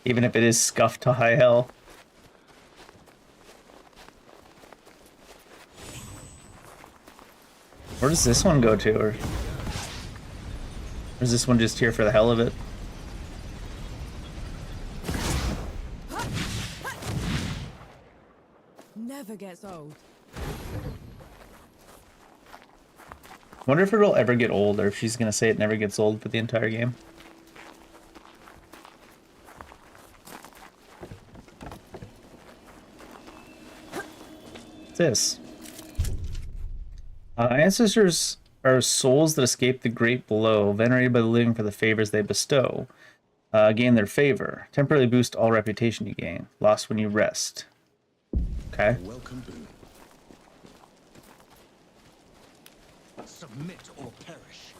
even if it is scuffed to high hell. Where does this one go to, or is this one just here for the hell of it? Never gets old. Wonder if it'll ever get old, or if she's gonna say it never gets old for the entire game. What's this? Ancestors are souls that escape the great below, venerated by the living for the favors they bestow. Gain their favor. Temporarily boost all reputation you gain. Lost when you rest. Okay. Welcome to. Submit or perish.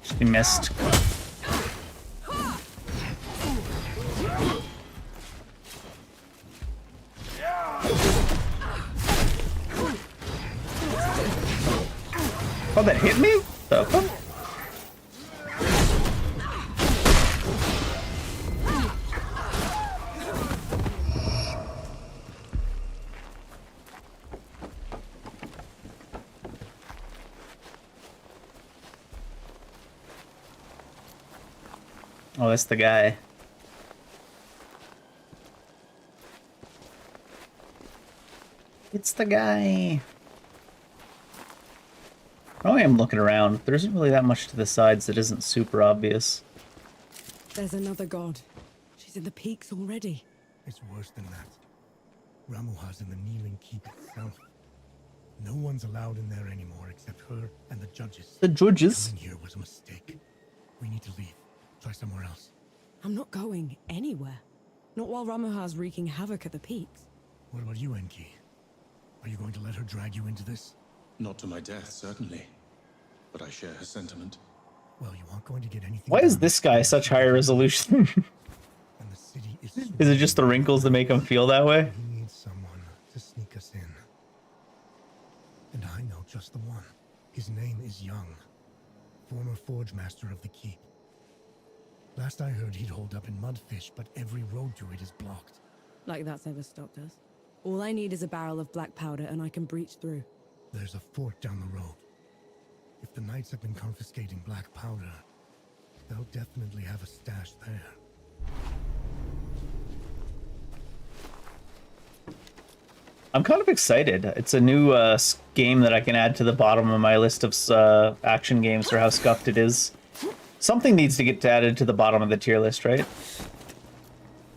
She missed. Oh, that hit me? The fuck? Oh, that's the guy. It's the guy. Oh, I am looking around. There isn't really that much to the sides that isn't super obvious. There's another god. She's in the peaks already. It's worse than that. Ramuha's in the kneeling keep itself. No one's allowed in there anymore except her and the judges. The judges? Coming here was a mistake. We need to leave. Try somewhere else. I'm not going anywhere. Not while Ramuha's wreaking havoc at the peaks. What about you, Enki? Are you going to let her drag you into this? Not to my death, certainly. But I share her sentiment. Well, you aren't going to get anything. Why is this guy such higher resolution? And the city is it just the wrinkles that make him feel that way? He needs someone to sneak us in. And I know just the one. His name is Young, former forge master of the keep. Last I heard, he'd hold up in Mudfish, but every road to it is blocked. Like that's ever stopped us. All I need is a barrel of black powder and I can breach through. There's a fort down the road. If the knights have been confiscating black powder, they'll definitely have a stash there. I'm kind of excited. It's a new game that I can add to the bottom of my list of action games for how scuffed it is. Something needs to get added to the bottom of the tier list, right?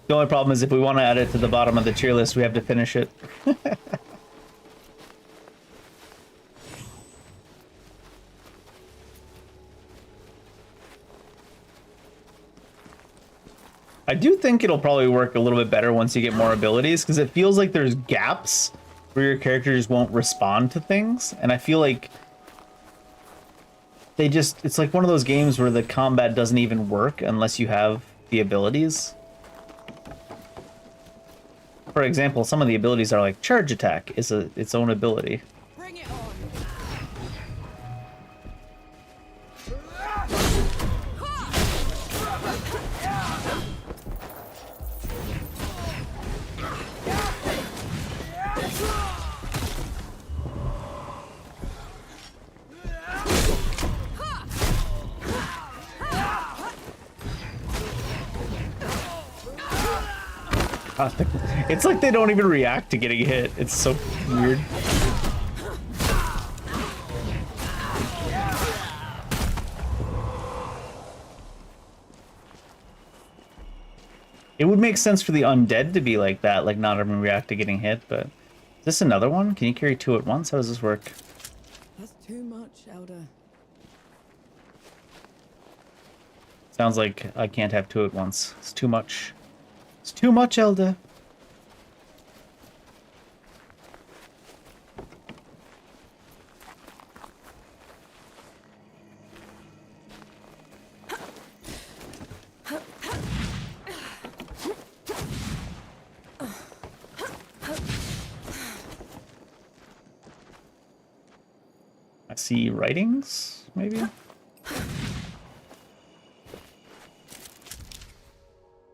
The only problem is if we want to add it to the bottom of the tier list, we have to finish it. I do think it'll probably work a little bit better once you get more abilities, because it feels like there's gaps where your characters won't respond to things, and I feel like they just, it's like one of those games where the combat doesn't even work unless you have the abilities. For example, some of the abilities are like charge attack is its own ability. Bring it on. It's like they don't even react to getting hit. It's so weird. It would make sense for the undead to be like that, like not even react to getting hit, but... Is this another one? Can you carry two at once? How does this work? That's too much, Elder. Sounds like I can't have two at once. It's too much. It's too much, Elder. I see writings, maybe?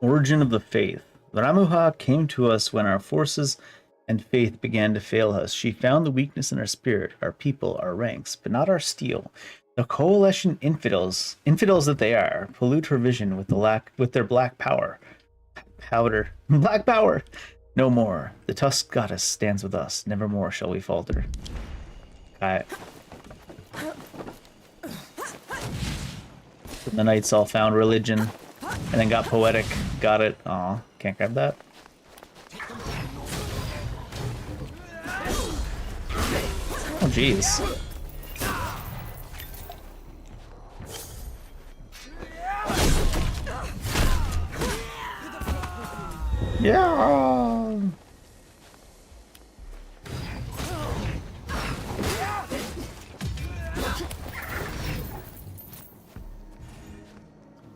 Origin of the Faith. Ramuha came to us when our forces and faith began to fail us. She found the weakness in our spirit, our people, our ranks, but not our steel. The coalition infidels that they are, pollute her vision with their black power. Black power! No more. The Tusk Goddess stands with us. Nevermore shall we falter. Alright. The knights all found religion and then got poetic. Got it. Aw, can't grab that. Oh, jeez. Yeah.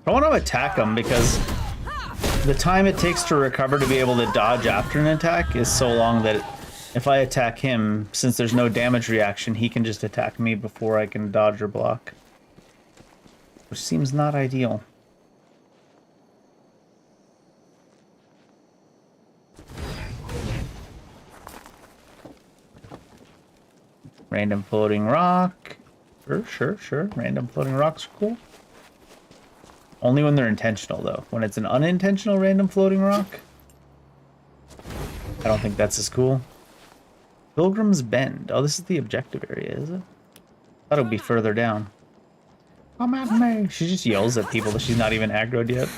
I want to attack him because the time it takes to recover to be able to dodge after an attack is so long that if I attack him, since there's no damage reaction, he can just attack me before I can dodge or block. Which seems not ideal. Random floating rock. Sure. Random floating rocks are cool. Only when they're intentional, though. When it's an unintentional random floating rock, I don't think that's as cool. Pilgrim's Bend. Oh, this is the objective area, is it? Thought it would be further down. Come at me. She just yells at people that she's not even aggroed yet.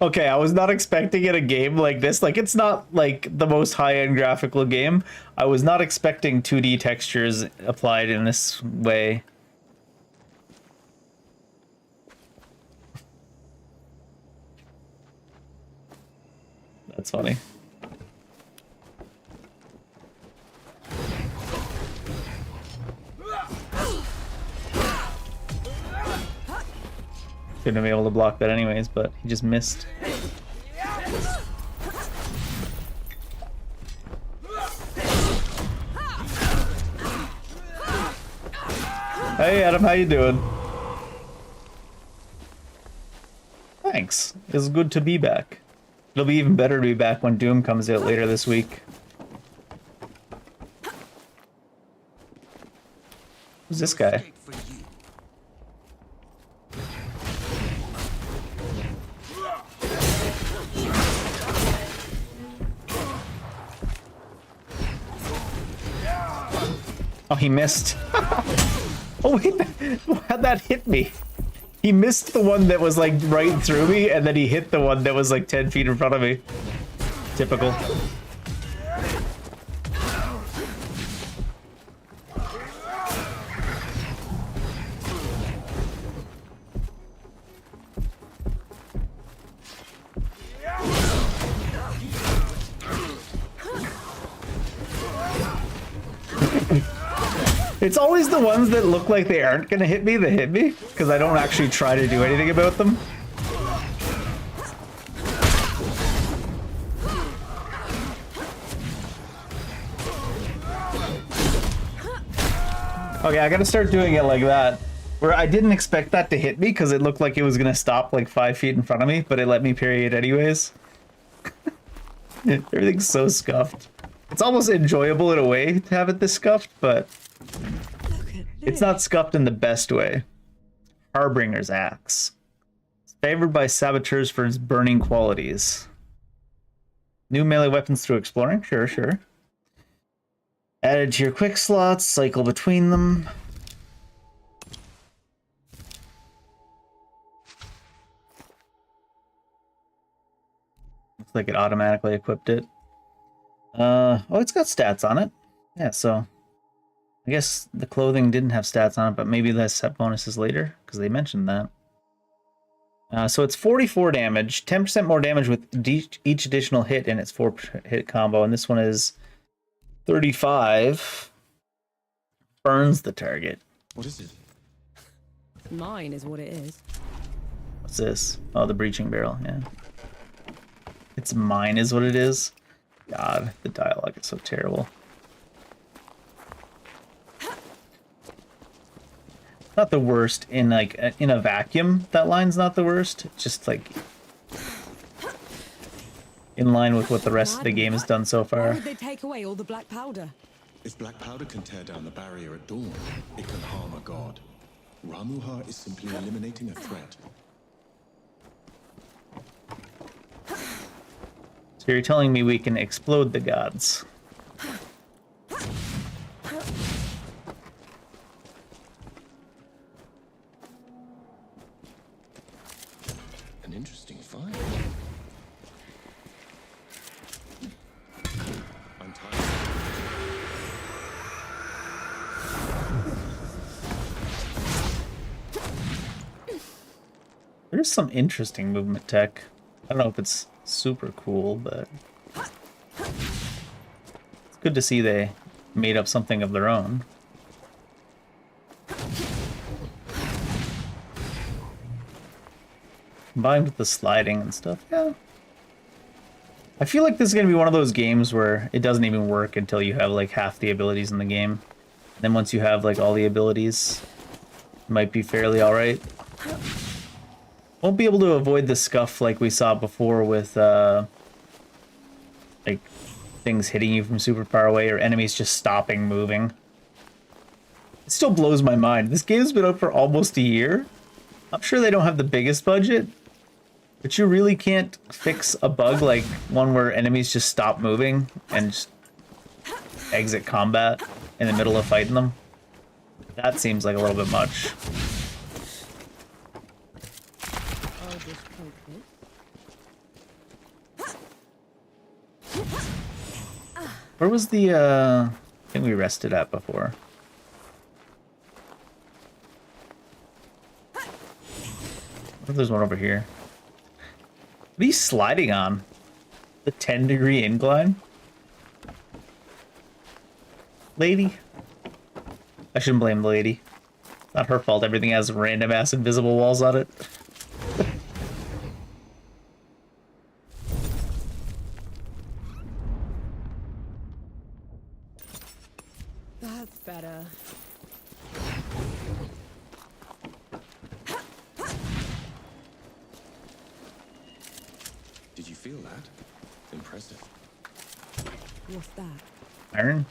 Okay, I was not expecting in a game like this. Like, it's not like the most high-end graphical game. I was not expecting 2D textures applied in this way. That's funny. Shouldn't have been able to block that anyways, but he just missed. Hey Adam, how you doing? Thanks. It's good to be back. It'll be even better to be back when Doom comes out later this week. Who's this guy? Oh, he missed. Oh, wait, how'd that hit me? He missed the one that was like right through me, and then he hit the one that was like 10 feet in front of me. Typical. It's always the ones that look like they aren't gonna hit me that hit me, because I don't actually try to do anything about them. Okay, I gotta start doing it like that, where I didn't expect that to hit me because it looked like it was gonna stop like 5 feet in front of me, but it let me parry it anyways. Everything's so scuffed. It's almost enjoyable in a way to have it this scuffed, but it's not scuffed in the best way. Harbinger's Axe. It's favored by saboteurs for its burning qualities. New melee weapons through exploring? Sure. Added to your quick slots, cycle between them. Looks like it automatically equipped it. Oh, it's got stats on it. Yeah, so I guess the clothing didn't have stats on it, but maybe the set bonuses later, because they mentioned that. So it's 44 damage, 10% more damage with each additional hit in its 4-hit combo, and this one is 35. Burns the target. What is it? Mine is what it is. What's this? Oh, the breaching barrel, yeah. It's mine is what it is. God, the dialogue is so terrible. Not the worst in like in a vacuum. That line's not the worst. It's just like in line with what the rest of the game has done so Why far. would they take away all the black powder? If black powder can tear down the barrier at dawn, it can harm a god. Ramuha is simply eliminating a threat. So you're telling me we can explode the gods? An interesting find. I'm tired. There's some interesting movement tech. I don't know if it's super cool, but it's good to see they made up something of their own. Combined with the sliding and stuff, yeah. I feel like this is going to be one of those games where it doesn't even work until you have like half the abilities in the game. Then once you have like all the abilities, it might be fairly alright. Won't be able to avoid the scuff like we saw before with like things hitting you from super far away or enemies just stopping moving. It still blows my mind. This game's been out for almost a year. I'm sure they don't have the biggest budget, but you really can't fix a bug like one where enemies just stop moving and just exit combat in the middle of fighting them. That seems like a little bit much. Where was the thing we rested at before? What if there's one over here? What are you sliding on? The 10-degree incline? Lady? I shouldn't blame the lady. Not her fault, everything has random ass invisible walls on it. That's better. Did you feel that? Impressive. What's that? Iron?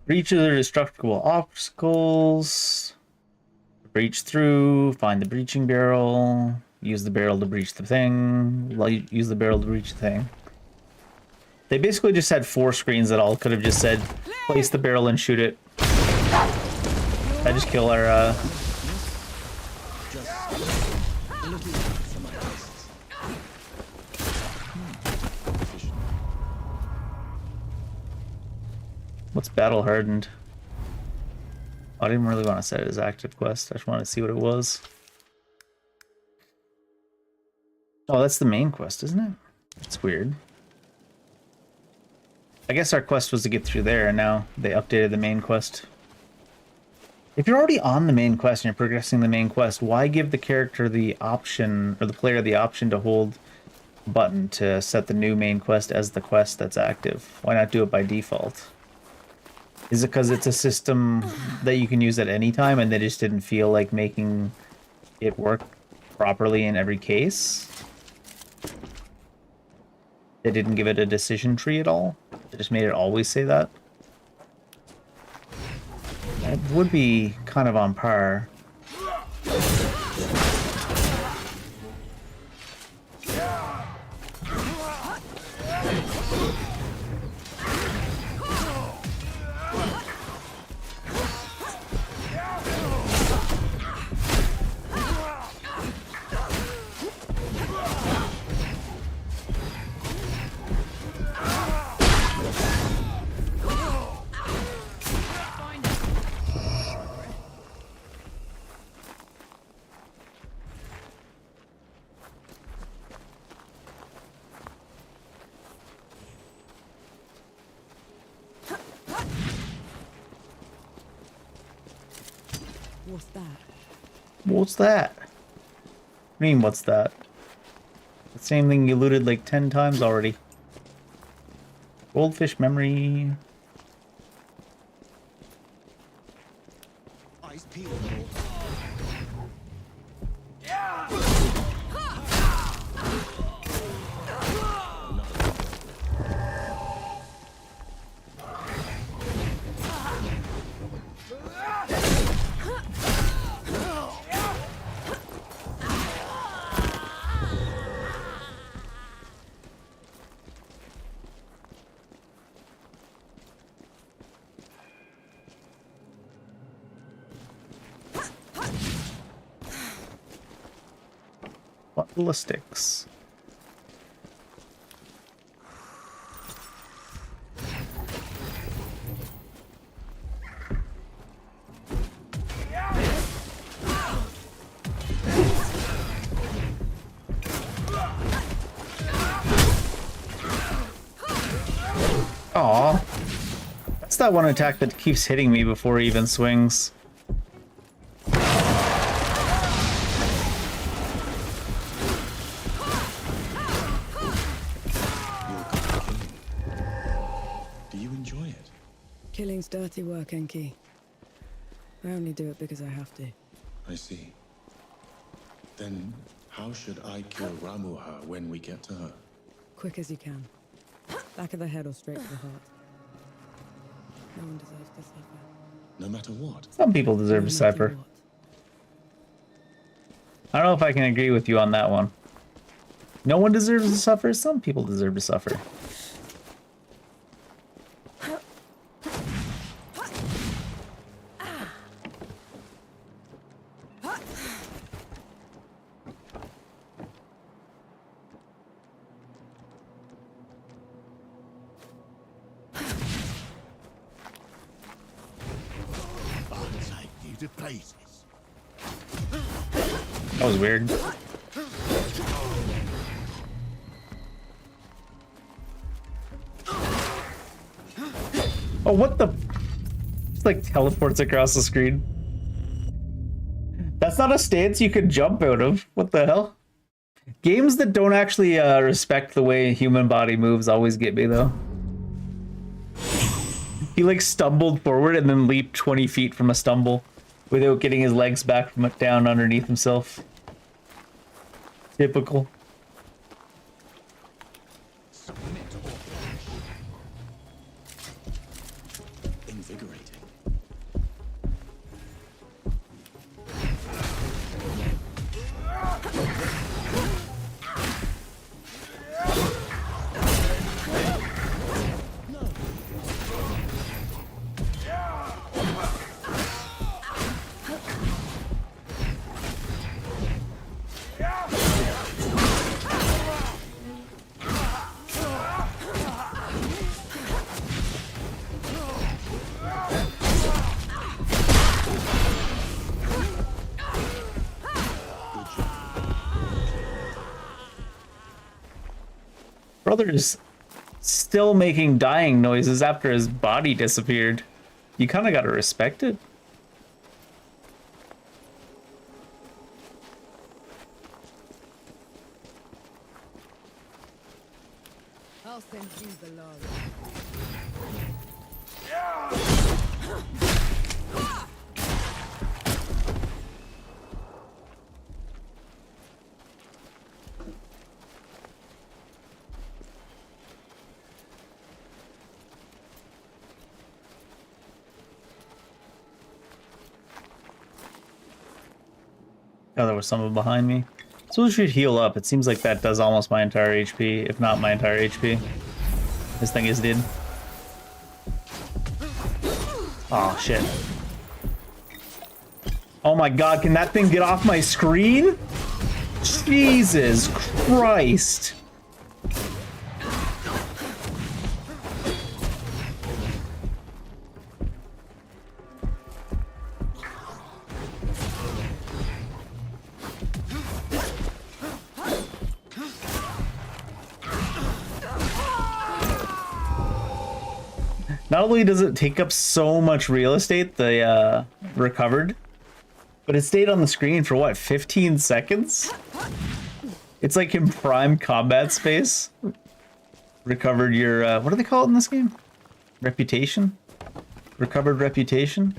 Breach are destructible obstacles. Breach through, find the breaching barrel, use the barrel to breach the thing, use the barrel to breach the thing. They basically just had 4 screens that all could have just said, place the barrel and shoot it. I just kill our, What's battle hardened? I didn't really want to set it as active quest. I just wanted to see what it was. Oh, that's the main quest, isn't it? That's weird. I guess our quest was to get through there, and now they updated the main quest. If you're already on the main quest and you're progressing the main quest, why give the character the option, or the player the option to hold a button to set the new main quest as the quest that's active? Why not do it by default? Is it because it's a system that you can use at any time and they just didn't feel like making it work properly in every case? They didn't give it a decision tree at all? They just made it always say that? That would be kind of on par. What's that? What's that? What do you mean, what's that? The same thing you looted like 10 times already. Goldfish memory. Eyes peeled. Ballistics. Aw. That's that one attack that keeps hitting me before he even swings. Killing's dirty work, Enki. I only do it because I have to. I see. Then how should I kill Ramuha when we get to her? Quick as you can. Back of the head or straight to the heart. No one deserves to suffer. No matter what? Some people deserve to suffer. I don't know if I can agree with you on that one. No one deserves to suffer. Some people deserve to suffer. To places. That was weird. Oh, what the? It's like teleports across the screen. That's not a stance you could jump out of. What the hell? Games that don't actually respect the way a human body moves always get me, though. He like stumbled forward and then leaped 20 feet from a stumble without getting his legs back from down underneath himself. Typical. Invigorating. Brother's still making dying noises after his body disappeared. You kind of gotta respect it. I'll send you below. Oh, there was someone behind me. So we should heal up. It seems like that does almost my entire HP, if not my entire HP. This thing is dead. Oh, shit. Oh my god, can that thing get off my screen? Jesus Christ. Not only does it take up so much real estate, the recovered But it stayed on the screen for what, 15 seconds? It's like in prime combat space. Recovered your, what do they call it in this game? Reputation? Recovered reputation?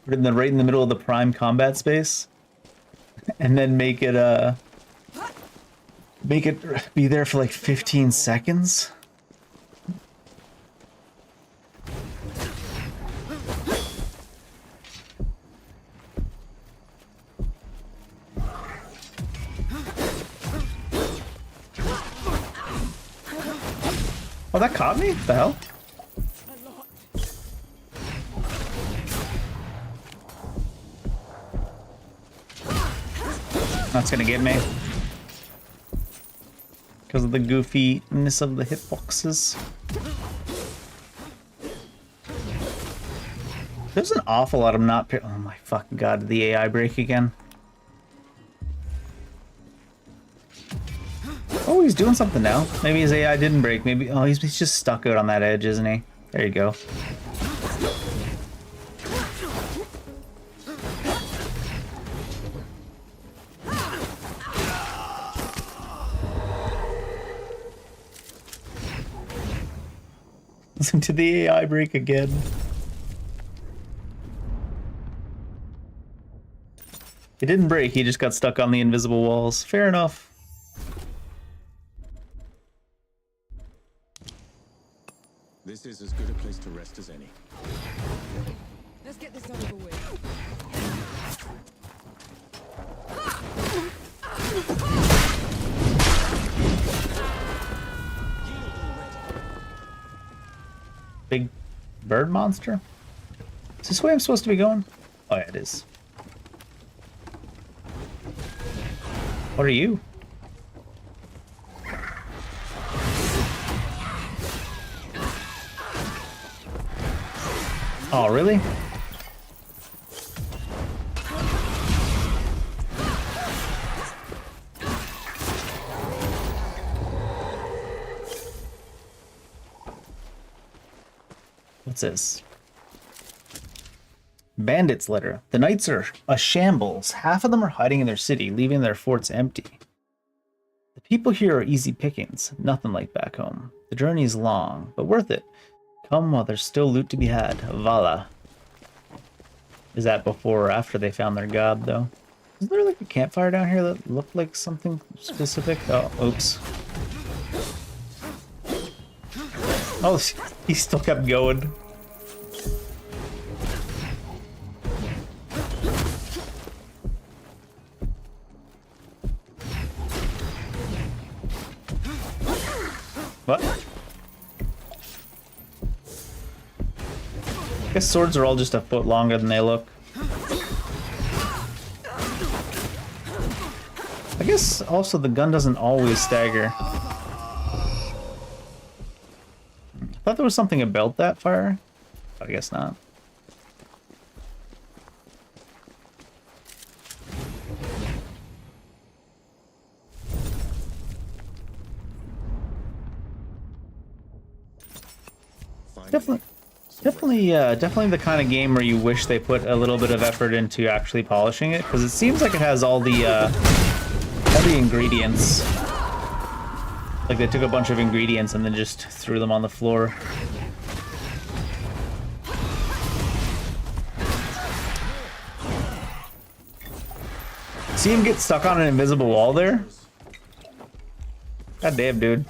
Put it right in the middle of the prime combat space. And then make it be there for like 15 seconds. Oh, that caught me? What the hell? That's gonna get me. Because of the goofiness of the hitboxes. There's an awful lot of not... Oh my fucking god, did the AI break again? Oh, he's doing something now. Maybe his AI didn't break. Maybe... Oh, he's just stuck out on that edge, isn't he? There you go. Listen to the AI break again. It didn't break, he just got stuck on the invisible walls. Fair enough. This is as good a place to rest as any. Let's get this over with. Big bird monster? Is this the way I'm supposed to be going? Oh yeah, it is. What are you? Oh, really? What's this? Bandits' letter. The knights are a shambles. Half of them are hiding in their city, leaving their forts empty. The people here are easy pickings, nothing like back home. The journey is long, but worth it. Come while there's still loot to be had. Vala. Is that before or after they found their god, though? Is there like a campfire down here that looked like something specific? Oh, oops. Oh, he still kept going. What? I guess swords are all just a foot longer than they look. I guess also the gun doesn't always stagger. I thought there was something about that fire, but I guess not. Definitely the kind of game where you wish they put a little bit of effort into actually polishing it, because it seems like it has all the ingredients. Like they took a bunch of ingredients and then just threw them on the floor. See him get stuck on an invisible wall there? God damn, dude.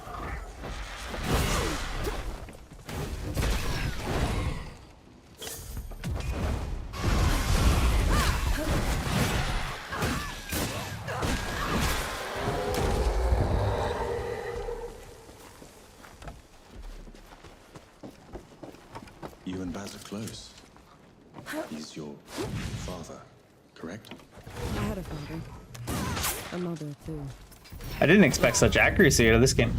You and Baz are close. He's your father, correct? I had a father. A mother, too. I didn't expect such accuracy out of this game.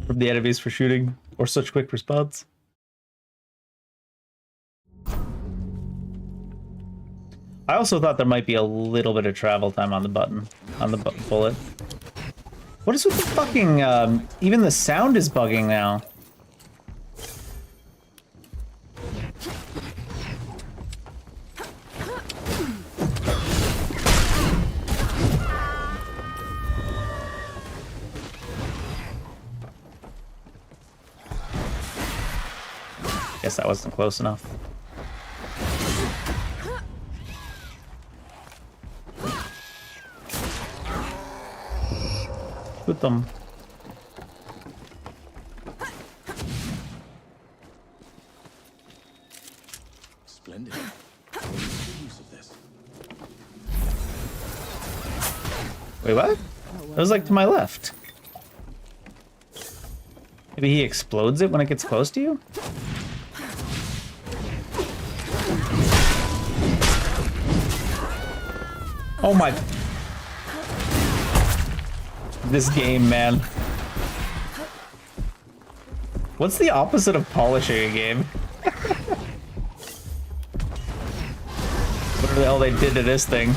From the enemies for shooting, or such quick response. I also thought there might be a little bit of travel time on the button, on the bullet. What is with the fucking, even the sound is bugging now. guess that wasn't close enough. Shoot them. Splendid. What is the use of this? Wait, what? That was like to my left. Maybe he explodes it when it gets close to you? Oh my... This game, man. What's the opposite of polishing a game? Whatever the hell they did to this thing.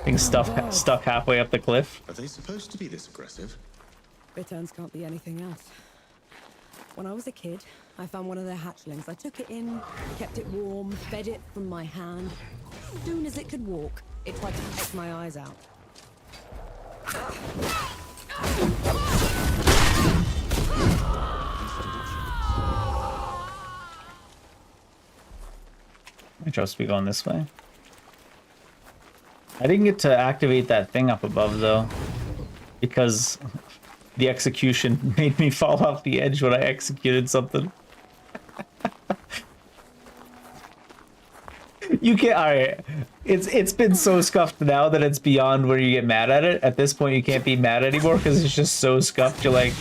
Being stuck halfway up the cliff. Are they supposed to be this aggressive? Bitterns can't be anything else. When I was a kid, I found one of their hatchlings. I took it in, kept it warm, fed it from my hand. As soon as it could walk, it tried to peck my eyes out. I trust we going this way. I didn't get to activate that thing up above though, because the execution made me fall off the edge when I executed something. You can't. All right, it's been so scuffed now that it's beyond where you get mad at it. At this point, you can't be mad anymore because it's just so scuffed. You're like,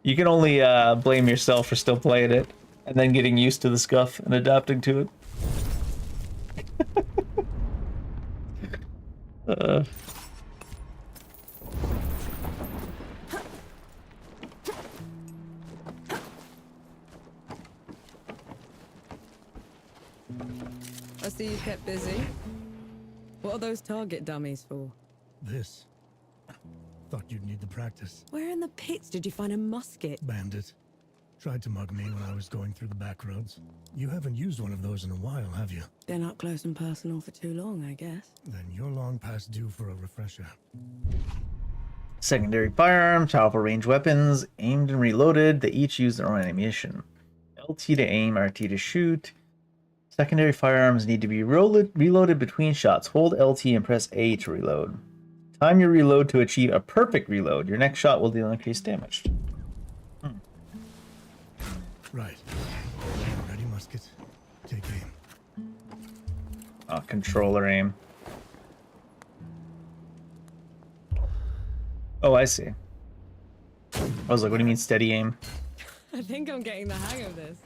you can only blame yourself for still playing it and then getting used to the scuff and adapting to it. I see you kept busy. What are those target dummies for? This. Thought you'd need the practice. Where in the pits did you find a musket? Bandit. Tried to mug me when I was going through the back roads. You haven't used one of those in a while, have you? Been up close and personal for too long, I guess. Then you're long past due for a refresher. Secondary firearms, powerful range weapons, aimed and reloaded. They each use their own ammunition. LT to aim, RT to shoot. Secondary firearms need to be reloaded between shots. Hold LT and press A to reload. Time your reload to achieve a perfect reload. Your next shot will deal increased damage. Right. Ready, musket. Take aim. Controller aim. Oh, I see. I was like, what do you mean steady aim? I think I'm getting the hang of this.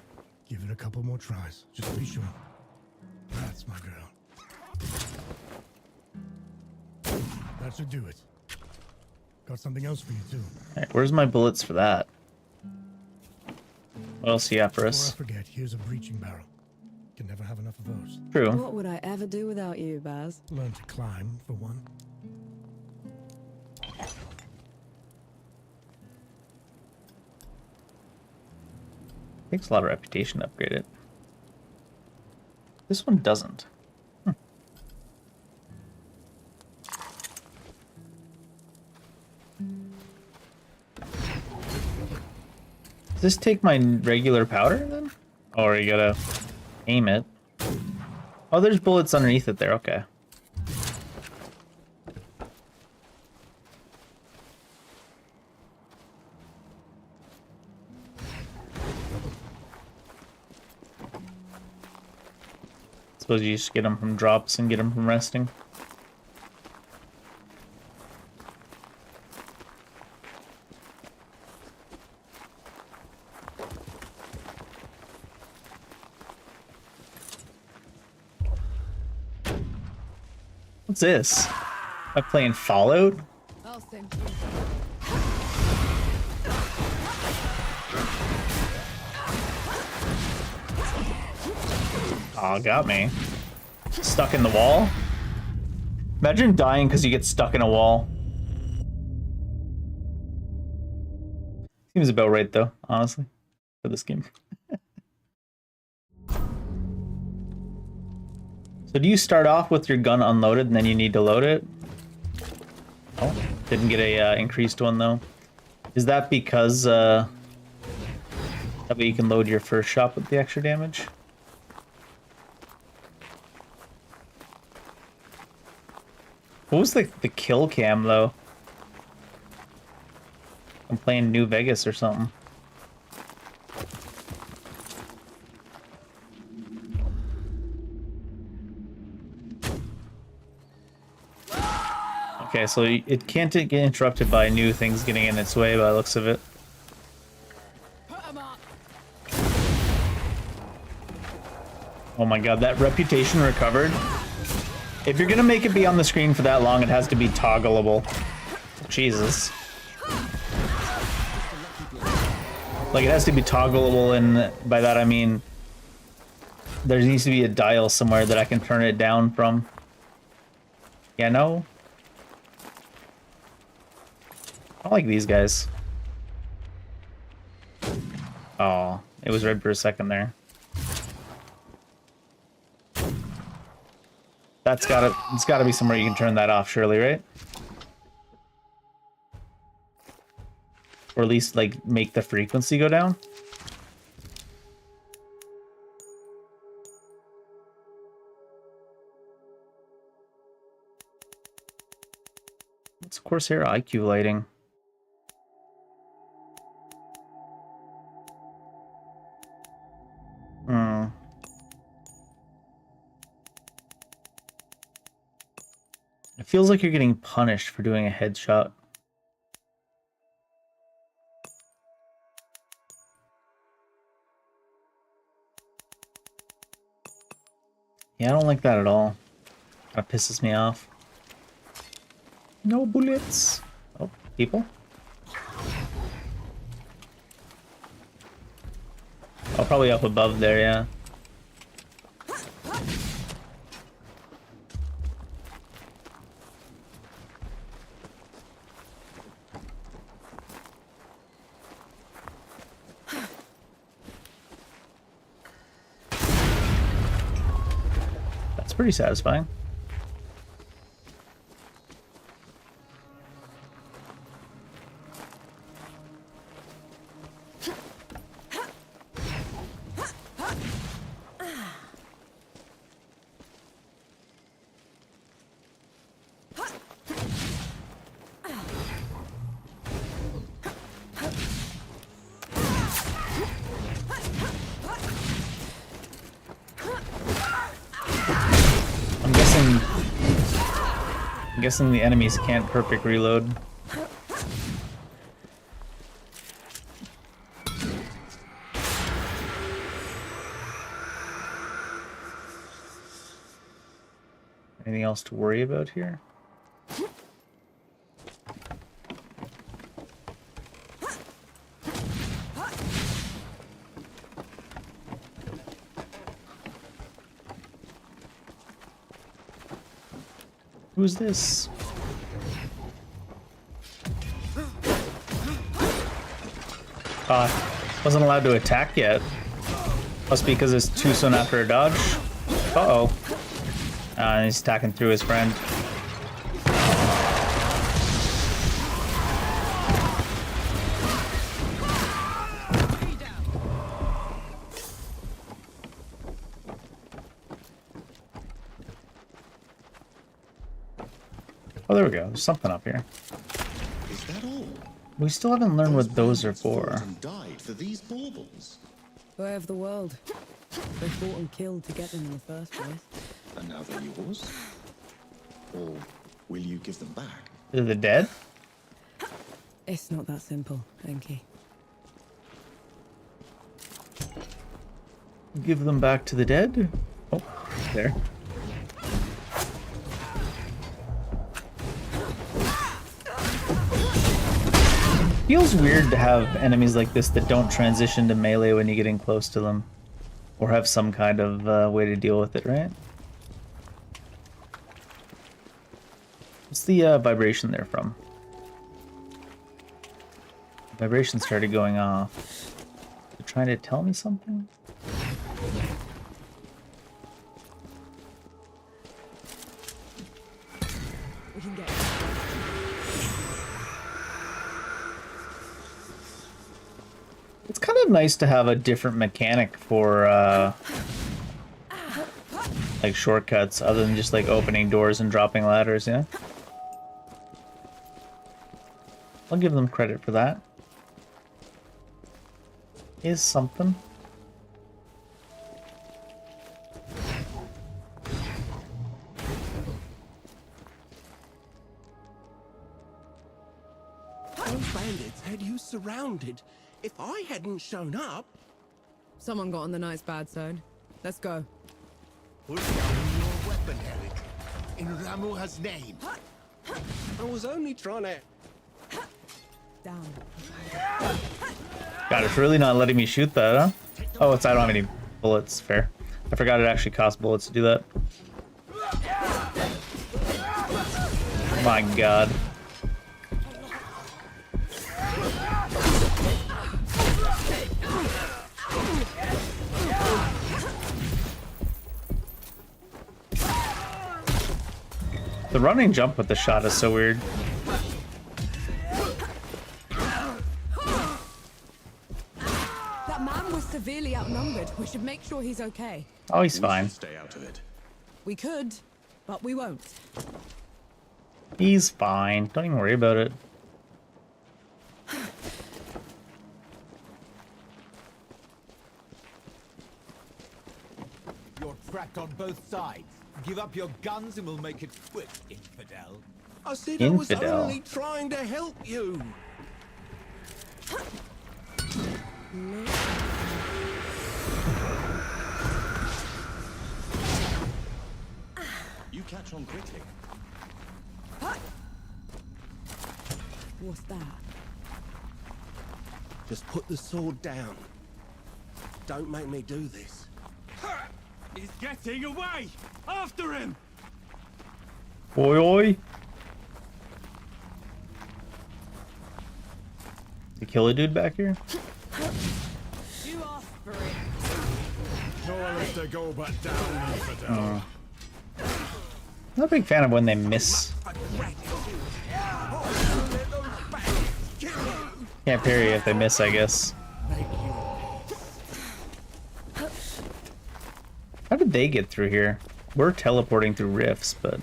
Give it a couple more tries. Just be sure. That's my girl. That should do it. Got something else for you, too. Alright, where's my bullets for that? What else do you have for us? Before I forget, here's a breaching barrel. Can never have enough of those. True. What would I ever do without you, Baz? Learn to climb, for one. Takes a lot of reputation to upgrade it. This one doesn't. Does this take my regular powder then? Or you gotta aim it? Oh, there's bullets underneath it there, okay. Suppose you just get them from drops and get them from resting. What's this? Am I playing Fallout? I'll send Oh, got me. Stuck in the wall? Imagine dying because you get stuck in a wall. Seems about right though, honestly, for this game. So do you start off with your gun unloaded and then you need to load it? Oh, didn't get a increased one though. Is that because that way you can load your first shot with the extra damage? What was the kill cam though? I'm playing New Vegas or something. Okay, so it can't get interrupted by new things getting in its way by the looks of it. Oh my god, that reputation recovered. If you're gonna make it be on the screen for that long, it has to be toggleable. Jesus. Like, it has to be toggleable, and by that I mean there needs to be a dial somewhere that I can turn it down from. Yeah, no? I like these guys. Oh, it was red for a second there. It's gotta be somewhere you can turn that off, surely, right? Or at least, like, make the frequency go down. What's Corsair IQ lighting? It feels like you're getting punished for doing a headshot. Yeah, I don't like that at all. That pisses me off. No bullets. Oh, people? Oh, probably up above there, yeah. That's pretty satisfying. I'm guessing the enemies can't perfect reload. Anything else to worry about here? Who's this? Wasn't allowed to attack yet. Must be because it's too soon after a dodge. Uh-oh. He's attacking through his friend. Oh, there we go. There's something up here. Is that all? We still haven't learned what those are for. And died for these baubles. Way of the world. They fought and killed to get them in the first place. And now they're yours? Or will you give them back? Are they dead? It's not that simple, Enki. Give them back to the dead? Oh, there. Feels weird to have enemies like this that don't transition to melee when you're getting close to them. Or have some kind of way to deal with it, right? What's the vibration there from? The vibration started going off. They're trying to tell me something? of nice to have a different mechanic for like shortcuts other than just like opening doors and dropping ladders, yeah? I'll give them credit for that. Is something. Those bandits had you surrounded. If I hadn't shown up... Someone got on the night's bad side. Let's go. Put down your weapon, Eric. In Ramuha's name. I was only trying to... Down. God, it's really not letting me shoot that, huh? Oh, I don't have any bullets. Fair. I forgot it actually costs bullets to do that. My God. The running jump with the shot is so weird. That man was severely outnumbered. We should make sure he's okay. Oh, he's fine. Stay out of it. We could, but we won't. He's fine. Don't even worry about it. You're trapped on both sides. Give up your guns and we'll make it quick, infidel. I said I was Infidel. only trying to help you. You catch on quickly. What's that? Just put the sword down. Don't make me do this. He's getting away! After him! Oi, oi. You kill a dude back here? You asked for it. Nowhere to go but down, infidel. Not a big fan of when they miss. Can't parry if they miss, I guess. How did they get through here? We're teleporting through rifts, but...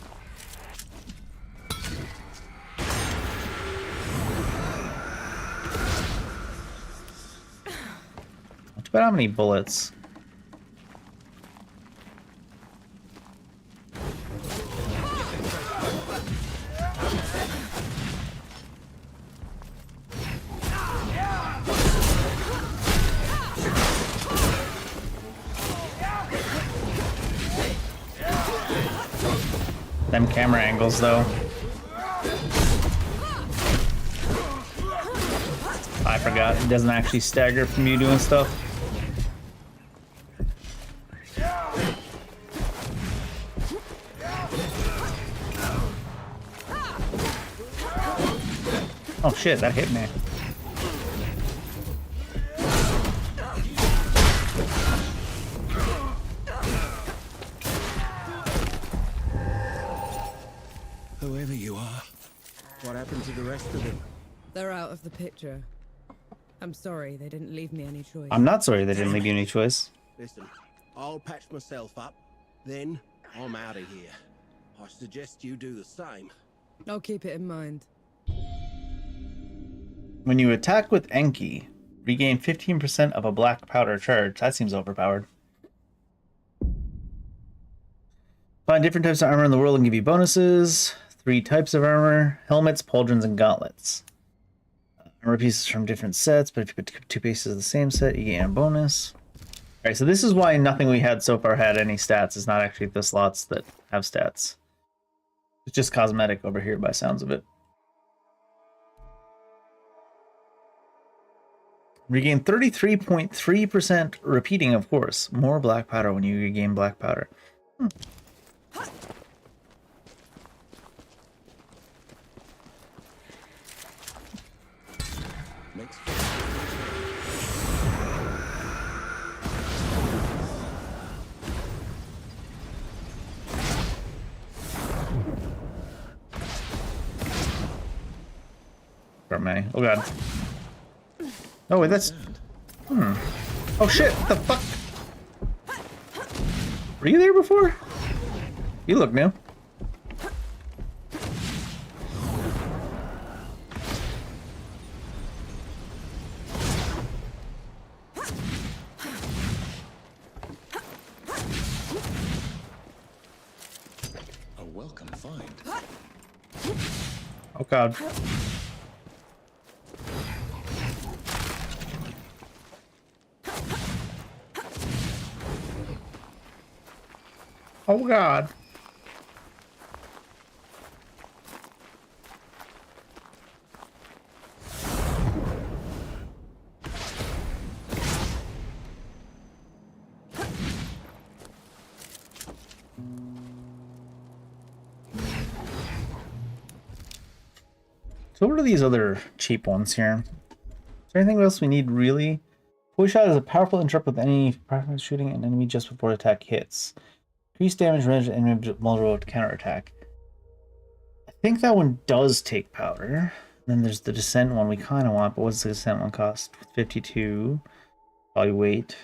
Not too bad how many bullets. Them camera angles, though. I forgot. It doesn't actually stagger from you doing stuff. Oh shit, that hit me. Whoever you are, what happened to the rest of them? They're out of the picture. I'm sorry, they didn't leave me any choice. I'm not sorry they didn't leave you any choice. Listen, I'll patch myself up, then I'm out of here. I suggest you do the same. I'll keep it in mind. When you attack with Enki, regain 15% of a black powder charge. That seems overpowered. Find different types of armor in the world and give you bonuses. 3 types of armor: helmets, pauldrons, and gauntlets. Armor pieces from different sets, but if you put 2 pieces of the same set, you gain a bonus. Alright, so this is why nothing we had so far had any stats. It's not actually the slots that have stats. It's just cosmetic over here by sounds of it. Regain 33.3% repeating, of course. More black powder when you regain black powder. Oh god. Oh wait, that's... Oh shit, what the fuck? Were you there before? You look new. A welcome find. Oh god. Oh god. So what are these other cheap ones here? Is there anything else we need really? Push shot is a powerful interrupt with any practice shooting an enemy just before attack hits. Increase damage range and enemy vulnerable to counterattack. I think that one does take powder. Then there's the descent one we kind of want, but what's the descent one cost? 52. Probably wait.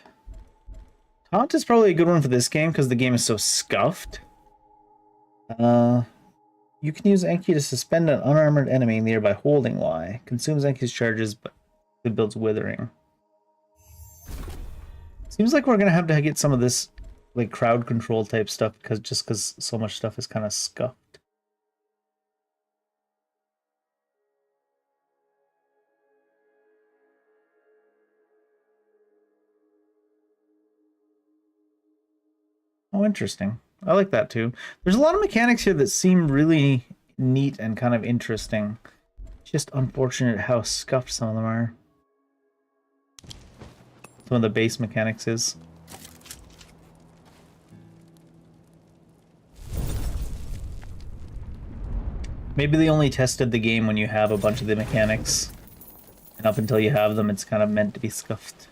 Taunt is probably a good one for this game because the game is so scuffed. You can use Enki to suspend an unarmored enemy nearby holding Y. Consumes Enki's charges, but it builds withering. Seems like we're gonna have to get some of this like crowd control type stuff because so much stuff is kind of scuffed. Oh, interesting. I like that too. There's a lot of mechanics here that seem really neat and kind of interesting. Just unfortunate how scuffed some of them are. Some of the base mechanics is. Maybe they only tested the game when you have a bunch of the mechanics. And up until you have them, it's kind of meant to be scuffed.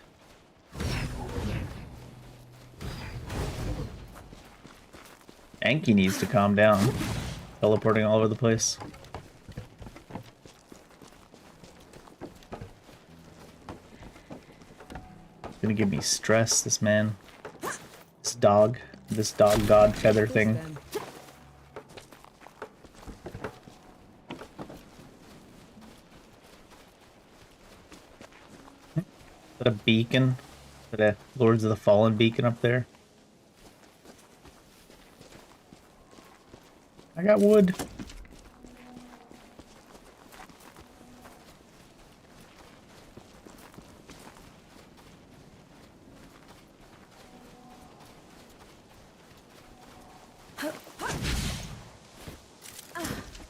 Anki needs to calm down. Teleporting all over the place. It's gonna give me stress, this man. This dog god feather thing. Is that a beacon? Is that a Lords of the Fallen beacon up there? I got wood.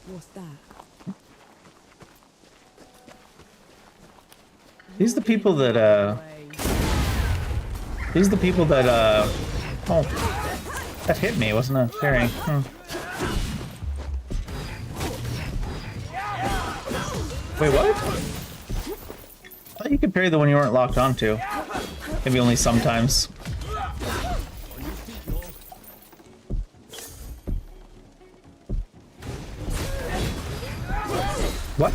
What's that? These are the people that oh, that hit me, wasn't a parry. Wait, what? I thought you could parry the one you weren't locked onto. Maybe only sometimes. What?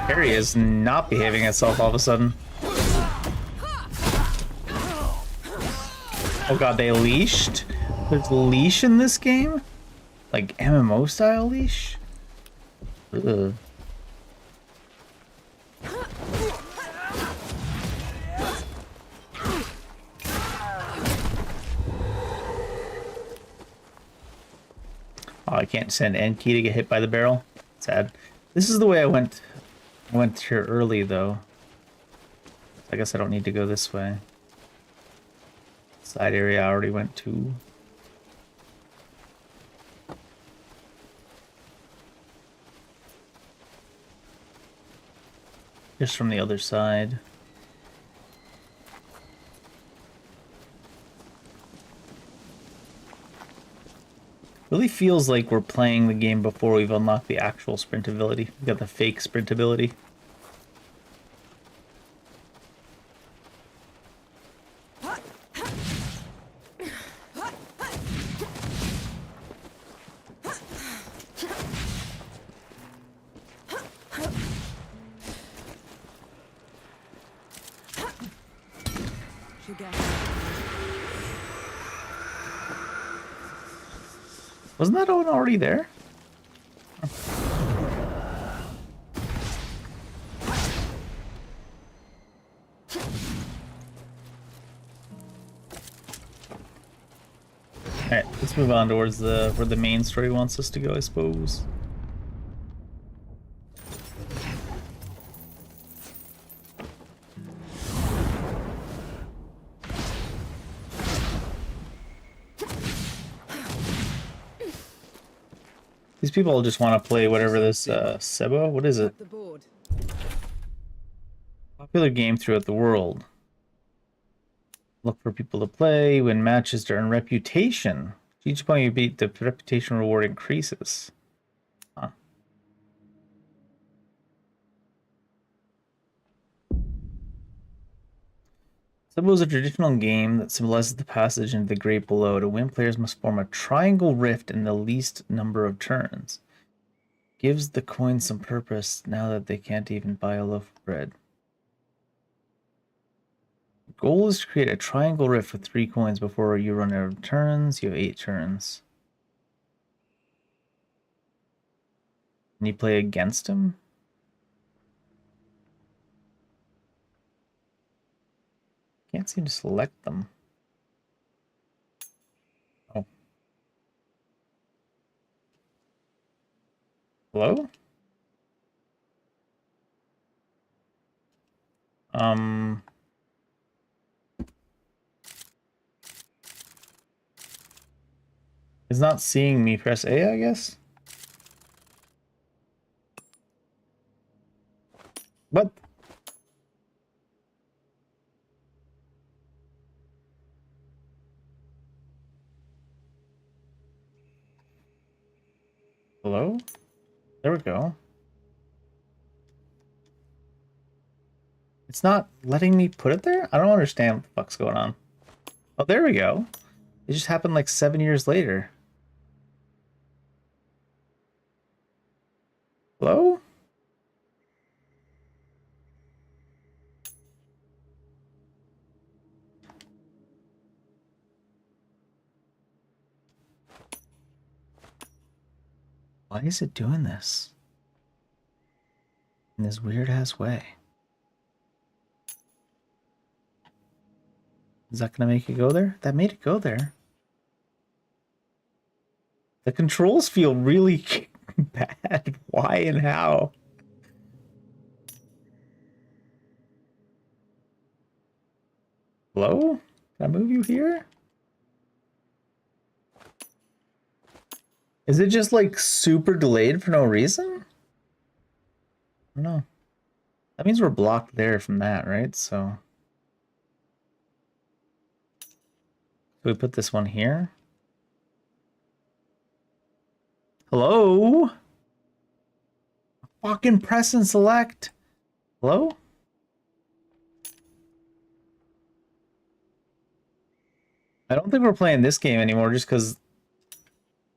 Parry is not behaving itself all of a sudden. Oh god, they leashed? There's leash in this game? Like MMO style leash? Ugh. Oh, I can't send Enki to get hit by the barrel. Sad. This is the way I went here early, though. I guess I don't need to go this way. Side area I already went to. Just from the other side. Really feels like we're playing the game before we've unlocked the actual sprint ability. We've got the fake sprint ability. again. Wasn't that one already there? Alright, let's move on towards the where the main story wants us to go, I suppose. These people just want to play whatever this Sebo, what is it? The board. Popular game throughout the world. Look for people to play, win matches to earn reputation. Each point you beat, the reputation reward increases. Huh. Sebo is a traditional game that symbolizes the passage into the great below. To win, players must form a triangle rift in the least number of turns. Gives the coins some purpose now that they can't even buy a loaf of bread. The goal is to create a triangle rift with 3 coins before you run out of turns. You have 8 turns. Can you play against him? Can't seem to select them. Oh. Hello? It's not seeing me press A, I guess? What? Hello? There we go. It's not letting me put it there? I don't understand what the fuck's going on. Oh, there we go. It just happened like 7 years later. Hello? Why is it doing this? In this weird-ass way. Is that gonna make it go there? That made it go there. The controls feel really bad. Why and how? Hello? Can I move you here? Is it just like super delayed for no reason? I don't know. That means we're blocked there from that, right? So we put this one here. Hello? Fucking press and select. Hello? I don't think we're playing this game anymore just because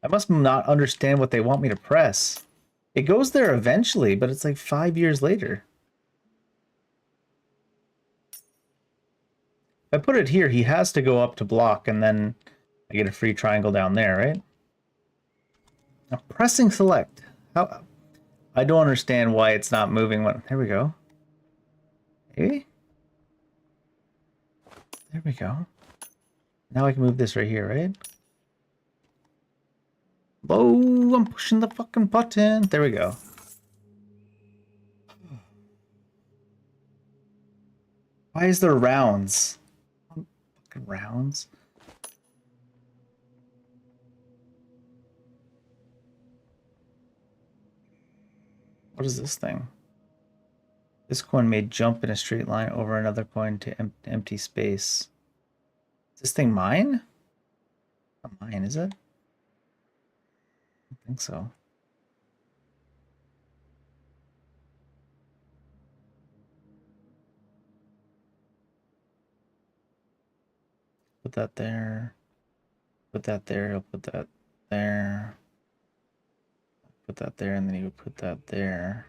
I must not understand what they want me to press. It goes there eventually, but it's like 5 years later. If I put it here, he has to go up to block, and then I get a free triangle down there, right? Now, pressing select. How? I don't understand why it's not moving when... There we go. Maybe? There we go. Now I can move this right here, right? Oh, I'm pushing the fucking button. There we go. Why is there rounds? Fucking rounds. What is this thing? This coin may jump in a straight line over another coin to empty space. Is this thing mine? Not mine, is it? I don't think so. Put that there. Put that there. He'll put that there. Put that there, and then he would put that there.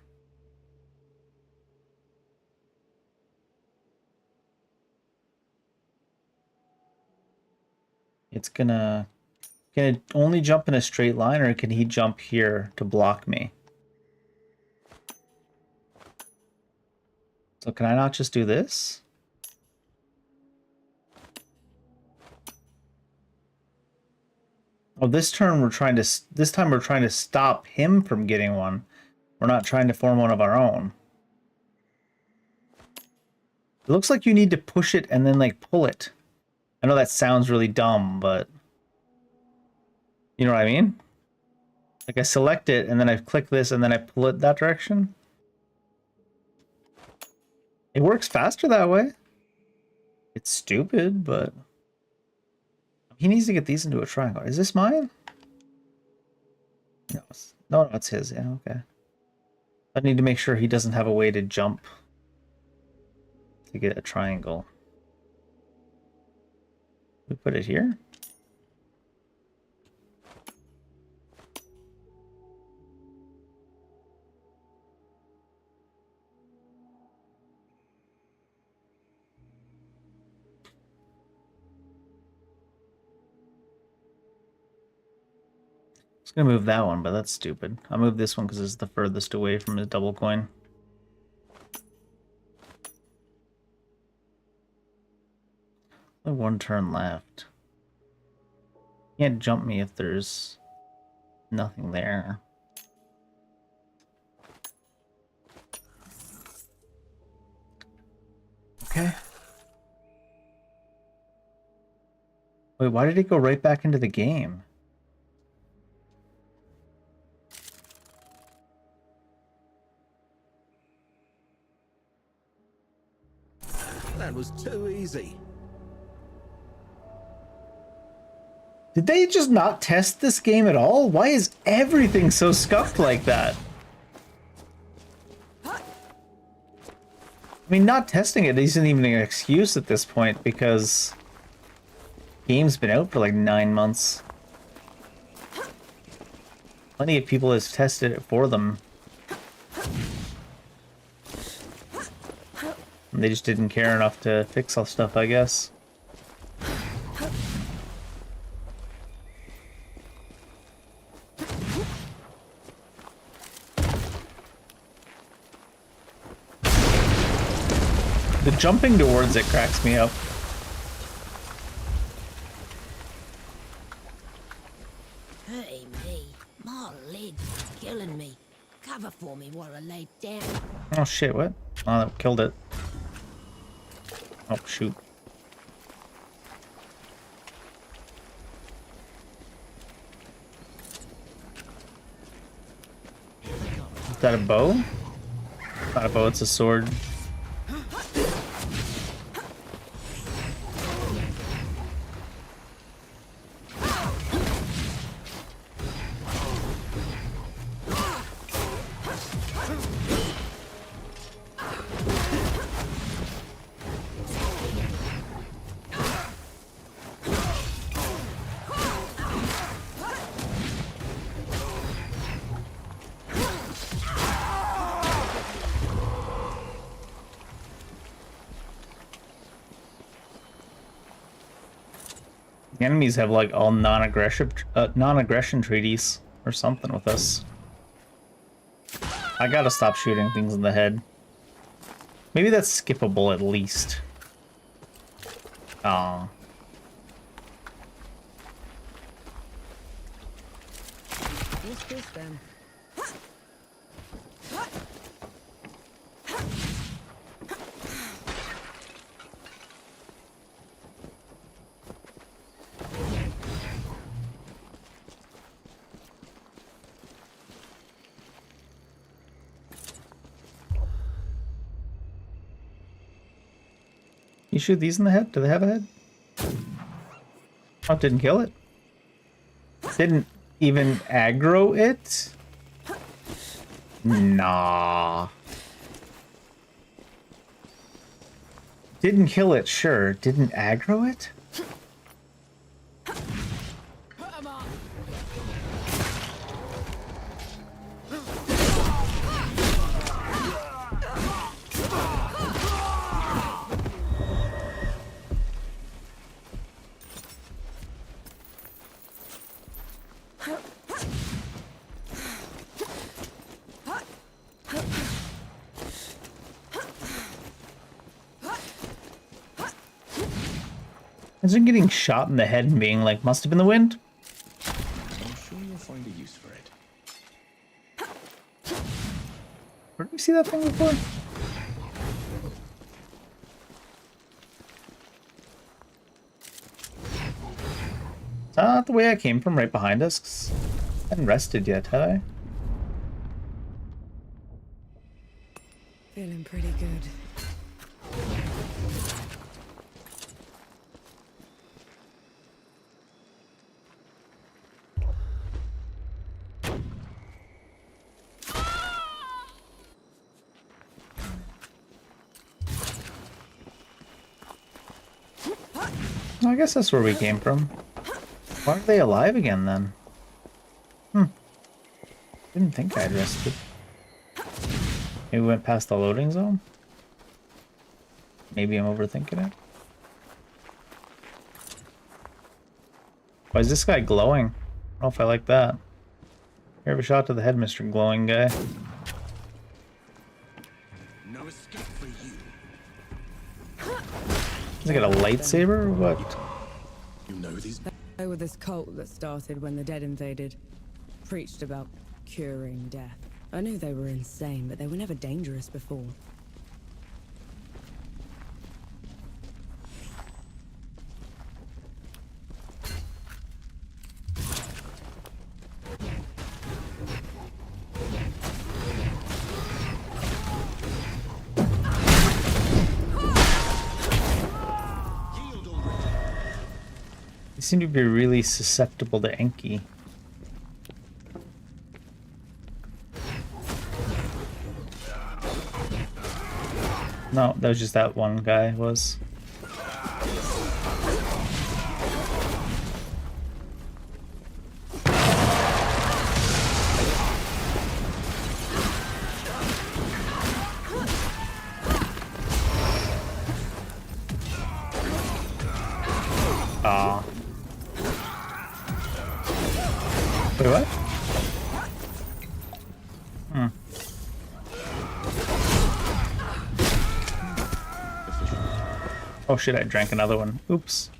it's gonna... Can it only jump in a straight line, or can he jump here to block me? So can I not just do this? Oh, this time we're trying to stop him from getting one. We're not trying to form one of our own. It looks like you need to push it and then like pull it. I know that sounds really dumb, but you know what I mean? Like I select it and then I click this and then I pull it that direction. It works faster that way. It's stupid, but he needs to get these into a triangle. Is this mine? No, it's his. Yeah, okay. I need to make sure he doesn't have a way to jump to get a triangle. We put it here. I was gonna move that one, but that's stupid. I'll move this one because it's the furthest away from his double coin. Only one turn left. Can't jump me if there's nothing there. Okay. Wait, why did he go right back into the game? That was too easy. Did they just not test this game at all? Why is everything so scuffed like that? I mean, not testing it isn't even an excuse at this point because the game's been out for like 9 months. Plenty of people have tested it for them. And they just didn't care enough to fix all stuff, I guess. The jumping towards it cracks me up. Hey, me. My leg's killing me. Cover for me while I lay down. Oh shit, what? Oh, that killed it. Oh, shoot. Is that a bow? It's not a bow, it's a sword. The enemies have like all non-aggression treaties or something with us. I gotta stop shooting things in the head. Maybe that's skippable at least. Oh. What's this then? You shoot these in the head? Do they have a head? Oh, it didn't kill it. Didn't even aggro it? Nah. Didn't kill it, sure. Didn't aggro it? Imagine getting shot in the head and being like, must have been the wind. I'm sure you'll find a use for it. Where did we see that thing before? Is that not the way I came from right behind us? 'Cause I hadn't rested yet, had I? Feeling pretty good. I guess that's where we came from. Why are they alive again then? Didn't think I'd rested. Maybe we went past the loading zone? Maybe I'm overthinking it. Why is this guy glowing? I don't know if I like that. Here, have a shot to the head, Mr. Glowing Guy. No escape for you. Is he got a lightsaber or what? You know these? They were this cult that started when the dead invaded. Preached about curing death. I knew they were insane, but they were never dangerous before. They seem to be really susceptible to Enki. No, that was just that one guy was. Ah. Wait, what? Oh shit, I drank another one. Oops.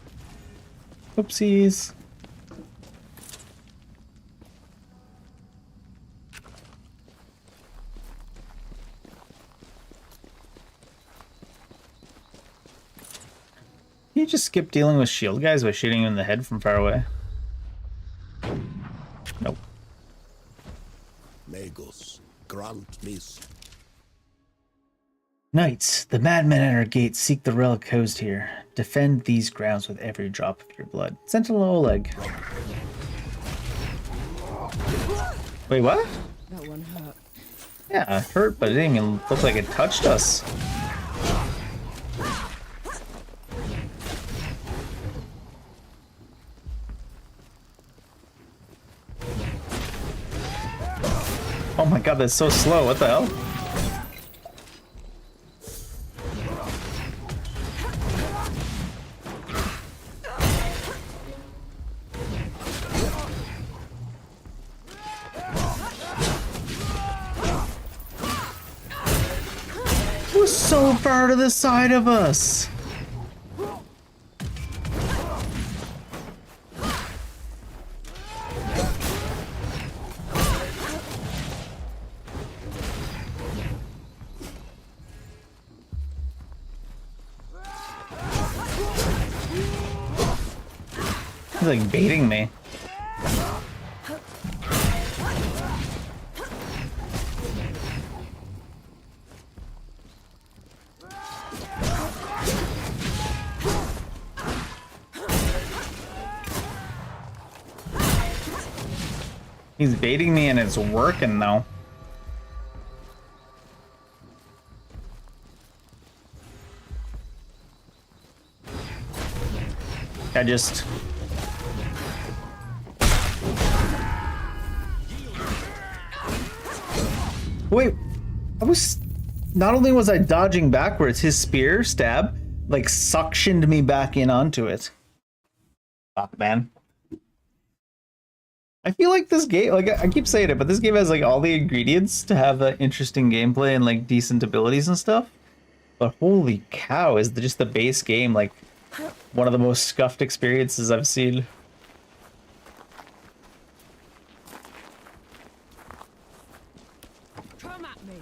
Oopsies. Can you just skip dealing with shield guys by shooting them in the head from far away? Nope. Magos, grant me. Knights, the madmen at our gates seek the relic housed here. Defend these grounds with every drop of your blood. Sentinel Oleg. Wait, what? That one hurt. Yeah, it hurt, but it didn't even look like it touched us. Oh my god, that's so slow. What the hell? Who's so far to the side of us? He's like baiting me. He's baiting me and it's working though. I just... Wait, I was... Not only was I dodging backwards, his spear stab, like, suctioned me back in onto it. Fuck, man. I feel like this game, like I keep saying it, but this game has like all the ingredients to have interesting gameplay and like decent abilities and stuff. But holy cow, is just the base game like one of the most scuffed experiences I've seen. Come at me.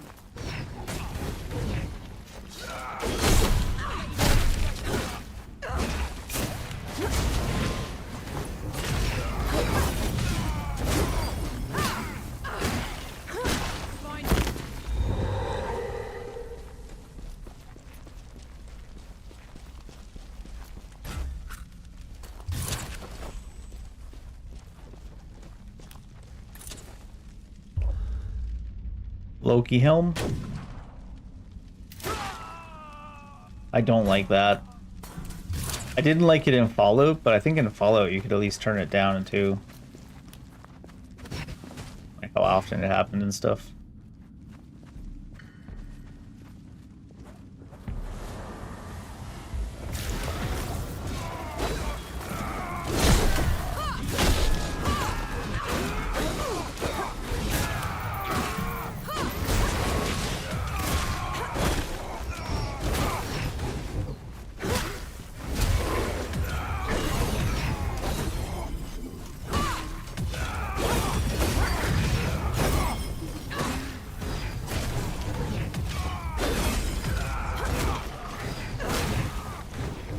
Loki helm. I don't like that. I didn't like it in Fallout, but I think in Fallout you could at least turn it down too. Like how often it happened and stuff.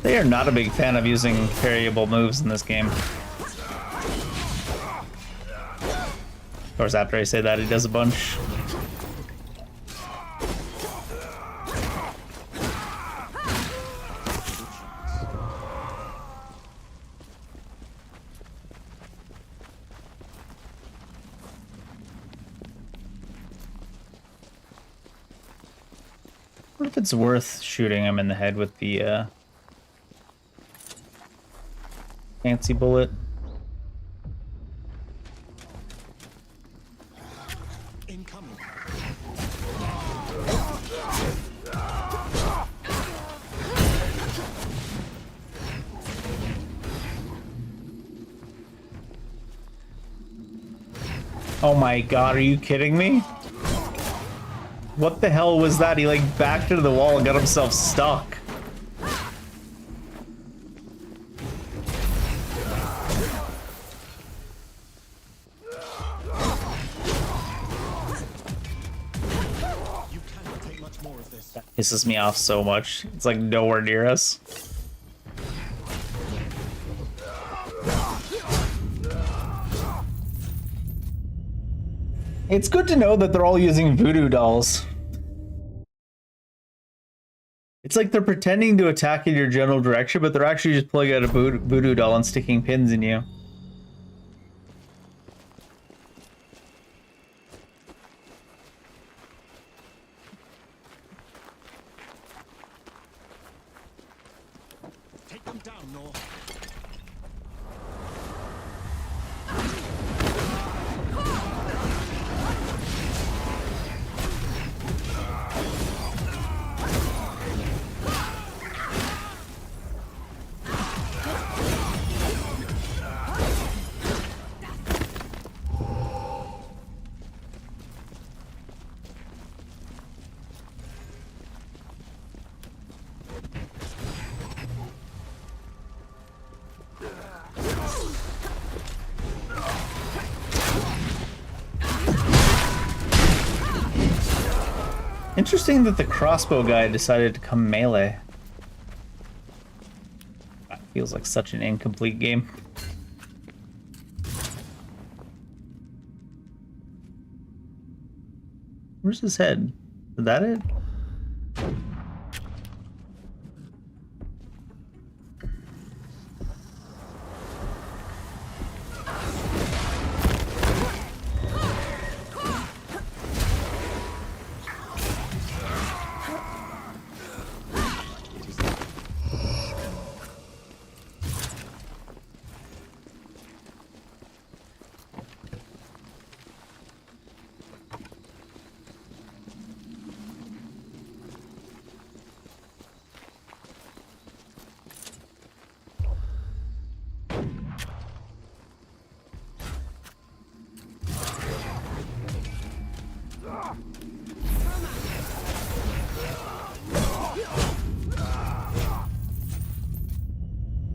They are not a big fan of using parryable moves in this game. Of course, after I say that, he does a bunch. What if it's worth shooting him in the head with the fancy bullet? Incoming. Oh my god, are you kidding me? What the hell was that? He like backed into the wall and got himself stuck. That pisses me off so much. It's like nowhere near us. It's good to know that they're all using voodoo dolls. It's like they're pretending to attack in your general direction, but they're actually just pulling out a voodoo doll and sticking pins in you. Take them down, Nor. Interesting that the crossbow guy decided to come melee. That feels like such an incomplete game. Where's his head? Is that it?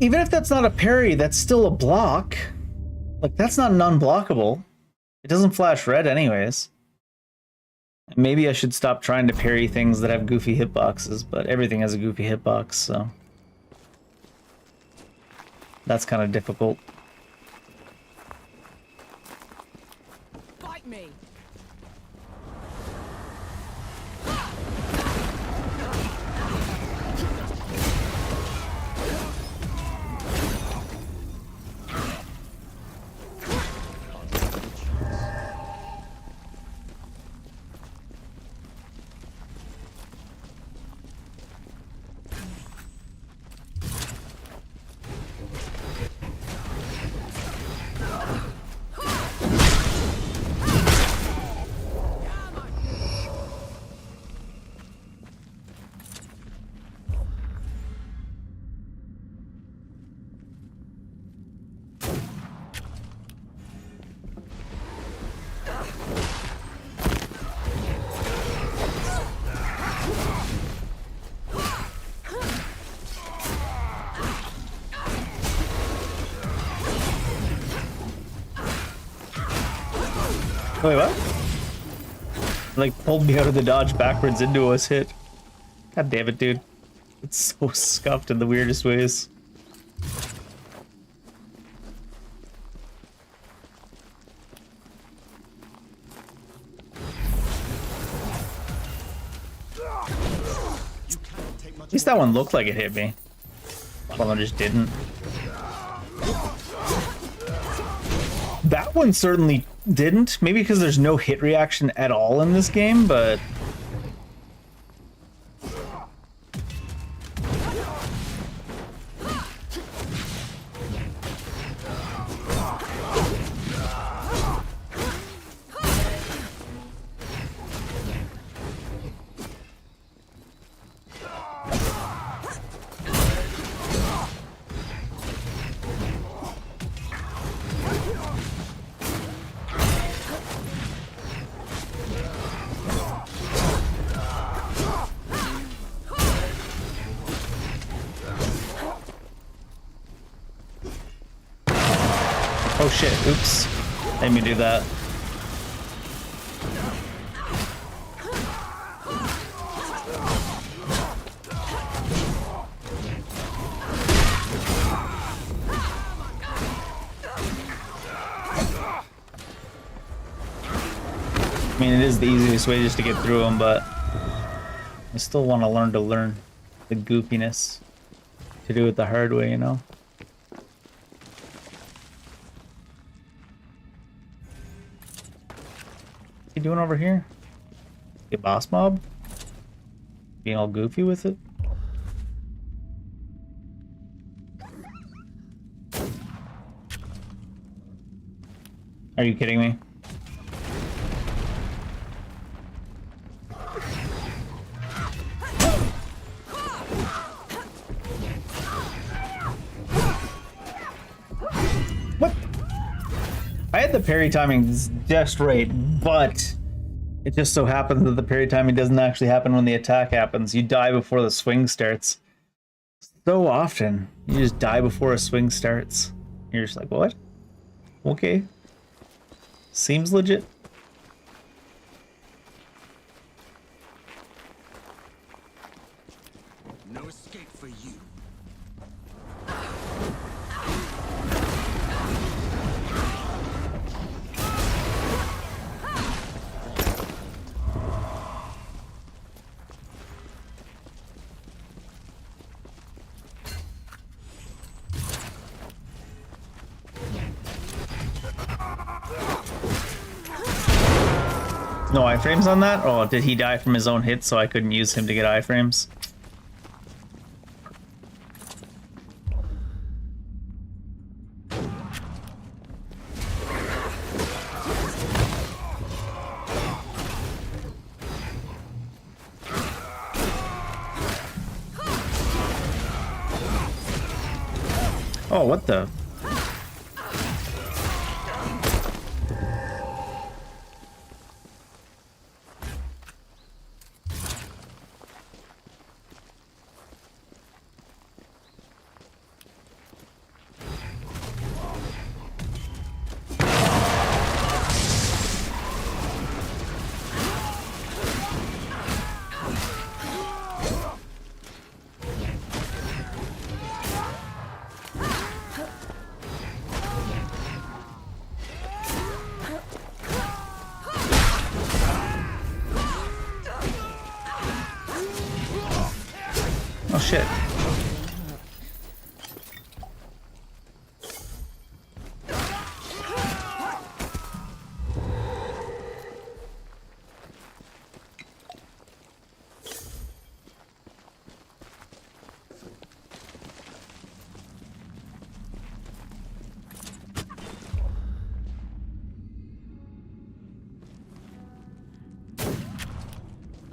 Even if that's not a parry, that's still a block. Like, that's not non-blockable. It doesn't flash red anyways. Maybe I should stop trying to parry things that have goofy hitboxes, but everything has a goofy hitbox, so... that's kind of difficult. Fight me! Wait, what? Like, pulled me out of the dodge backwards into us hit. God damn it, dude. It's so scuffed in the weirdest ways. At least that one looked like it hit me. Well, one just didn't. That one certainly didn't. Maybe because there's no hit reaction at all in this game, but... oh shit, oops. Let me do that. I mean, it is the easiest way just to get through them, but I still want to learn the goofiness to do it the hard way, you know? What's he doing over here? A boss mob? Being all goofy with it? Are you kidding me? What? I had the parry timing just right, but it just so happens that the parry timing doesn't actually happen when the attack happens. You die before the swing starts. So often, you just die before a swing starts. You're just like, what? Okay. Seems legit. No escape for you. No iframes on that? Oh, did he die from his own hit so I couldn't use him to get iframes? Oh, what the? shit.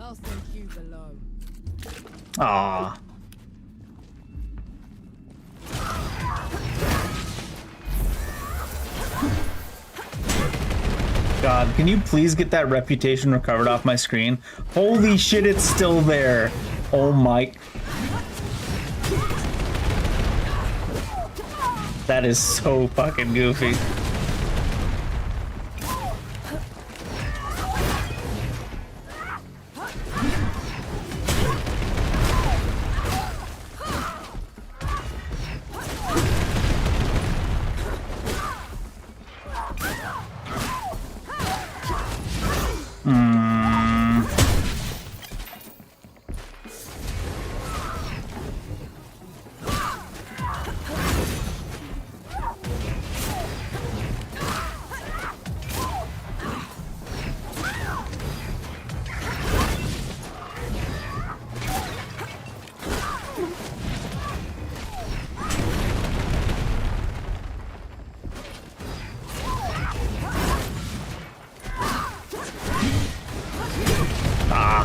I'll send you below. Aw. God, can you please get that reputation recovered off my screen? Holy shit, it's still there. Oh my. That is so fucking goofy.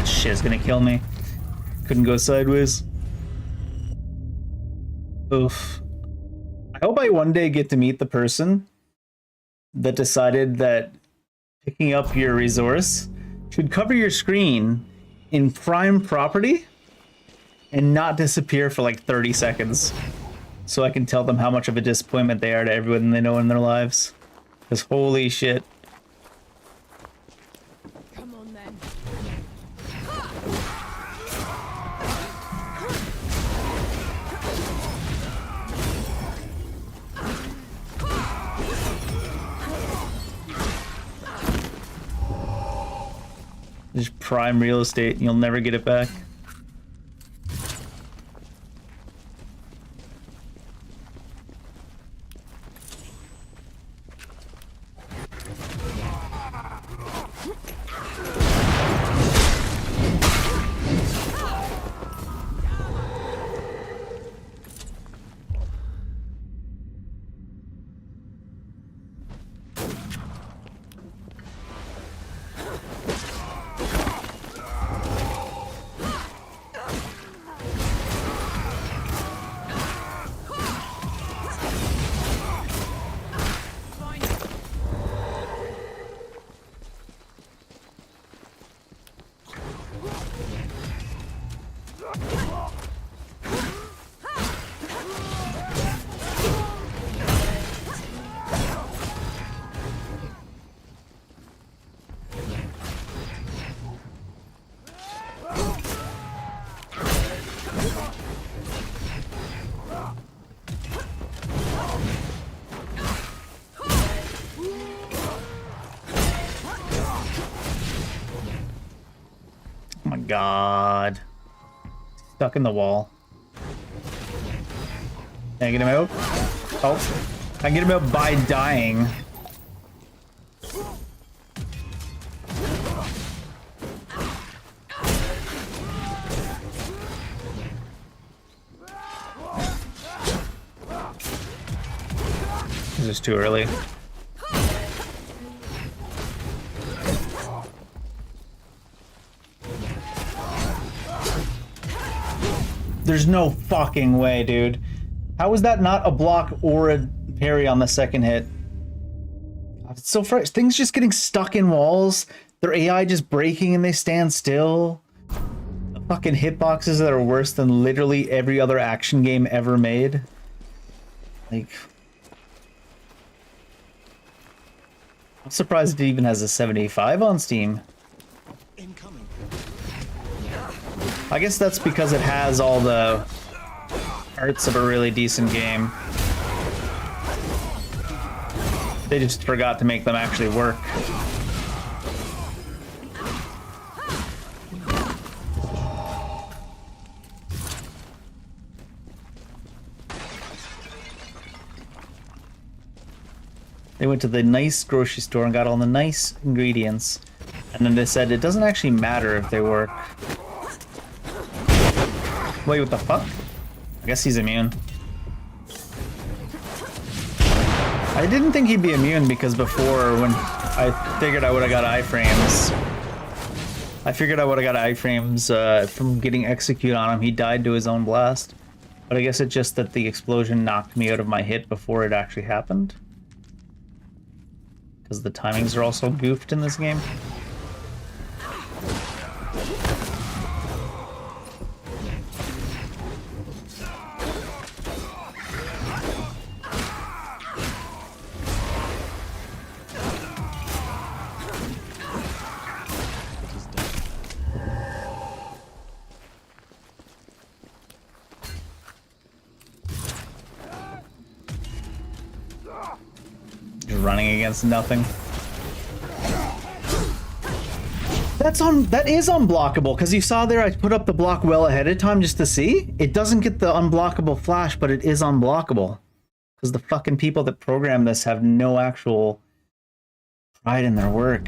Shit, it's gonna kill me. Couldn't go sideways. Oof. I hope I one day get to meet the person that decided that picking up your resource should cover your screen in prime property and not disappear for like 30 seconds. So I can tell them how much of a disappointment they are to everyone they know in their lives. Because holy shit. Just prime real estate and you'll never get it back. God. Stuck in the wall. Can I get him out? Oh. I can get him out by dying. This is too early. There's no fucking way, dude. How is that not a block or a parry on the second hit? It's so fresh. Things just getting stuck in walls. Their AI just breaking and they stand still. The fucking hitboxes that are worse than literally every other action game ever made. Like, I'm surprised it even has a 75 on Steam. I guess that's because it has all the parts of a really decent game. They just forgot to make them actually work. They went to the nice grocery store and got all the nice ingredients. And then they said it doesn't actually matter if they work. Wait, what the fuck? I guess he's immune. I didn't think he'd be immune because before, when I figured I would have got iframes, from getting execute on him. He died to his own blast. But I guess it's just that the explosion knocked me out of my hit before it actually happened. Because the timings are also goofed in this game. Running against nothing. That is unblockable, because you saw there I put up the block well ahead of time just to see. It doesn't get the unblockable flash, but it is unblockable. Because the fucking people that program this have no actual pride in their work.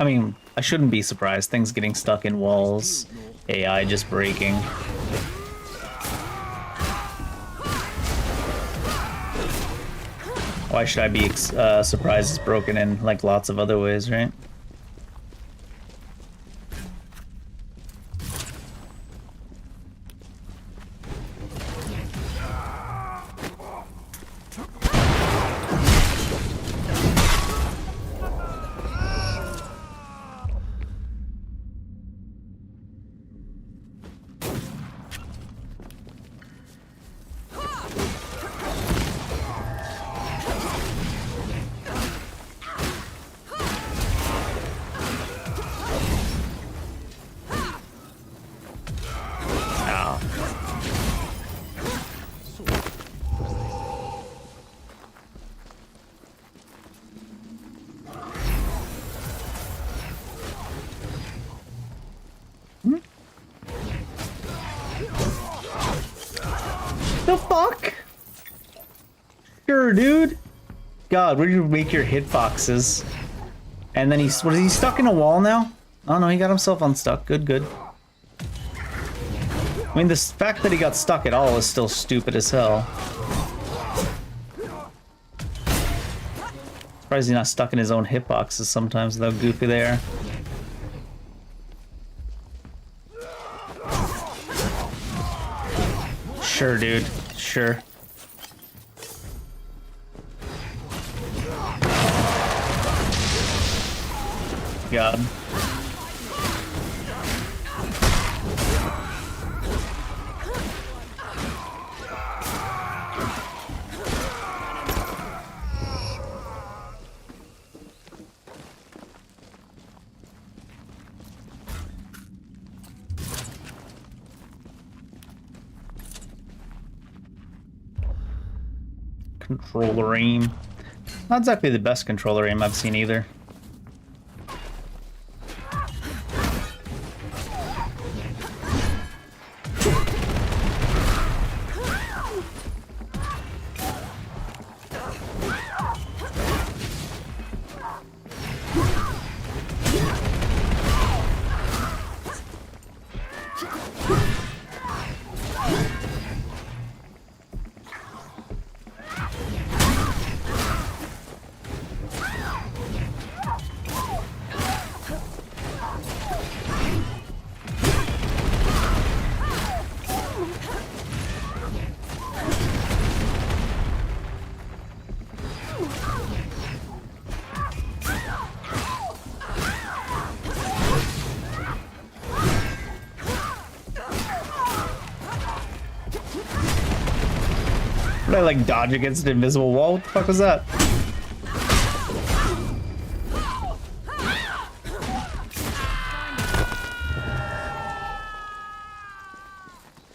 I mean, I shouldn't be surprised. Things getting stuck in walls. AI just breaking. Why should I be surprised it's broken in like lots of other ways, right? The fuck? Sure, dude. God, where do you make your hitboxes? And then he's, what is he stuck in a wall now? Oh no, he got himself unstuck. Good, good. I mean, the fact that he got stuck at all is still stupid as hell. Surprised he's not stuck in his own hitboxes sometimes, though goofy they are. Sure, dude. Sure. God. Controller aim. Not exactly the best controller aim I've seen either. Did I like dodge against an invisible wall? What the fuck was that?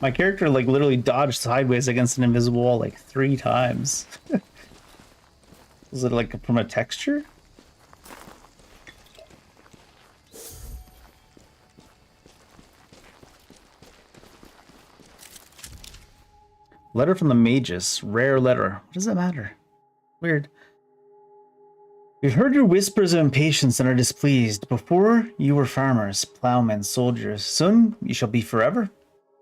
My character like literally dodged sideways against an invisible wall like 3 times. Was it like from a texture? Letter from the Magus. Rare letter. What does that matter? Weird. We've heard your whispers of impatience and are displeased. Before you were farmers, plowmen, soldiers. Soon you shall be forever.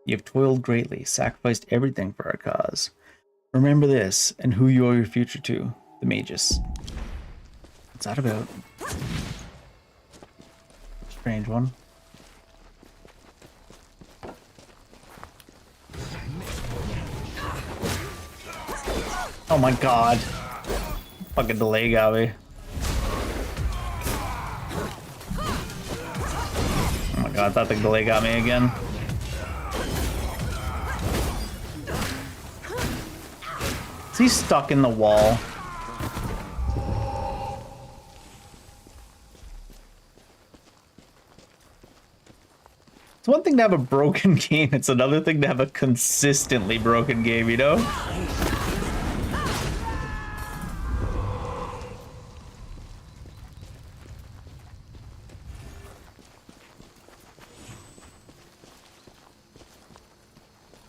You have toiled greatly, sacrificed everything for our cause. Remember this, and who you owe your future to. The Magus. What's that about? Strange one. Oh my god. Fucking delay got me. Oh my god, I thought the delay got me again. Is he stuck in the wall? It's one thing to have a broken game, it's another thing to have a consistently broken game, you know?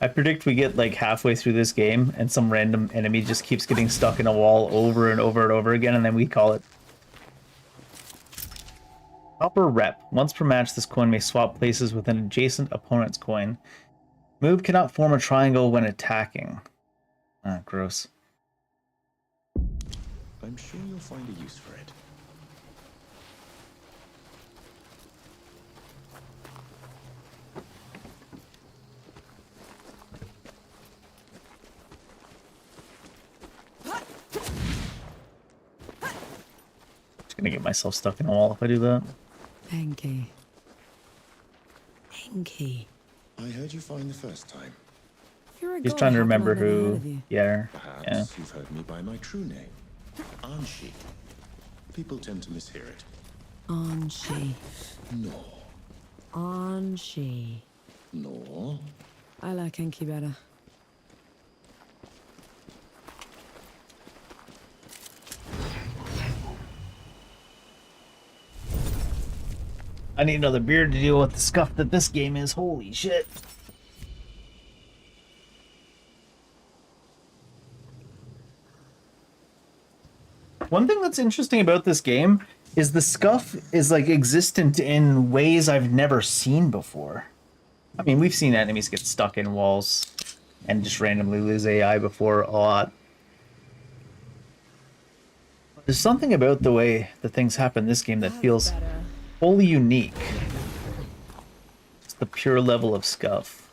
I predict we get like halfway through this game and some random enemy just keeps getting stuck in a wall over and over and over again, and then we call it. Copper rep. Once per match, this coin may swap places with an adjacent opponent's coin. Move cannot form a triangle when attacking. Ah, gross. I'm sure you'll find a use for it. Just gonna get myself stuck in a wall if I do that. Enki. Enki. I heard you fine the first time. He's trying to remember who. Yeah. Perhaps Yeah. you've heard me by my true name, Anshi. People tend to mishear it. Anshi. No. Anshi. No. I like Enki better. I need another beer to deal with the scuff that this game is. Holy shit. One thing that's interesting about this game is the scuff is like existent in ways I've never seen before. I mean, we've seen enemies get stuck in walls and just randomly lose AI before a lot. There's something about the way the things happen in this game that feels wholly unique. It's the pure level of scuff.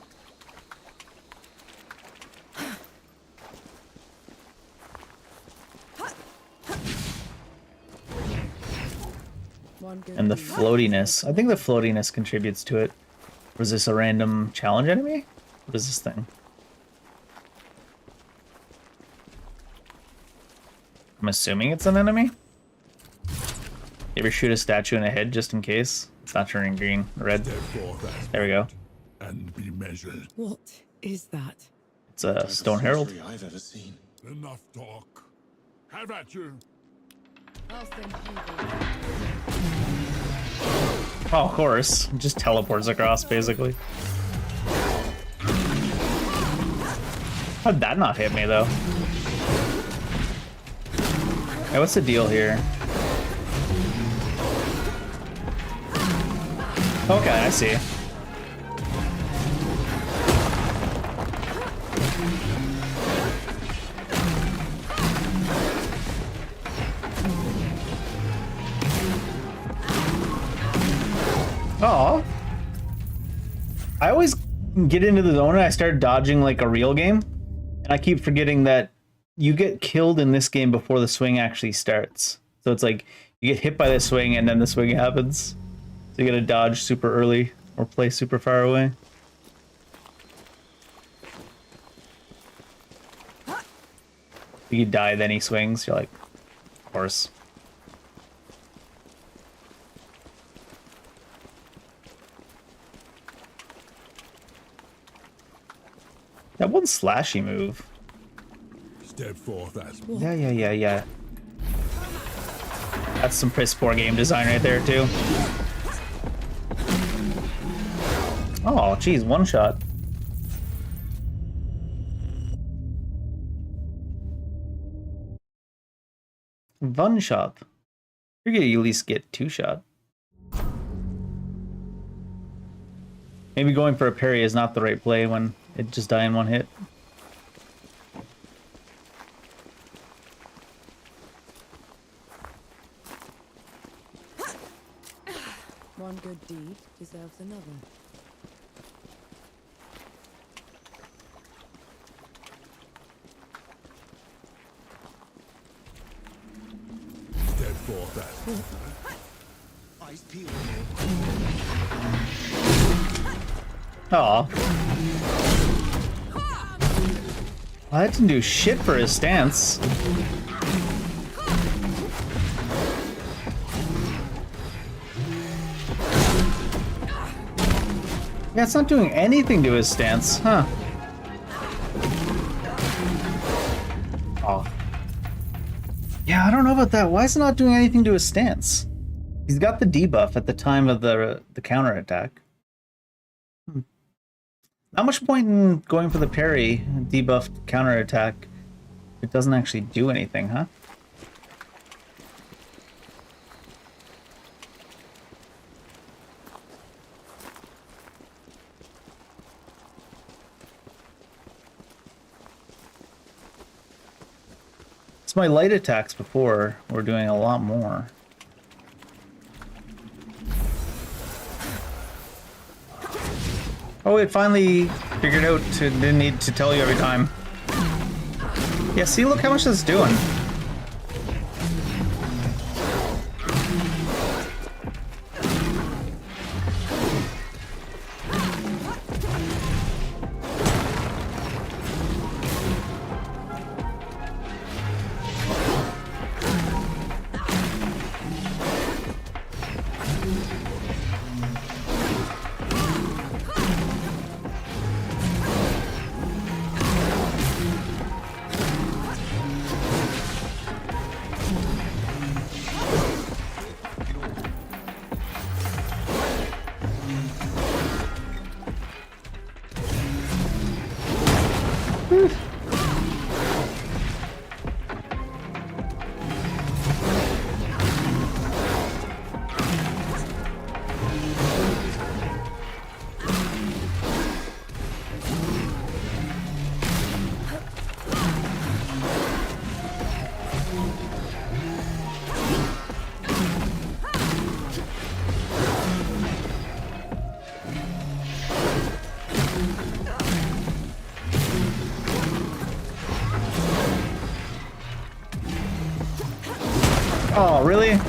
And the floatiness. I think the floatiness contributes to it. Was this a random challenge enemy? What is this thing? I'm assuming it's an enemy. You ever shoot a statue in the head just in case? It's not turning green, red. There we go. And be measured. What is that? It's a stone herald. I've ever seen. Enough talk. Have at you. Oh, of course. It just teleports across, basically. How'd that not hit me, though? Hey, what's the deal here? Okay, I see. Oh, I always get into the zone and I start dodging like a real game, and I keep forgetting that you get killed in this game before the swing actually starts. So it's like you get hit by the swing and then the swing happens. So you gotta dodge super early or play super far away. You die, then he swings. You're like, of course. That one slashy move. Step forth as Yeah. That's some piss poor game design right there too. Oh, geez, one shot. One shot. Figure you at least get 2 shot. Maybe going for a parry is not the right play when it just die in 1 hit. One good deed deserves another. Dead for that. Eyes peeled. Aw. I didn't do shit for his stance. Yeah, it's not doing anything to his stance, huh? Oh. Yeah, I don't know about that. Why is it not doing anything to his stance? He's got the debuff at the time of the counterattack. Not much point in going for the parry, debuffed counterattack. It doesn't actually do anything, huh? It's my light attacks before were doing a lot more. Oh, it finally figured out to didn't need to tell you every time. Yeah, see, look how much that's doing. Oh, really?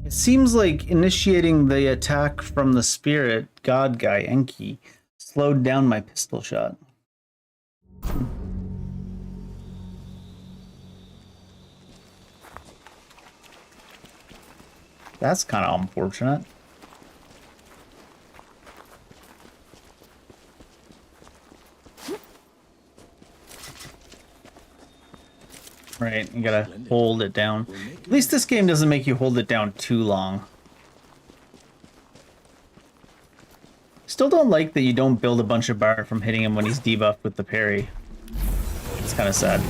It seems like initiating the attack from the spirit god guy, Enki, slowed down my pistol shot. That's kind of unfortunate. Right, you gotta hold it down. At least this game doesn't make you hold it down too long. Still don't like that you don't build a bunch of bar from hitting him when he's debuffed with the parry. It's kind of sad.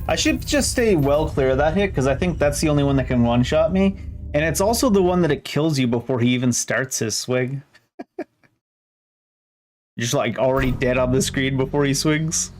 I should just stay well clear of that hit, because I think that's the only one that can one-shot me. And it's also the one that it kills you before he even starts his swing. You're just like already dead on the screen before he swings.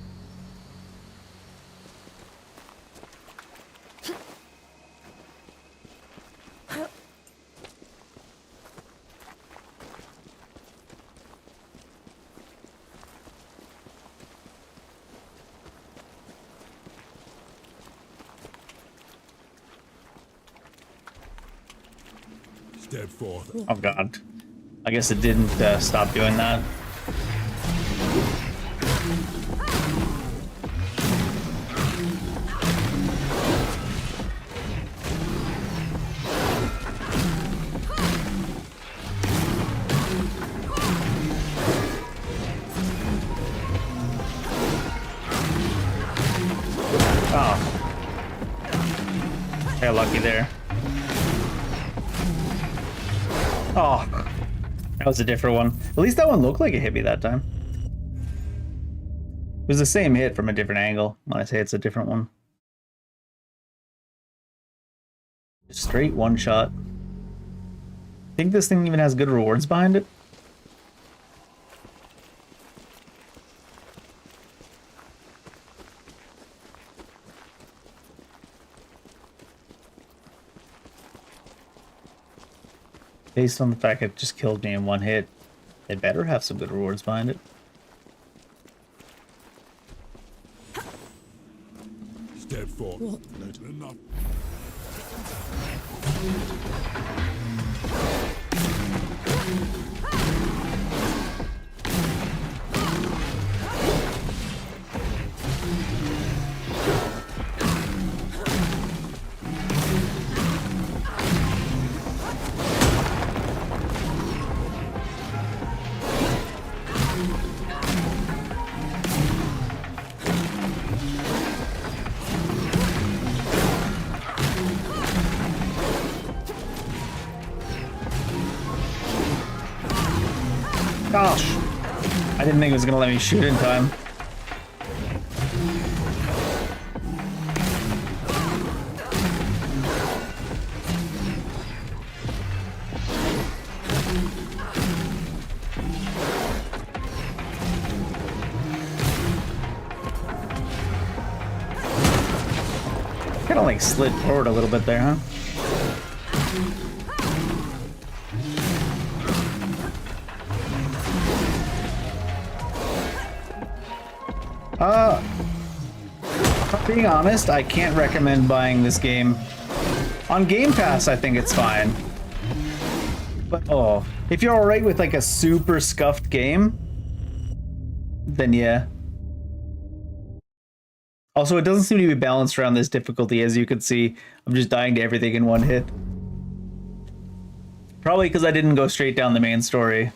Dead fourth. Oh god. I guess it didn't stop doing that. Oh. Got lucky there. Oh. That was a different one. At least that one looked like it hit me that time. It was the same hit from a different angle when I say it's a different one. Straight one shot. I think this thing even has good rewards behind it. Based on the fact it just killed me in one hit, it better have some good rewards behind it. Dead fourth. Note. Enough. Gosh, I didn't think it was gonna let me shoot in time. Kind of like slid forward a little bit there, huh? Being honest, I can't recommend buying this game. On Game Pass, I think it's fine. But oh, if you're alright with like a super scuffed game, then yeah. Also, it doesn't seem to be balanced around this difficulty. As you can see, I'm just dying to everything in one hit. Probably because I didn't go straight down the main story.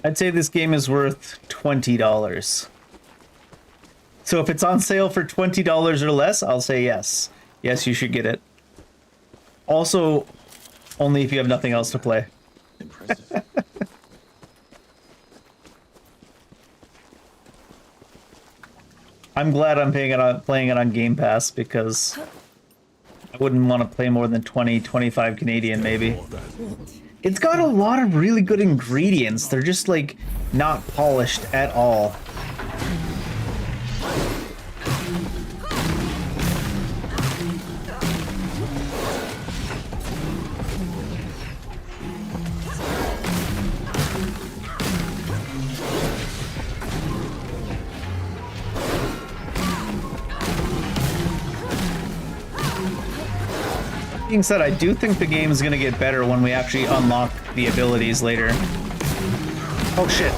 I'd say this game is worth $20. So if it's on sale for $20 or less, I'll say yes. Yes, you should get it. Also, only if you have nothing else to play. Impressive. I'm glad I'm playing it on Game Pass because I wouldn't want to play more than 20, 25 Canadian maybe. It's got a lot of really good ingredients. They're just like not polished at all. Being said, I do think the game is going to get better when we actually unlock the abilities later. Oh shit.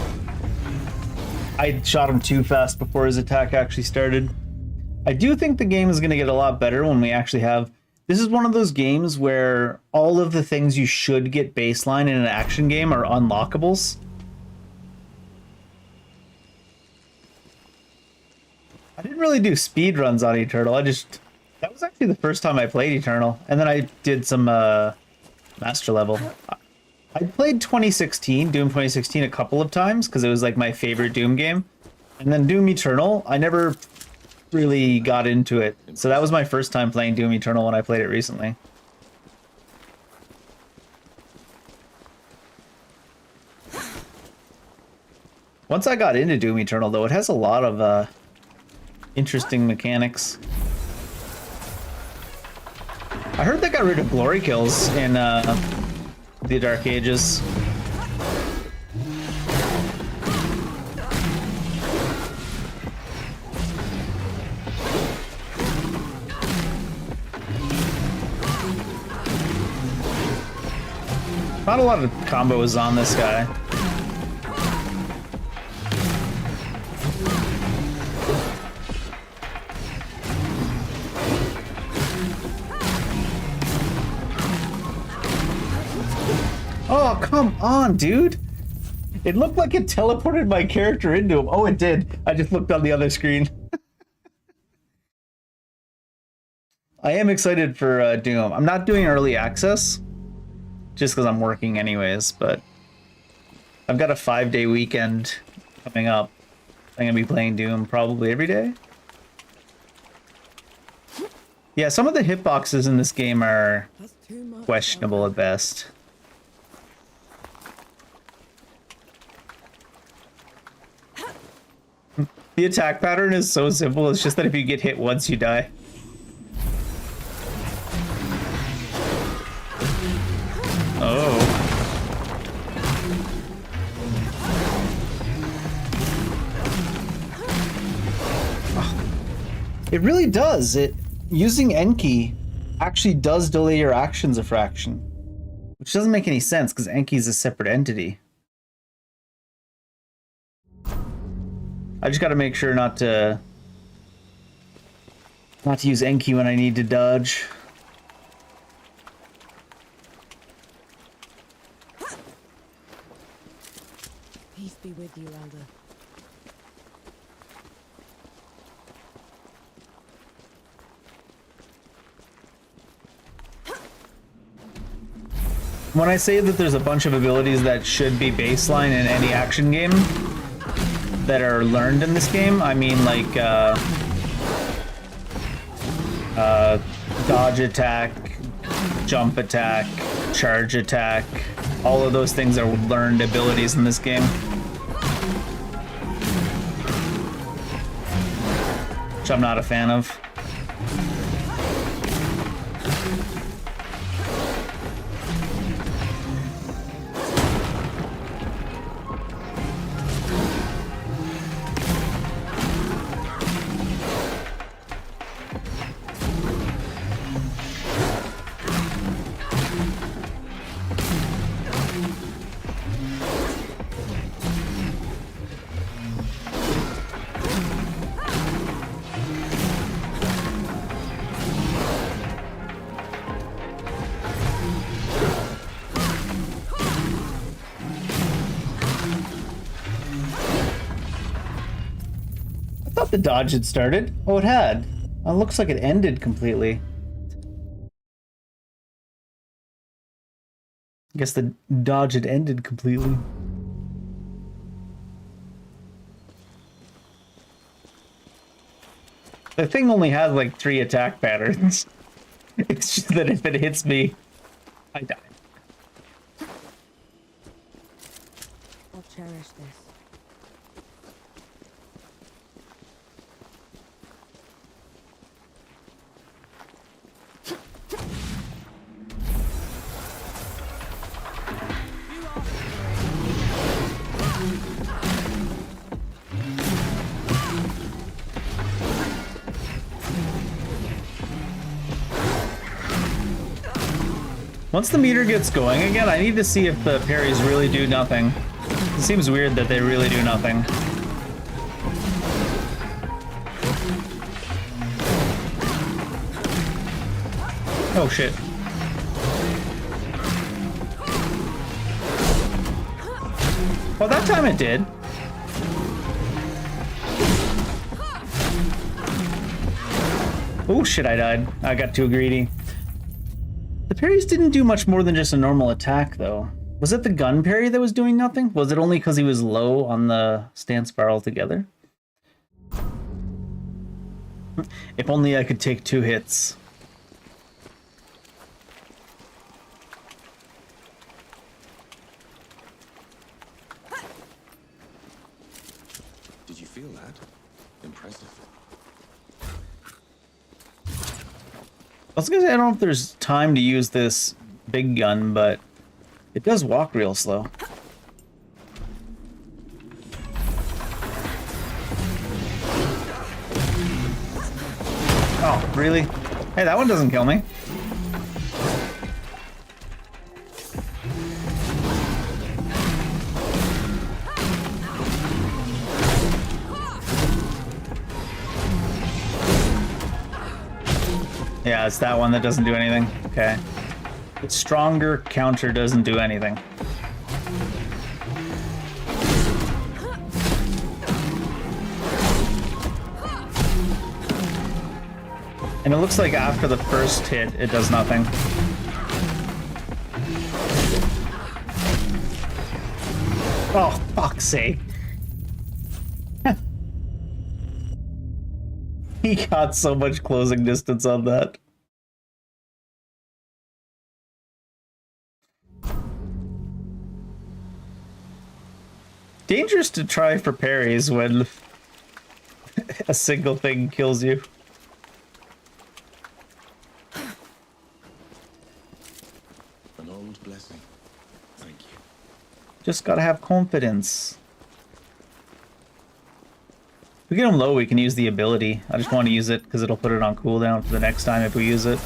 I shot him too fast before his attack actually started. I do think the game is going to get a lot better when we actually have... This is one of those games where all of the things you should get baseline in an action game are unlockables. I didn't really do speed runs on Eternal. That was actually the first time I played Eternal, and then I did some master level. I played Doom 2016 a couple of times because it was like my favorite Doom game, and then Doom Eternal, I never really got into it. So that was my first time playing Doom Eternal when I played it recently. Once I got into Doom Eternal, though, it has a lot of interesting mechanics. I heard they got rid of glory kills in the Dark Ages. Not a lot of combos on this guy. Oh, come on, dude. It looked like it teleported my character into him. Oh, it did. I just looked on the other screen. I am excited for Doom. I'm not doing early access, just because I'm working anyways, but I've got a 5-day weekend coming up. I'm going to be playing Doom probably every day. Yeah, some of the hitboxes in this game are questionable at best. The attack pattern is so simple, it's just that if you get hit once, you die. Oh. It really does. Using Enki actually does delay your actions a fraction. Which doesn't make any sense, because Enki is a separate entity. I just gotta make sure not to use Enki when I need to dodge. Peace be with you, Elder. When I say that there's a bunch of abilities that should be baseline in any action game that are learned in this game, I mean like dodge attack, jump attack, charge attack. All of those things are learned abilities in this game. Which I'm not a fan of. The dodge had started. Oh, it had. It looks like it ended completely. I guess the dodge had ended completely. The thing only has like 3 attack patterns. It's just that if it hits me, I die. I'll cherish this. Once the meter gets going again, I need to see if the parries really do nothing. It seems weird that they really do nothing. Oh shit. Well, that time it did. Oh shit, I died. I got too greedy. The parries didn't do much more than just a normal attack, though. Was it the gun parry that was doing nothing? Was it only because he was low on the stance bar altogether? If only I could take 2 hits. Did you feel that? Impressive. I was gonna say, I don't know if there's time to use this big gun, but it does walk real slow. Oh, really? Hey, that one doesn't kill me. Yeah, it's that one that doesn't do anything. Okay. The stronger counter doesn't do anything. And it looks like after the first hit, it does nothing. Oh, fuck's sake. He got so much closing distance on that. Dangerous to try for parries when a single thing kills you. An old blessing. Thank you. Just gotta have confidence. If we get him low, we can use the ability. I just want to use it because it'll put it on cooldown for the next time if we use it.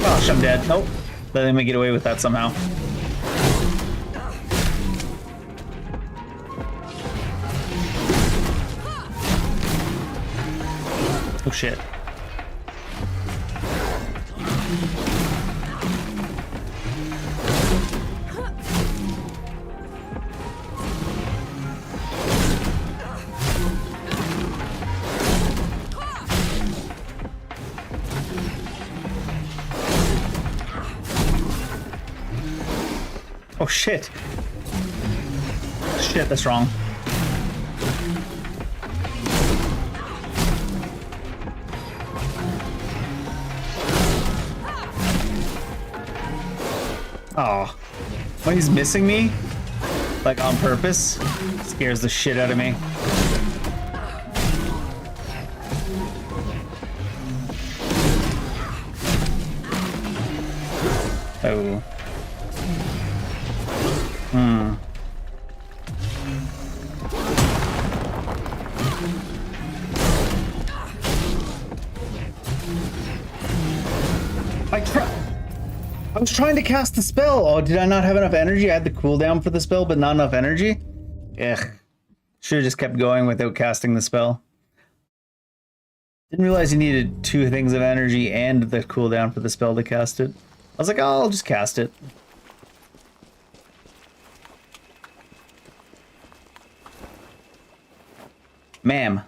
Gosh, I'm dead. Nope. Let me get away with that somehow. Oh shit. Oh shit. Shit, that's wrong. Oh. When he's missing me, like on purpose, scares the shit out of me. Oh. I was trying to cast the spell. Oh, did I not have enough energy? I had the cooldown for the spell, but not enough energy? Ugh. Should have just kept going without casting the spell. Didn't realize you needed 2 things of energy and the cooldown for the spell to cast it. I was like, oh, I'll just cast it. Ma'am,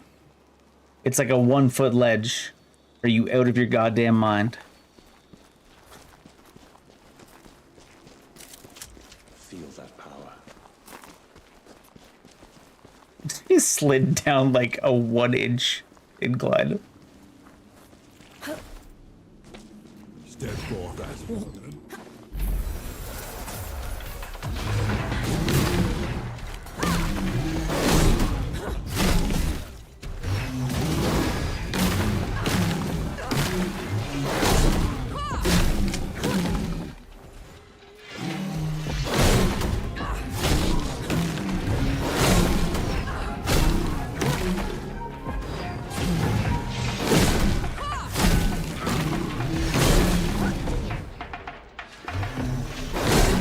it's like a 1-foot ledge. Are you out of your goddamn mind? Feel that power. He slid down like a 1-inch incline. Step forth as one.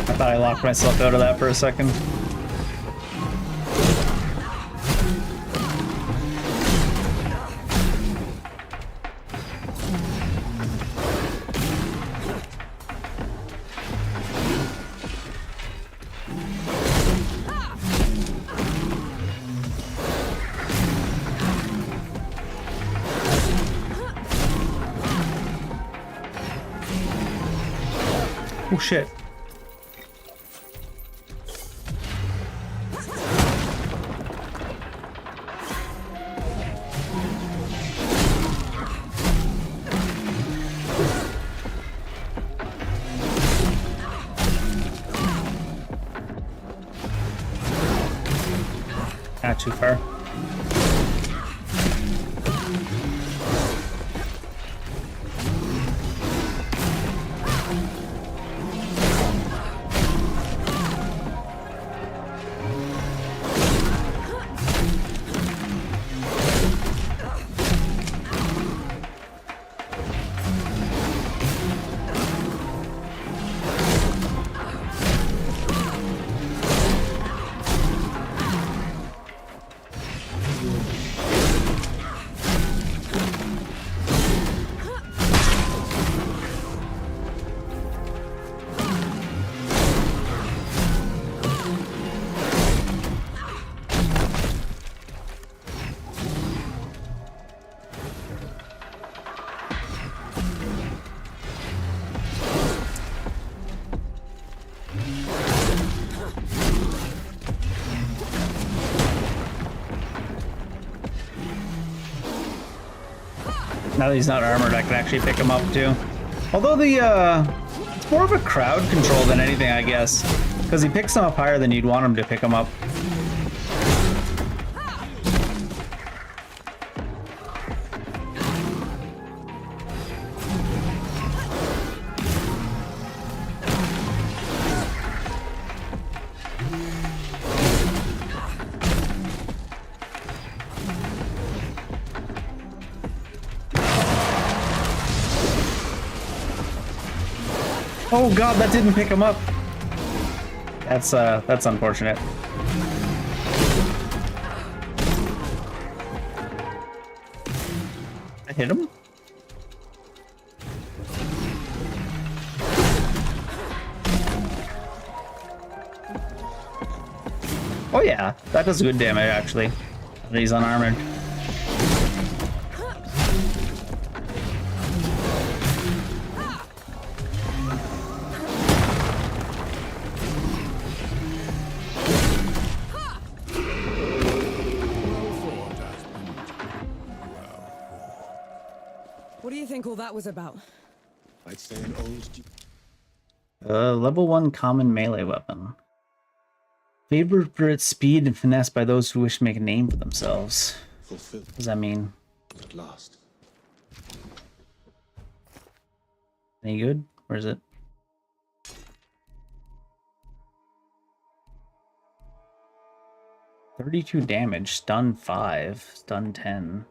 I thought I locked myself out of that for a second. Oh shit. Not too far. Now that he's not armored, I can actually pick him up too. Although it's more of a crowd control than anything, I guess. Because he picks them up higher than you'd want him to pick them up. Oh god, that didn't pick him up. That's unfortunate. I hit him? Oh yeah, that does good damage actually. He's unarmored. What do you think all that was about? I'd say an old... Level 1 common melee weapon. Favored for its speed and finesse by those who wish to make a name for themselves. Fulfilled. What does that mean? At last. Any good? Where is it? $32 damage, stun 5, stun 10.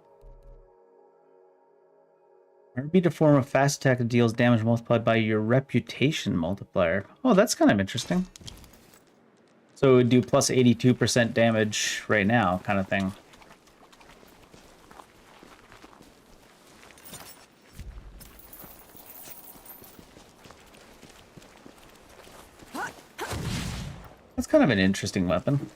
Beat a form of fast attack that deals damage multiplied by your reputation multiplier. Oh, that's kind of interesting. So it would do plus 82% damage right now, kind of thing. That's kind of an interesting weapon.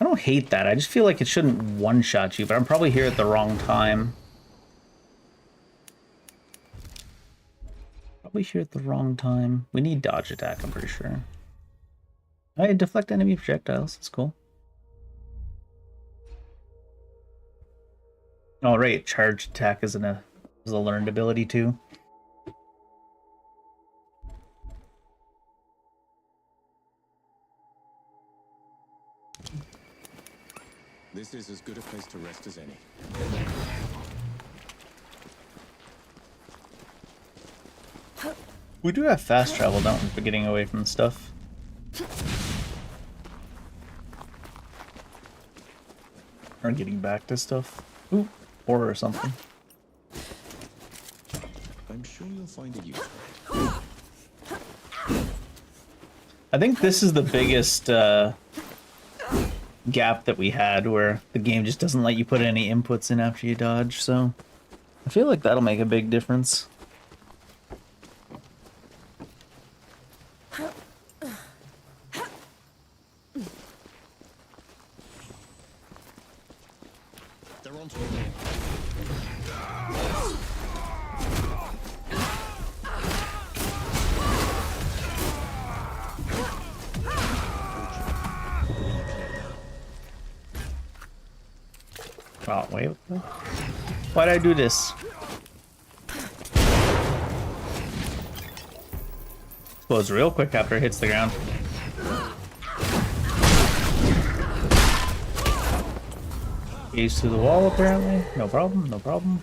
I don't hate that. I just feel like it shouldn't one-shot you, but I'm probably here at the wrong time. Probably here at the wrong time. We need dodge attack, I'm pretty sure. Oh, yeah, deflect enemy projectiles. That's cool. Oh, right. Charge attack is a learned ability, too. This is as good a place to rest as any. We do have fast travel, don't we, for getting away from stuff? Or getting back to stuff. Ooh, or something. I'm sure you'll find it useful. I think this is the biggest gap that we had, where the game just doesn't let you put any inputs in after you dodge, so I feel like that'll make a big difference. They're on to Oh, wait. Why'd I do this? Explodes real quick after it hits the ground. Gaze through the wall, apparently. No problem, no problem.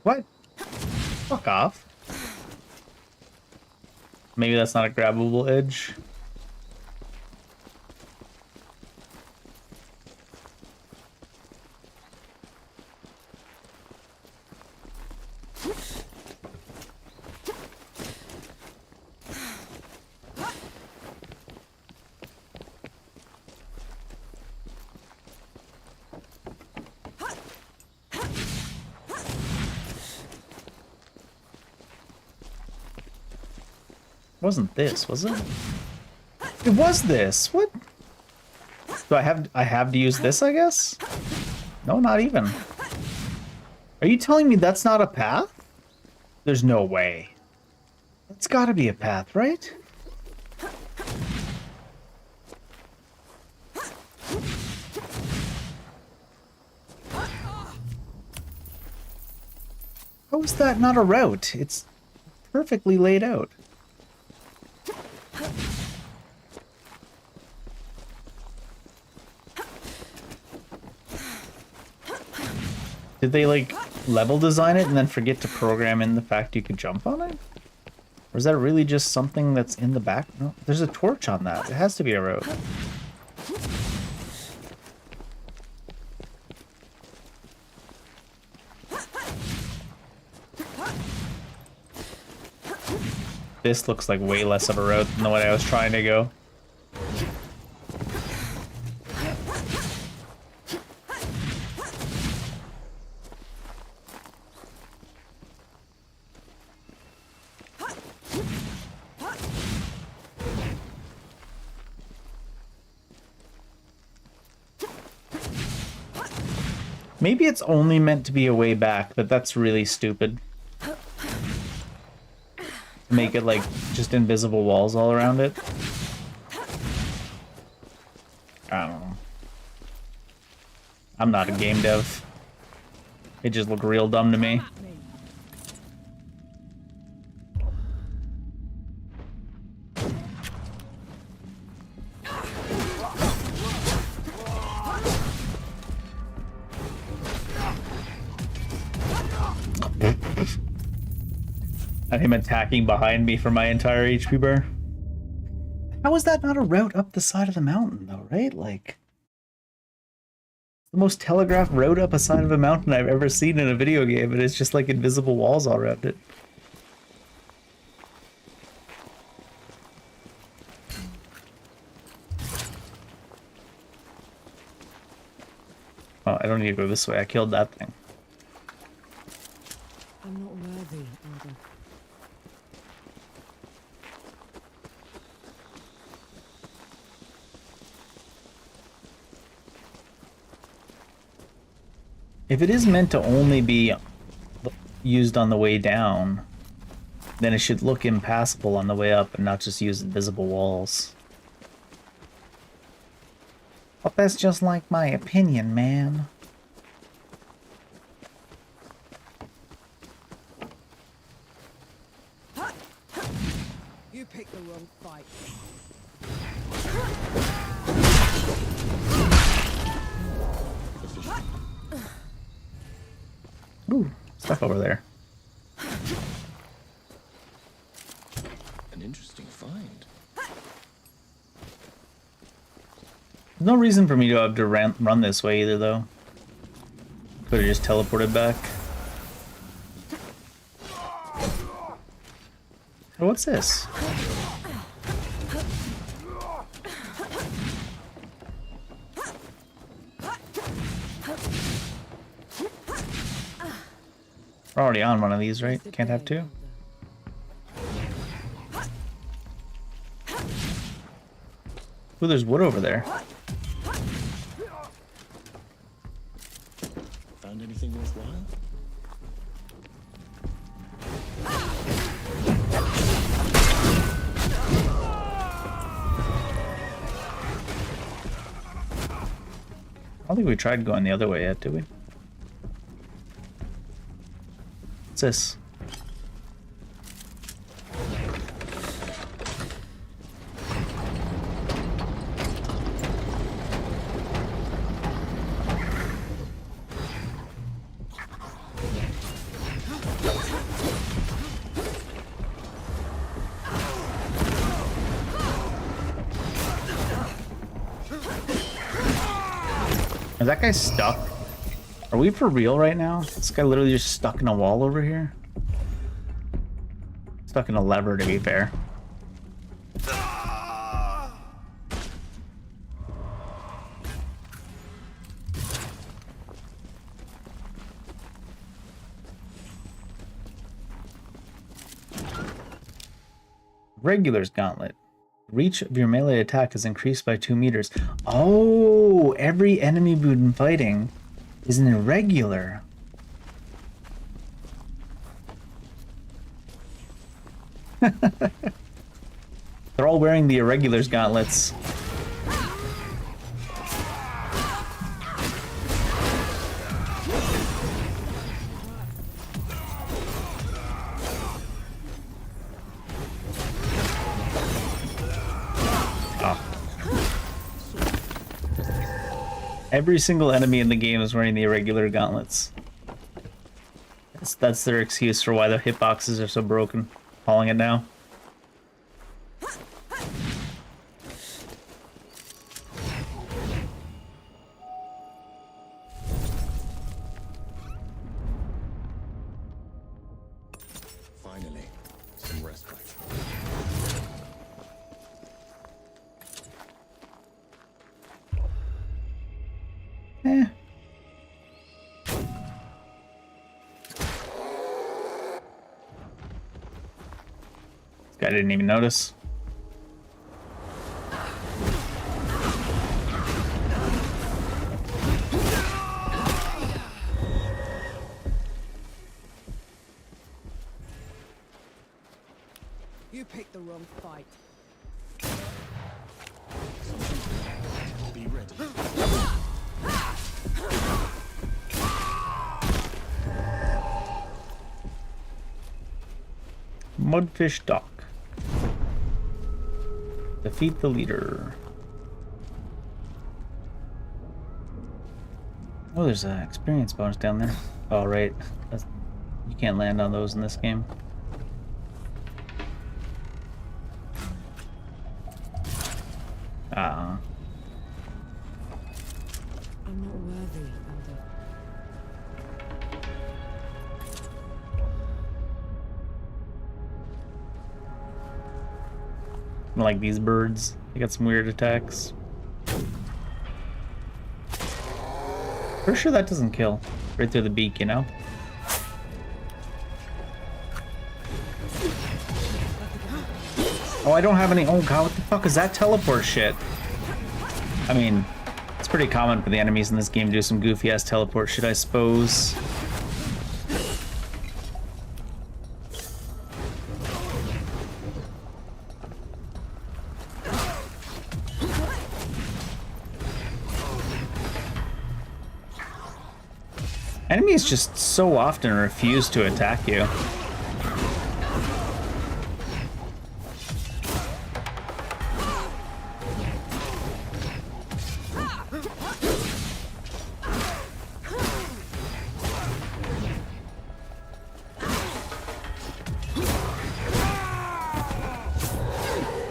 What? Fuck off. Maybe that's not a grabbable edge. wasn't this, was it? It was this. What? Do I have to use this, I guess? No, not even. Are you telling me that's not a path? There's no way. It's gotta be a path, right? How is that not a route? It's perfectly laid out. Did they, like, level design it and then forget to program in the fact you could jump on it? Or is that really just something that's in the back? No, there's a torch on that. It has to be a road. This looks like way less of a road than the way I was trying to go. Maybe it's only meant to be a way back, but that's really stupid. Make it like just invisible walls all around it. I don't know. I'm not a game dev. It just looked real dumb to me. And him attacking behind me for my entire HP bar. How is that not a route up the side of the mountain, though, right? Like, the most telegraphed road up a side of a mountain I've ever seen in a video game, and it's just like invisible walls all around it. Oh, I don't need to go this way. I killed that thing. I'm not worthy, Elder. If it is meant to only be used on the way down, then it should look impassable on the way up and not just use invisible walls. But that's just like my opinion, man. You picked the wrong fight. Ooh, stuff over there. An interesting find. No reason for me to have to run this way either, though. Could have just teleported back. Oh, what's this? We're already on one of these, right? Can't have two? Ooh, there's wood over there. Found anything worthwhile? I don't think we tried going the other way yet, did we? What's this? Is that guy stuck? Are we for real right now? This guy literally just stuck in a wall over here? Stuck in a lever, to be fair. Regular's Gauntlet. Reach of your melee attack is increased by 2 meters. Oh, every enemy we've been fighting is an irregular. They're all wearing the Irregular's gauntlets. Every single enemy in the game is wearing the Irregular gauntlets. That's their excuse for why their hitboxes are so broken. Calling it now. Finally, some respite. Eh. This guy didn't even notice. You picked the wrong fight. Be ready. Mudfish Dock. Defeat the leader. Oh, there's an experience bonus down there. Oh, right. You can't land on those in this game. I'm not worthy, Elder. Like these birds. They got some weird attacks. Pretty sure that doesn't kill. Right through the beak, you know? Oh, I don't have any. Oh god, what the fuck is that teleport shit? I mean, it's pretty common for the enemies in this game to do some goofy ass teleport shit, I suppose. Enemies just so often refuse to attack you.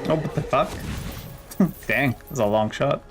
Oh, what the fuck? Dang, that was a long shot.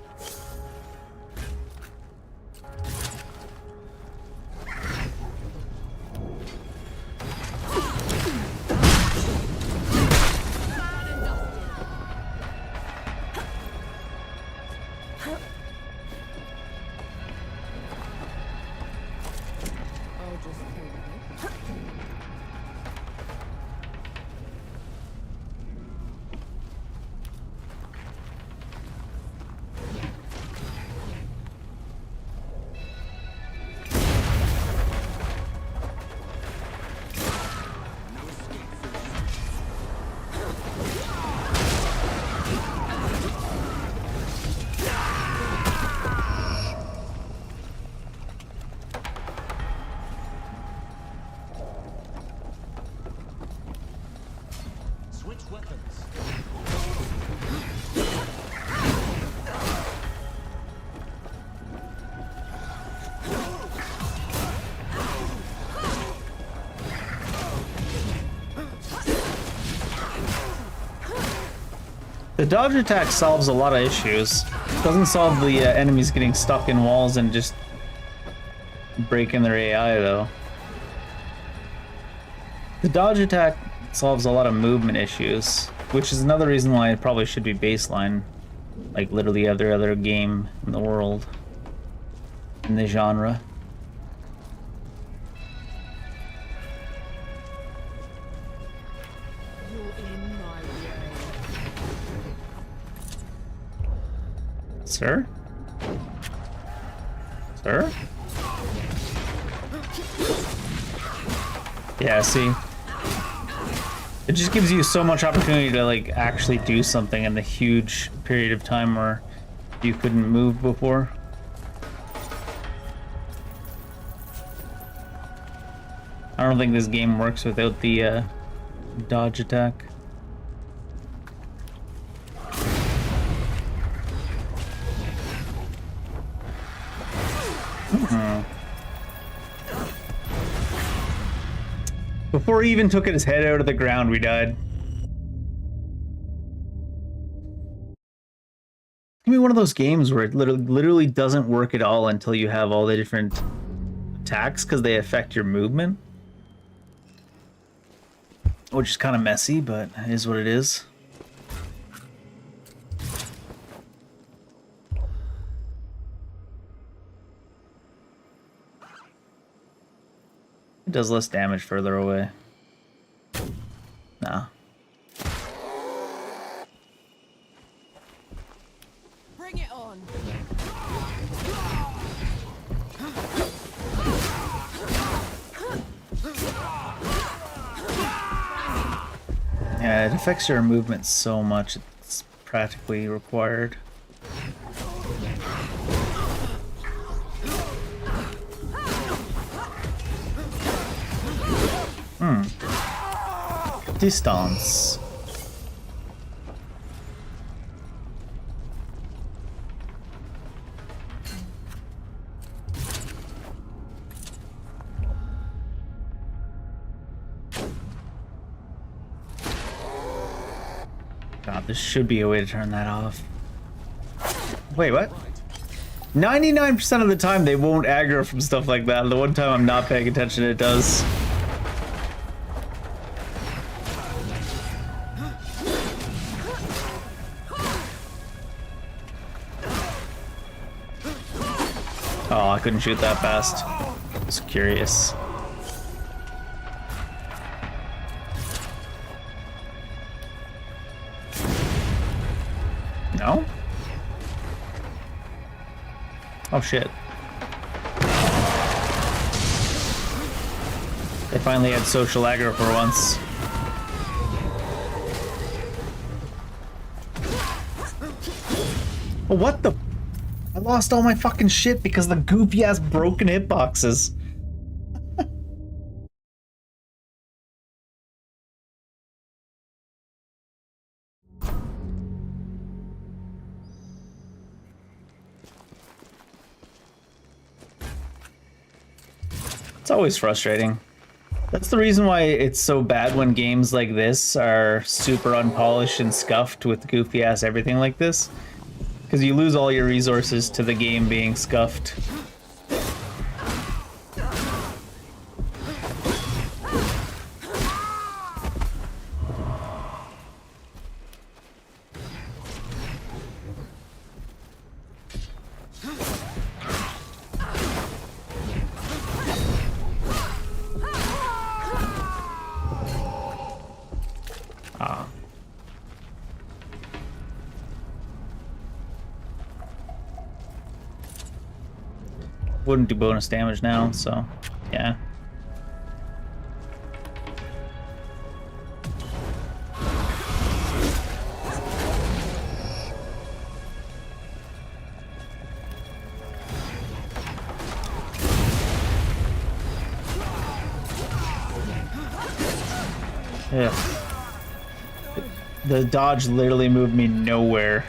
Switch weapons. The dodge attack solves a lot of issues. Doesn't solve the enemies getting stuck in walls and just breaking their AI though. The dodge attack solves a lot of movement issues, which is another reason why it probably should be baseline, like literally every other game in the world, in the genre. You're in my way. Sir? Sir? Yeah, see? It just gives you so much opportunity to, like, actually do something in the huge period of time where you couldn't move before. I don't think this game works without the dodge attack. Before he even took his head out of the ground, we died. Give me one of those games where it literally doesn't work at all until you have all the different attacks because they affect your movement. Which is kind of messy, but it is what it is. It does less damage further away. Nah. Bring it on. Yeah, it affects your movement so much, it's practically required. Distance. God, there should be a way to turn that off. Wait, what? 99% of the time they won't aggro from stuff like that. The one time I'm not paying attention, it does. Oh, I couldn't shoot that fast. I was curious. No? Oh shit. They finally had social aggro for once. Oh, what the? I lost all my fucking shit because of the goofy ass broken hitboxes. It's always frustrating. That's the reason why it's so bad when games like this are super unpolished and scuffed with goofy ass everything like this. Because you lose all your resources to the game being scuffed. Wouldn't do bonus damage now, so yeah. Yeah. The dodge literally moved me nowhere.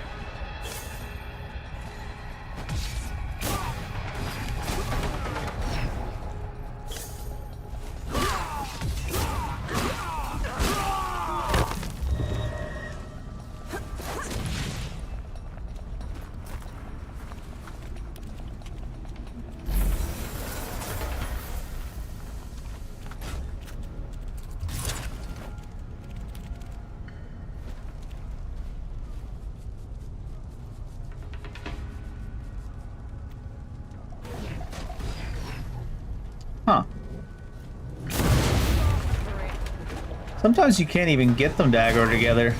Huh. Sometimes you can't even get them to aggro together.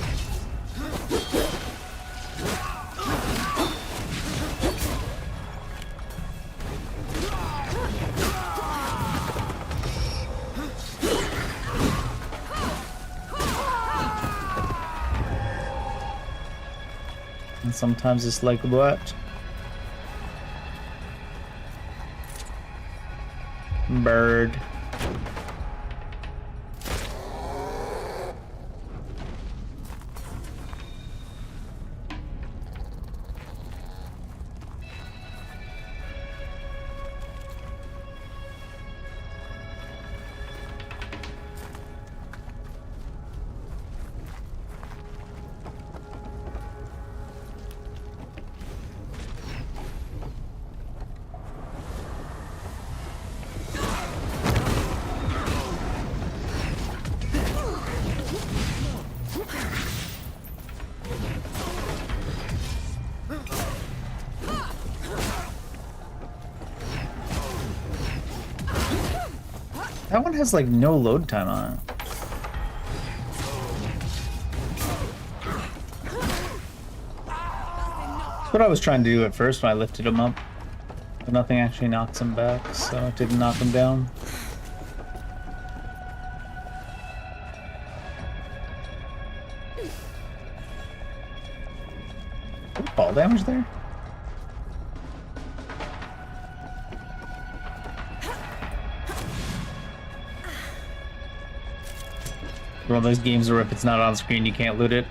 And sometimes it's like that. Bird. That one has like no load time on it. That's what I was trying to do at first when I lifted him up. But nothing actually knocks him back, so it didn't knock him down. Ball damage there? One of those games where if it's not on screen, you can't loot it.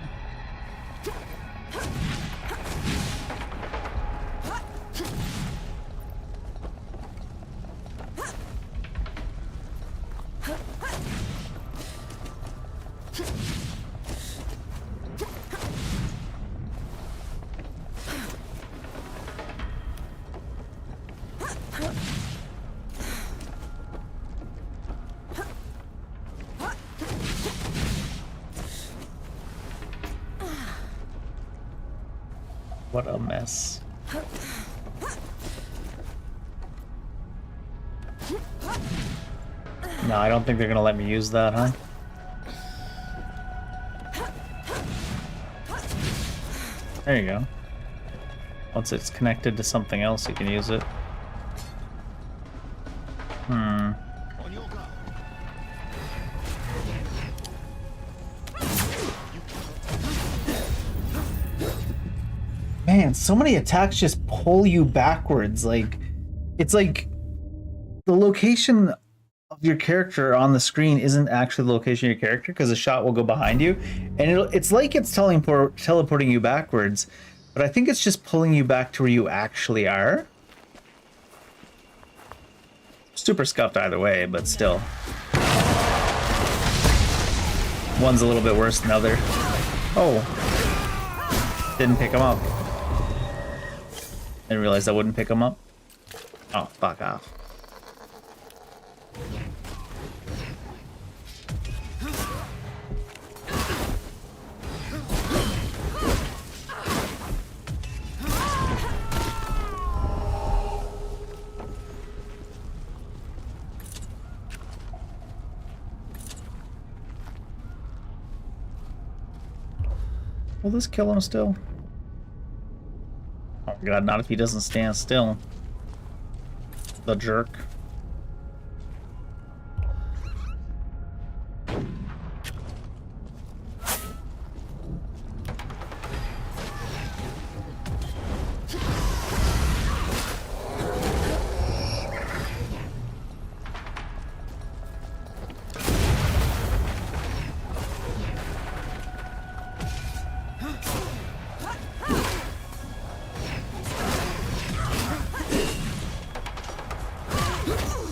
What a mess. No, I don't think they're gonna let me use that, huh? There you go. Once it's connected to something else, you can use it. Man, so many attacks just pull you backwards. Like, it's like the location of your character on the screen isn't actually the location of your character because the shot will go behind you, and it's like it's teleporting you backwards, but I think it's just pulling you back to where you actually are. Super scuffed either way, but still. One's a little bit worse than the other. Oh. Didn't pick him up. Didn't realize I wouldn't pick him up. Oh, fuck off. Will this kill him still? Oh my god, not if he doesn't stand still. The jerk.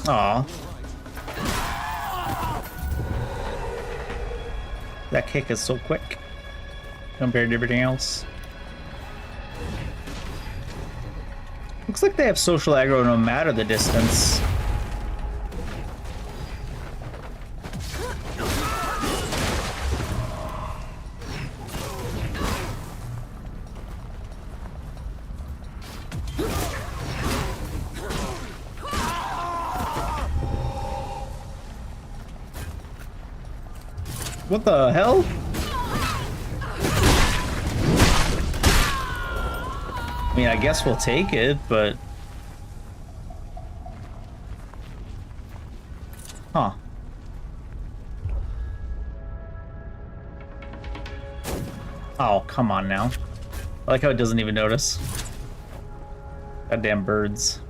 Aw. That kick is so quick compared to everything else. Looks like they have social aggro no matter the distance. What the hell? I mean, I guess we'll take it, but... Huh. Oh, come on now. I like how it doesn't even notice. Goddamn birds.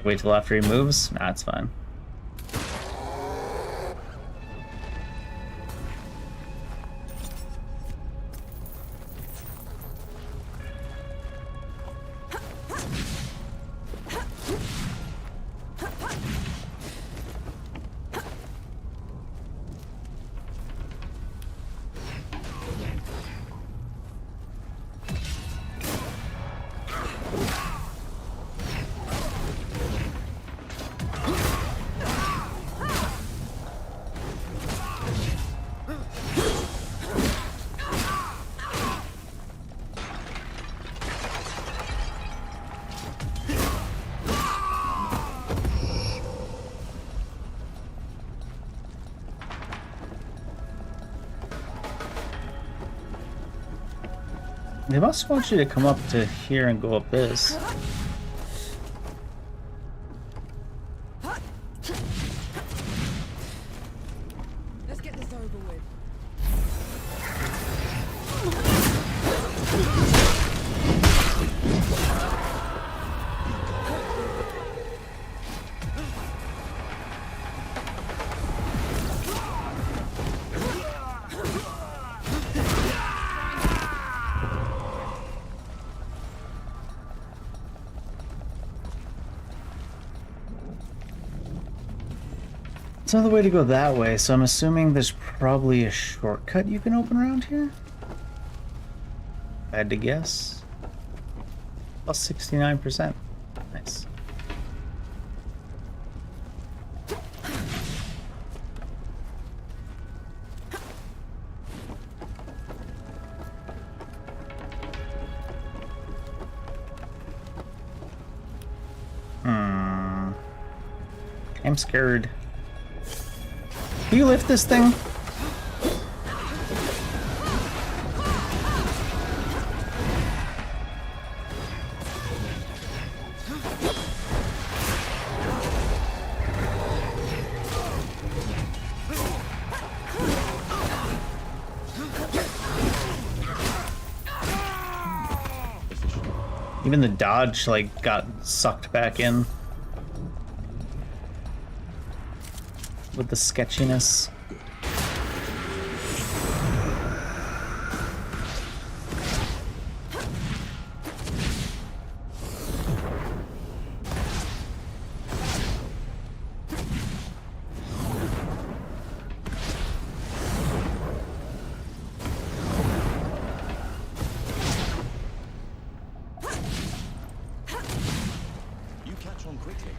Wait till after he moves? Nah, it's fine. They must want you to come up to here and go up this. Let's get this over with. There's another way to go that way, so I'm assuming there's probably a shortcut you can open around here? I had to guess. Plus 69%. Nice. I'm scared. Can you lift this thing? Even the dodge, like, got sucked back in. With the sketchiness. You catch on quickly.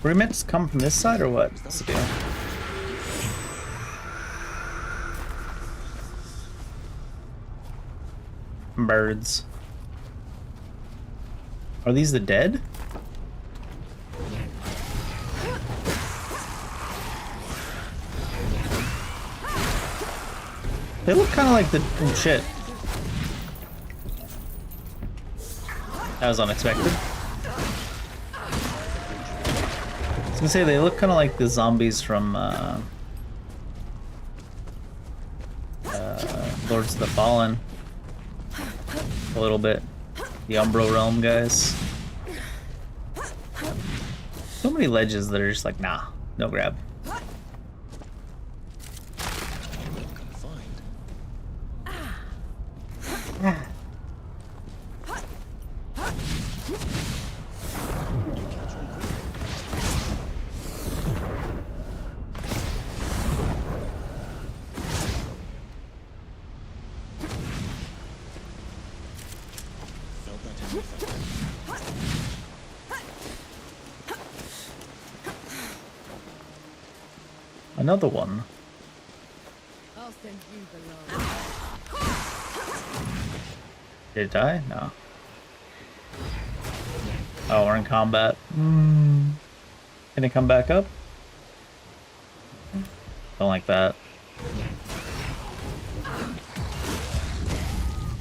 Were we meant to come from this side or what? What's the deal? Birds. Are these the dead? They look kind of like the... Oh, shit. That was unexpected. I was gonna say, they look kind of like the zombies from Lords of the Fallen. A little bit. The Umbro Realm guys. So many ledges that are just like, nah, no grab. Another one. I'll send you below. Did it die? No. Oh, we're in combat. Can it come back up? Don't like that.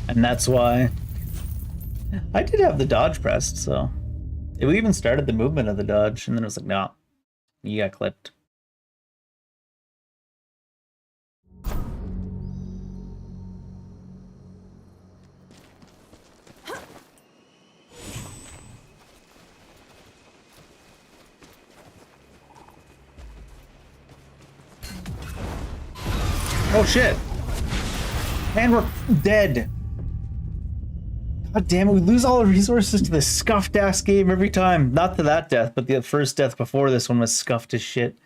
And that's why I did have the dodge pressed, so we even started the movement of the dodge, and then it was like, no, you got clipped. Oh shit! And we're dead. God damn it, we lose all our resources to this scuffed ass game every time. Not to that death, but the first death before this one was scuffed as shit.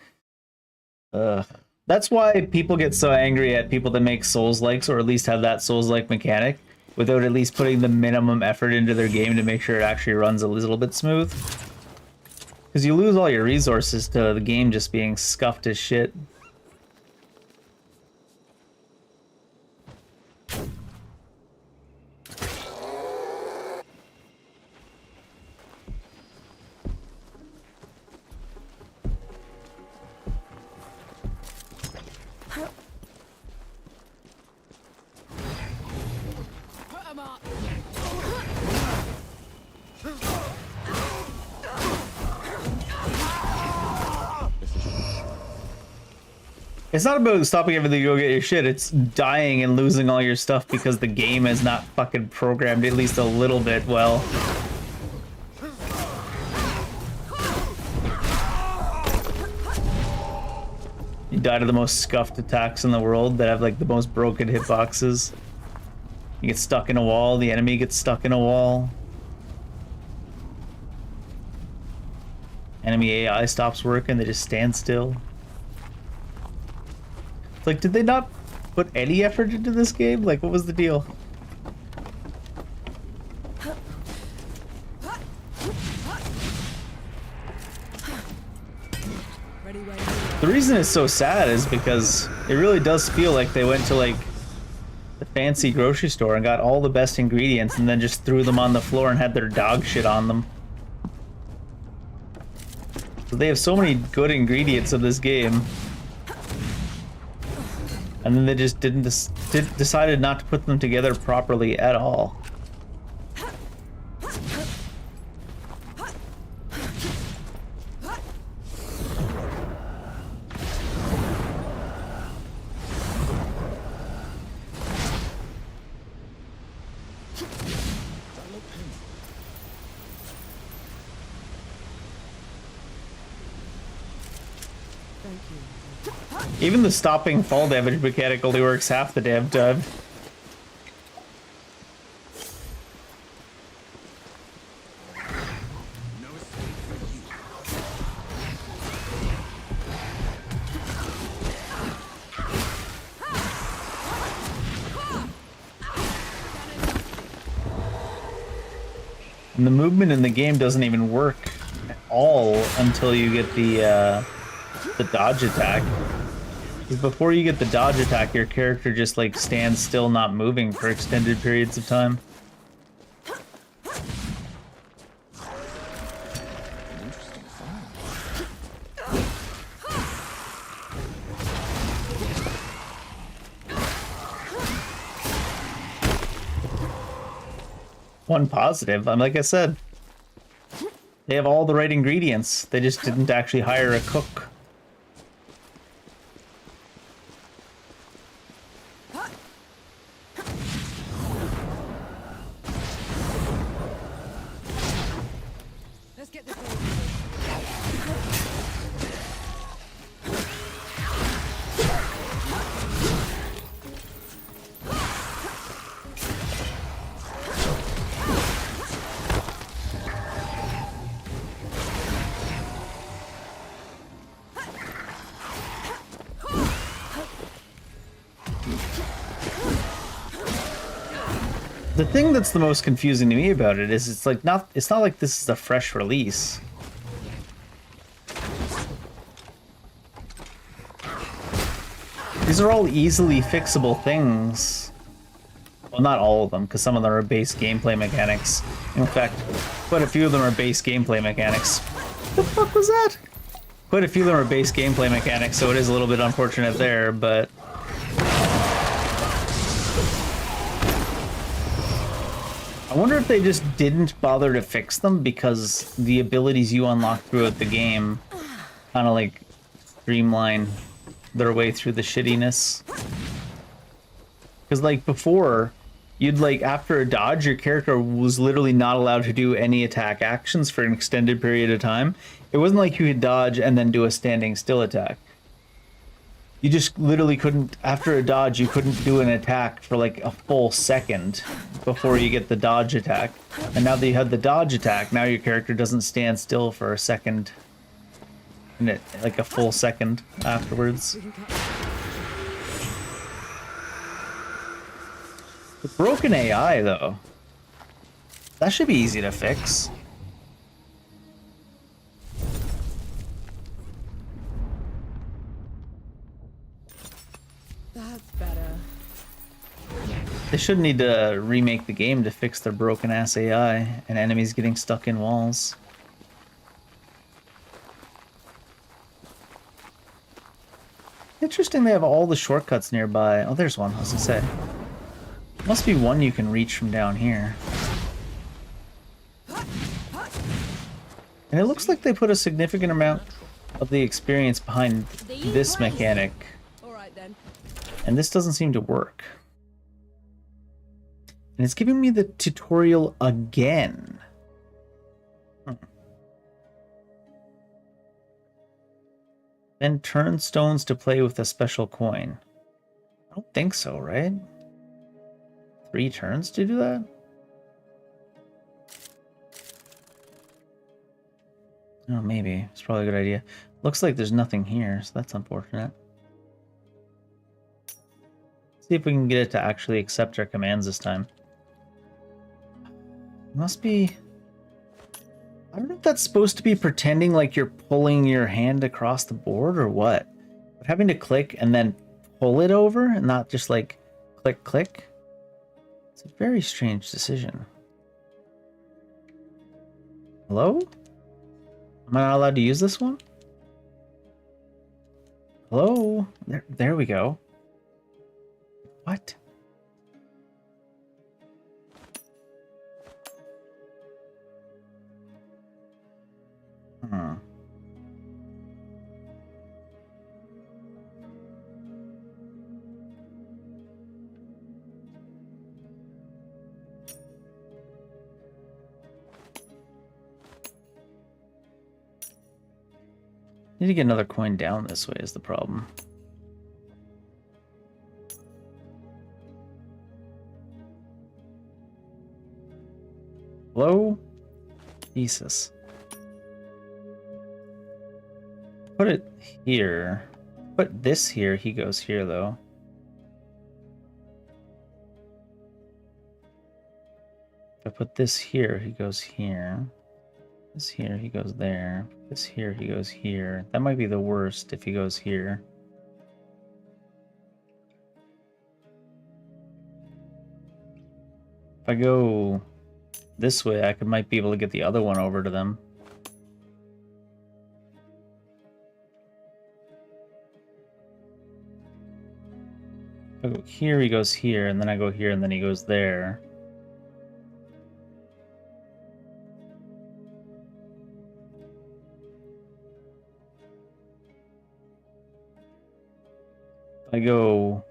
That's why people get so angry at people that make Souls-likes, or at least have that Souls-like mechanic, without at least putting the minimum effort into their game to make sure it actually runs a little bit smooth. Because you lose all your resources to the game just being scuffed as shit. It's not about stopping everything to go get your shit, it's dying and losing all your stuff because the game is not fucking programmed at least a little bit well. You die to the most scuffed attacks in the world that have like the most broken hitboxes. You get stuck in a wall, the enemy gets stuck in a wall. Enemy AI stops working, they just stand still. Like, did they not put any effort into this game? Like, what was the deal? The reason it's so sad is because it really does feel like they went to, like, the fancy grocery store and got all the best ingredients and then just threw them on the floor and had their dog shit on them. So they have so many good ingredients in this game. And then they just decided not to put them together properly at all. Even the stopping fall damage mechanic only works half the damn time. And the movement in the game doesn't even work at all until you get the dodge attack. Before you get the dodge attack, your character just like stands still, not moving for extended periods of time. One positive, like I said, they have all the right ingredients. They just didn't actually hire a cook. The thing that's the most confusing to me about it is it's not like this is a fresh release. These are all easily fixable things. Well, not all of them, because some of them are base gameplay mechanics. In fact, quite a few of them are base gameplay mechanics. What the fuck was that? Quite a few of them are base gameplay mechanics, so it is a little bit unfortunate there, but... I wonder if they just didn't bother to fix them because the abilities you unlock throughout the game kind of like streamline their way through the shittiness. Because like before, you'd like after a dodge, your character was literally not allowed to do any attack actions for an extended period of time. It wasn't like you could dodge and then do a standing still attack. You just literally couldn't, after a dodge, you couldn't do an attack for like a full second before you get the dodge attack. And now that you had the dodge attack, now your character doesn't stand still for a second. And it, like a full second afterwards. The broken AI, though. That should be easy to fix. That's better. They should need to remake the game to fix their broken ass AI and enemies getting stuck in walls. Interesting they have all the shortcuts nearby. Oh, there's one, I was gonna say. Must be one you can reach from down here. And it looks like they put a significant amount of the experience behind this mechanic. And this doesn't seem to work. And it's giving me the tutorial again. Then turn stones to play with a special coin. I don't think so, right? 3 turns to do that? Oh, maybe. It's probably a good idea. Looks like there's nothing here, so that's unfortunate. See if we can get it to actually accept our commands this time. Must be... I don't know if that's supposed to be pretending like you're pulling your hand across the board or what. But having to click and then pull it over and not just like click, click. It's a very strange decision. Hello? Am I not allowed to use this one? Hello? There we go. What? Hmm. Need to get another coin down this way is the problem. Hello? Jesus. Put it here. Put this here, he goes here though. If I put this here, he goes here. This here, he goes there. This here, he goes here. That might be the worst if he goes here. If I go this way, I might be able to get the other one over to them. If I go here, he goes here, and then I go here, and then he goes there. If I go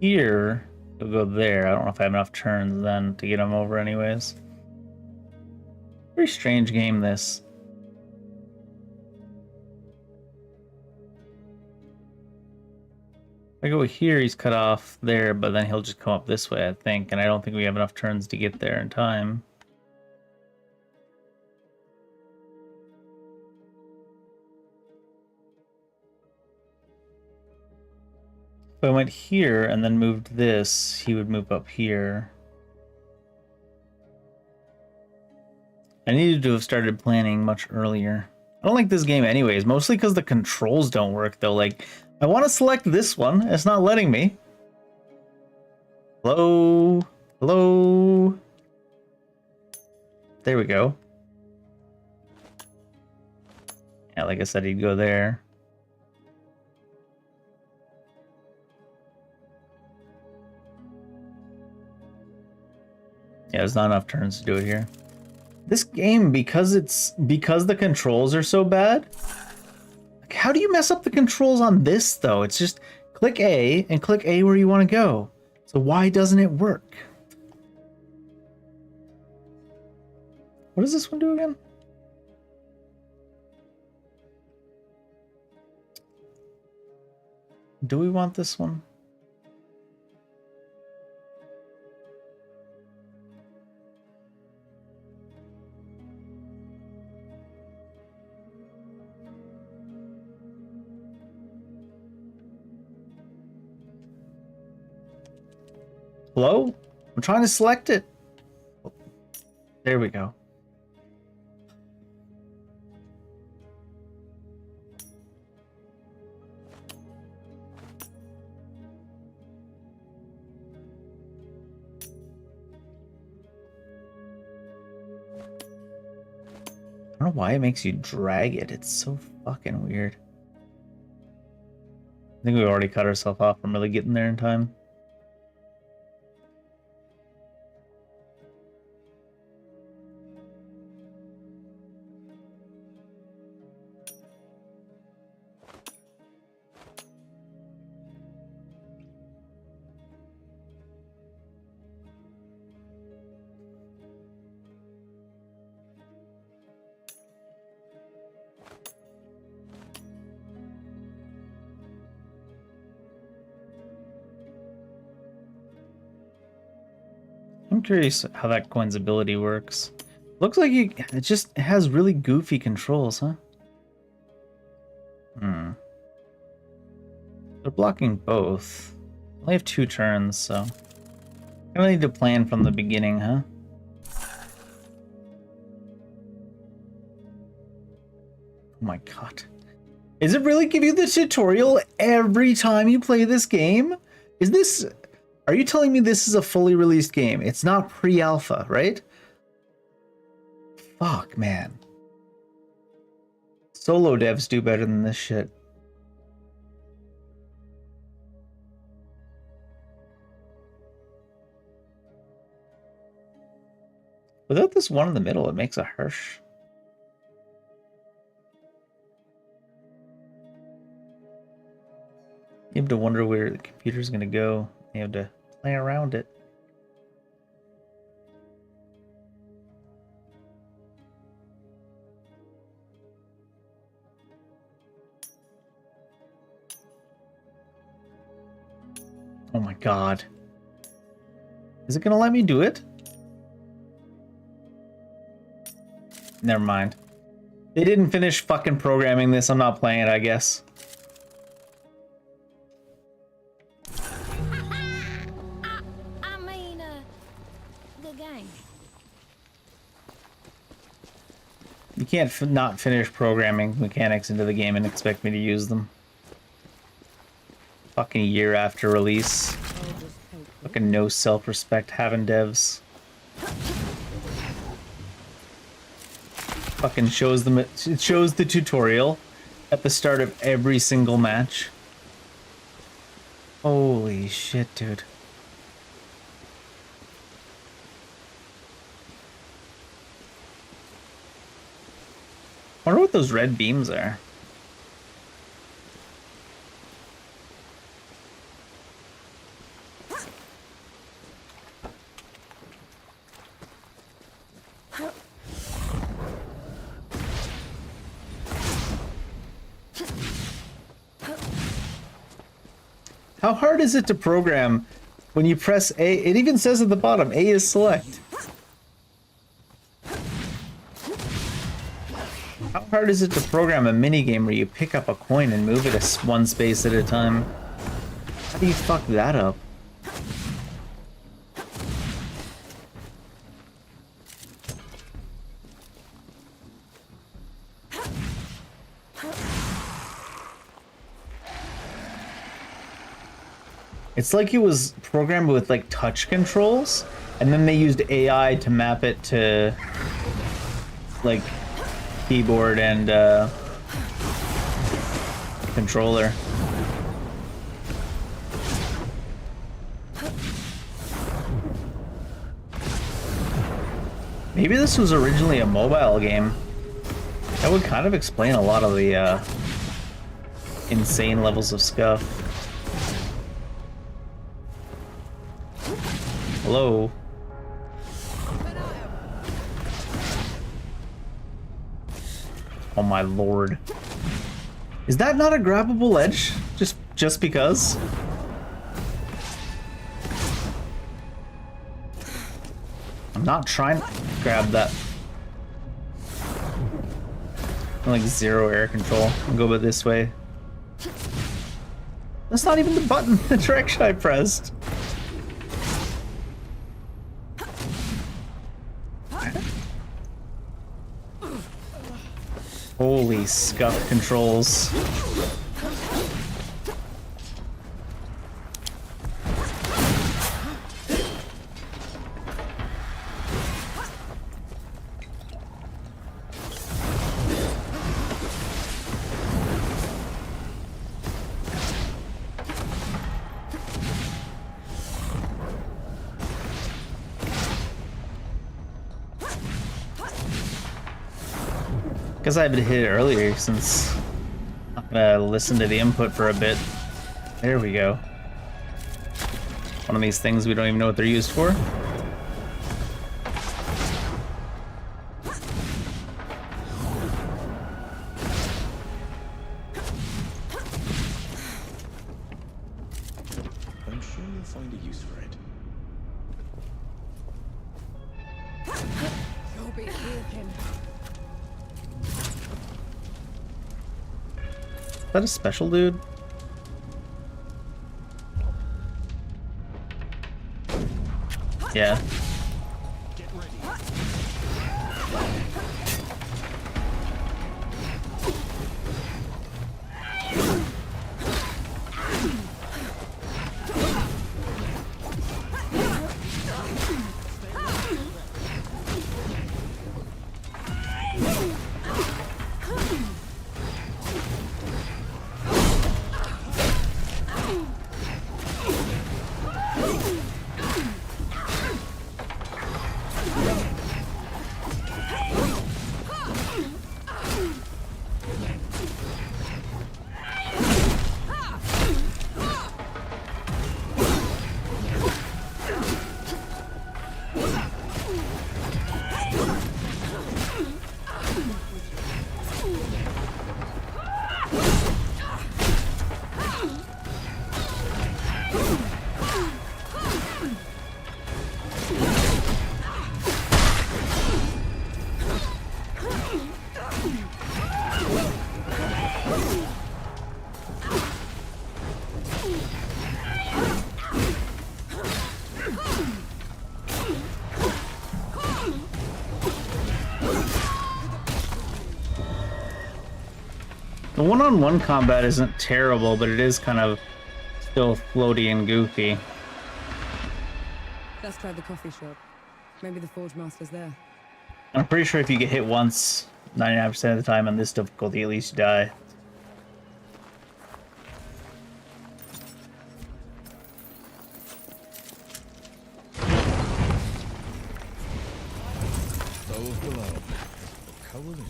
here, he'll go there. I don't know if I have enough turns then to get him over anyways. Very strange game, this. If I go here, he's cut off there, but then he'll just come up this way, I think, and I don't think we have enough turns to get there in time. If I went here and then moved this, he would move up here. I needed to have started planning much earlier. I don't like this game anyways, mostly because the controls don't work though. Like, I want to select this one, it's not letting me. Hello? Hello? There we go. Yeah, like I said, he'd go there. Yeah, there's not enough turns to do it here. This game, because the controls are so bad, like, how do you mess up the controls on this though? It's just click A and click A where you want to go. So why doesn't it work? What does this one do again? Do we want this one? Hello? I'm trying to select it. There we go. I don't know why it makes you drag it. It's so fucking weird. I think we already cut ourselves off from really getting there in time. I'm curious how that Gwen's ability works. Looks like it just has really goofy controls, huh? They're blocking both. I only have 2 turns, so I really need to plan from the beginning, huh? Oh my god. Does it really give you the tutorial every time you play this game? Is this... Are you telling me this is a fully released game? It's not pre-alpha, right? Fuck, man. Solo devs do better than this shit. Without this one in the middle, it makes a harsh. You have to wonder where the computer's gonna go. You have to play around it. Oh my god. Is it gonna let me do it? Never mind. They didn't finish fucking programming this. I'm not playing it, I guess. You can't not finish programming mechanics into the game and expect me to use them. Fucking year after release. Fucking no self-respect having devs. Fucking shows them. It shows the tutorial at the start of every single match. Holy shit, dude. I wonder what those red beams are. How hard is it to program when you press A? It even says at the bottom, A is select. How hard is it to program a minigame where you pick up a coin and move it one space at a time? How do you fuck that up? It's like it was programmed with like touch controls, and then they used AI to map it to like keyboard and controller. Maybe this was originally a mobile game. That would kind of explain a lot of the insane levels of scuff. Hello? Oh my lord. Is that not a grabbable ledge? Just just because. I'm not trying to grab that. Like 0 air control. I'll go about this way. That's not even the button, the direction I pressed. Holy scuff controls. Guess I had to hit it earlier since I'm gonna listen to the input for a bit. There we go. One of these things we don't even know what they're used for. I'm sure you'll find a use for it. You'll be healed. Is that a special dude? Yeah. The one-on-one combat isn't terrible, but it is kind of still floaty and goofy. Let's try the coffee shop. Maybe the Forge Master's there. I'm pretty sure if you get hit once, 99% of the time on this difficulty, at least you die. Those below. Coalition.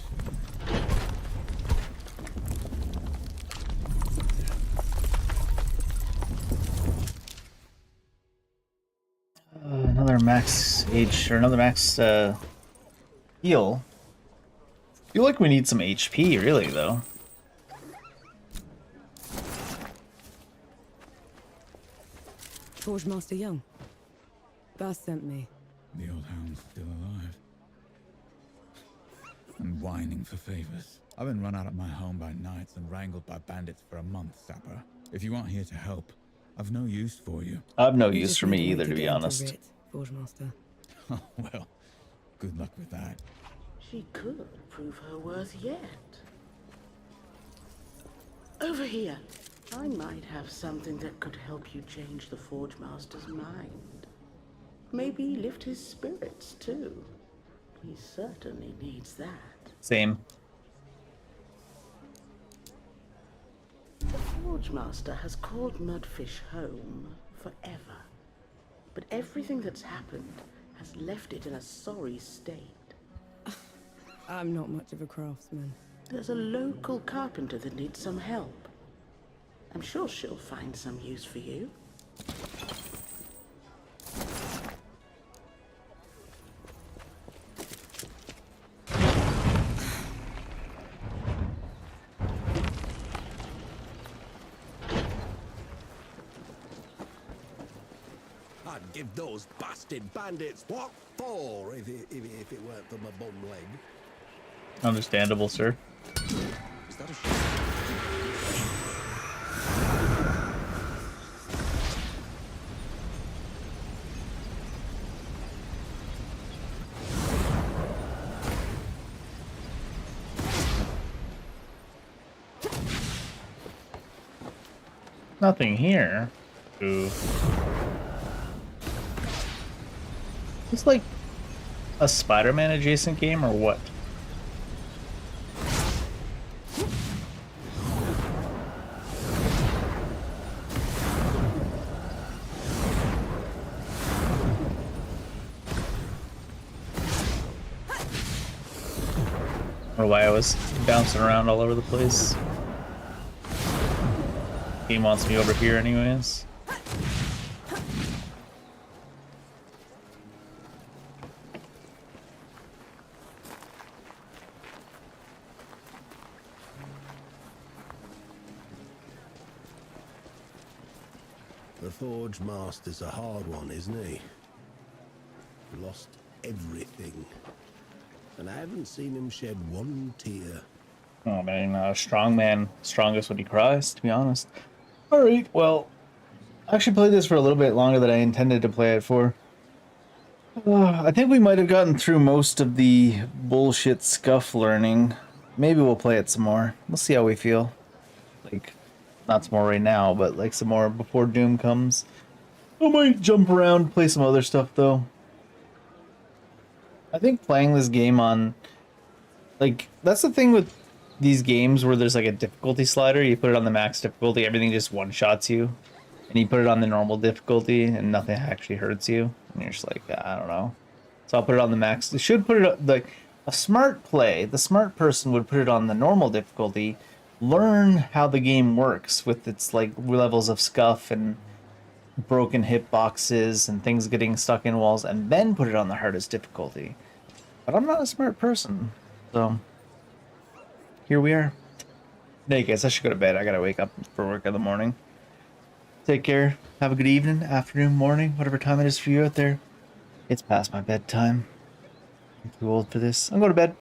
Another max H or another max heal. I feel like we need some HP, really, though. Forge Master Young. Baz sent me. The old hound's still alive. And whining for favors. I've been run out of my home by knights and wrangled by bandits for a month, Sapper. If you aren't here to help, I've no use for you. I've no use for me either, to be honest. Forge Master. Oh, well, good luck with that. She could prove her worth yet. Over here. I might have something that could help you change the Forge Master's mind. Maybe lift his spirits, too. He certainly needs that. Same. The Forge Master has called Mudfish home forever. But everything that's happened has left it in a sorry state. I'm not much of a craftsman. There's a local carpenter that needs some help. I'm sure she'll find some use for you. I'd give those bastard bandits what for if it weren't for my bum leg. Understandable, sir. Is that a Nothing here. Ooh. It's like a Spider-Man adjacent game or what? Or why I was bouncing around all over the place. Game wants me over here anyways. The Forge Master's a hard one, isn't he? Lost everything. And I haven't seen him shed one tear. Oh man, a strong man, strongest when he cries, to be honest. Alright, well, I actually played this for a little bit longer than I intended to play it for. I think we might have gotten through most of the bullshit scuff learning. Maybe we'll play it some more. We'll see how we feel. Like, not some more right now, but like some more before Doom comes. I might jump around, play some other stuff though. I think playing this game on, like, that's the thing with these games where there's like a difficulty slider. You put it on the max difficulty, everything just one-shots you. And you put it on the normal difficulty and nothing actually hurts you. And you're just like, I don't know. So I'll put it on the max. It should put it, like, a smart play, the smart person would put it on the normal difficulty, learn how the game works with its, like, levels of scuff and broken hitboxes and things getting stuck in walls, and then put it on the hardest difficulty. But I'm not a smart person, so here we are. Hey guys, I should go to bed. I gotta wake up for work in the morning. Take care. Have a good evening, afternoon, morning, whatever time it is for you out there. It's past my bedtime. I'm too old for this. I'm going to bed.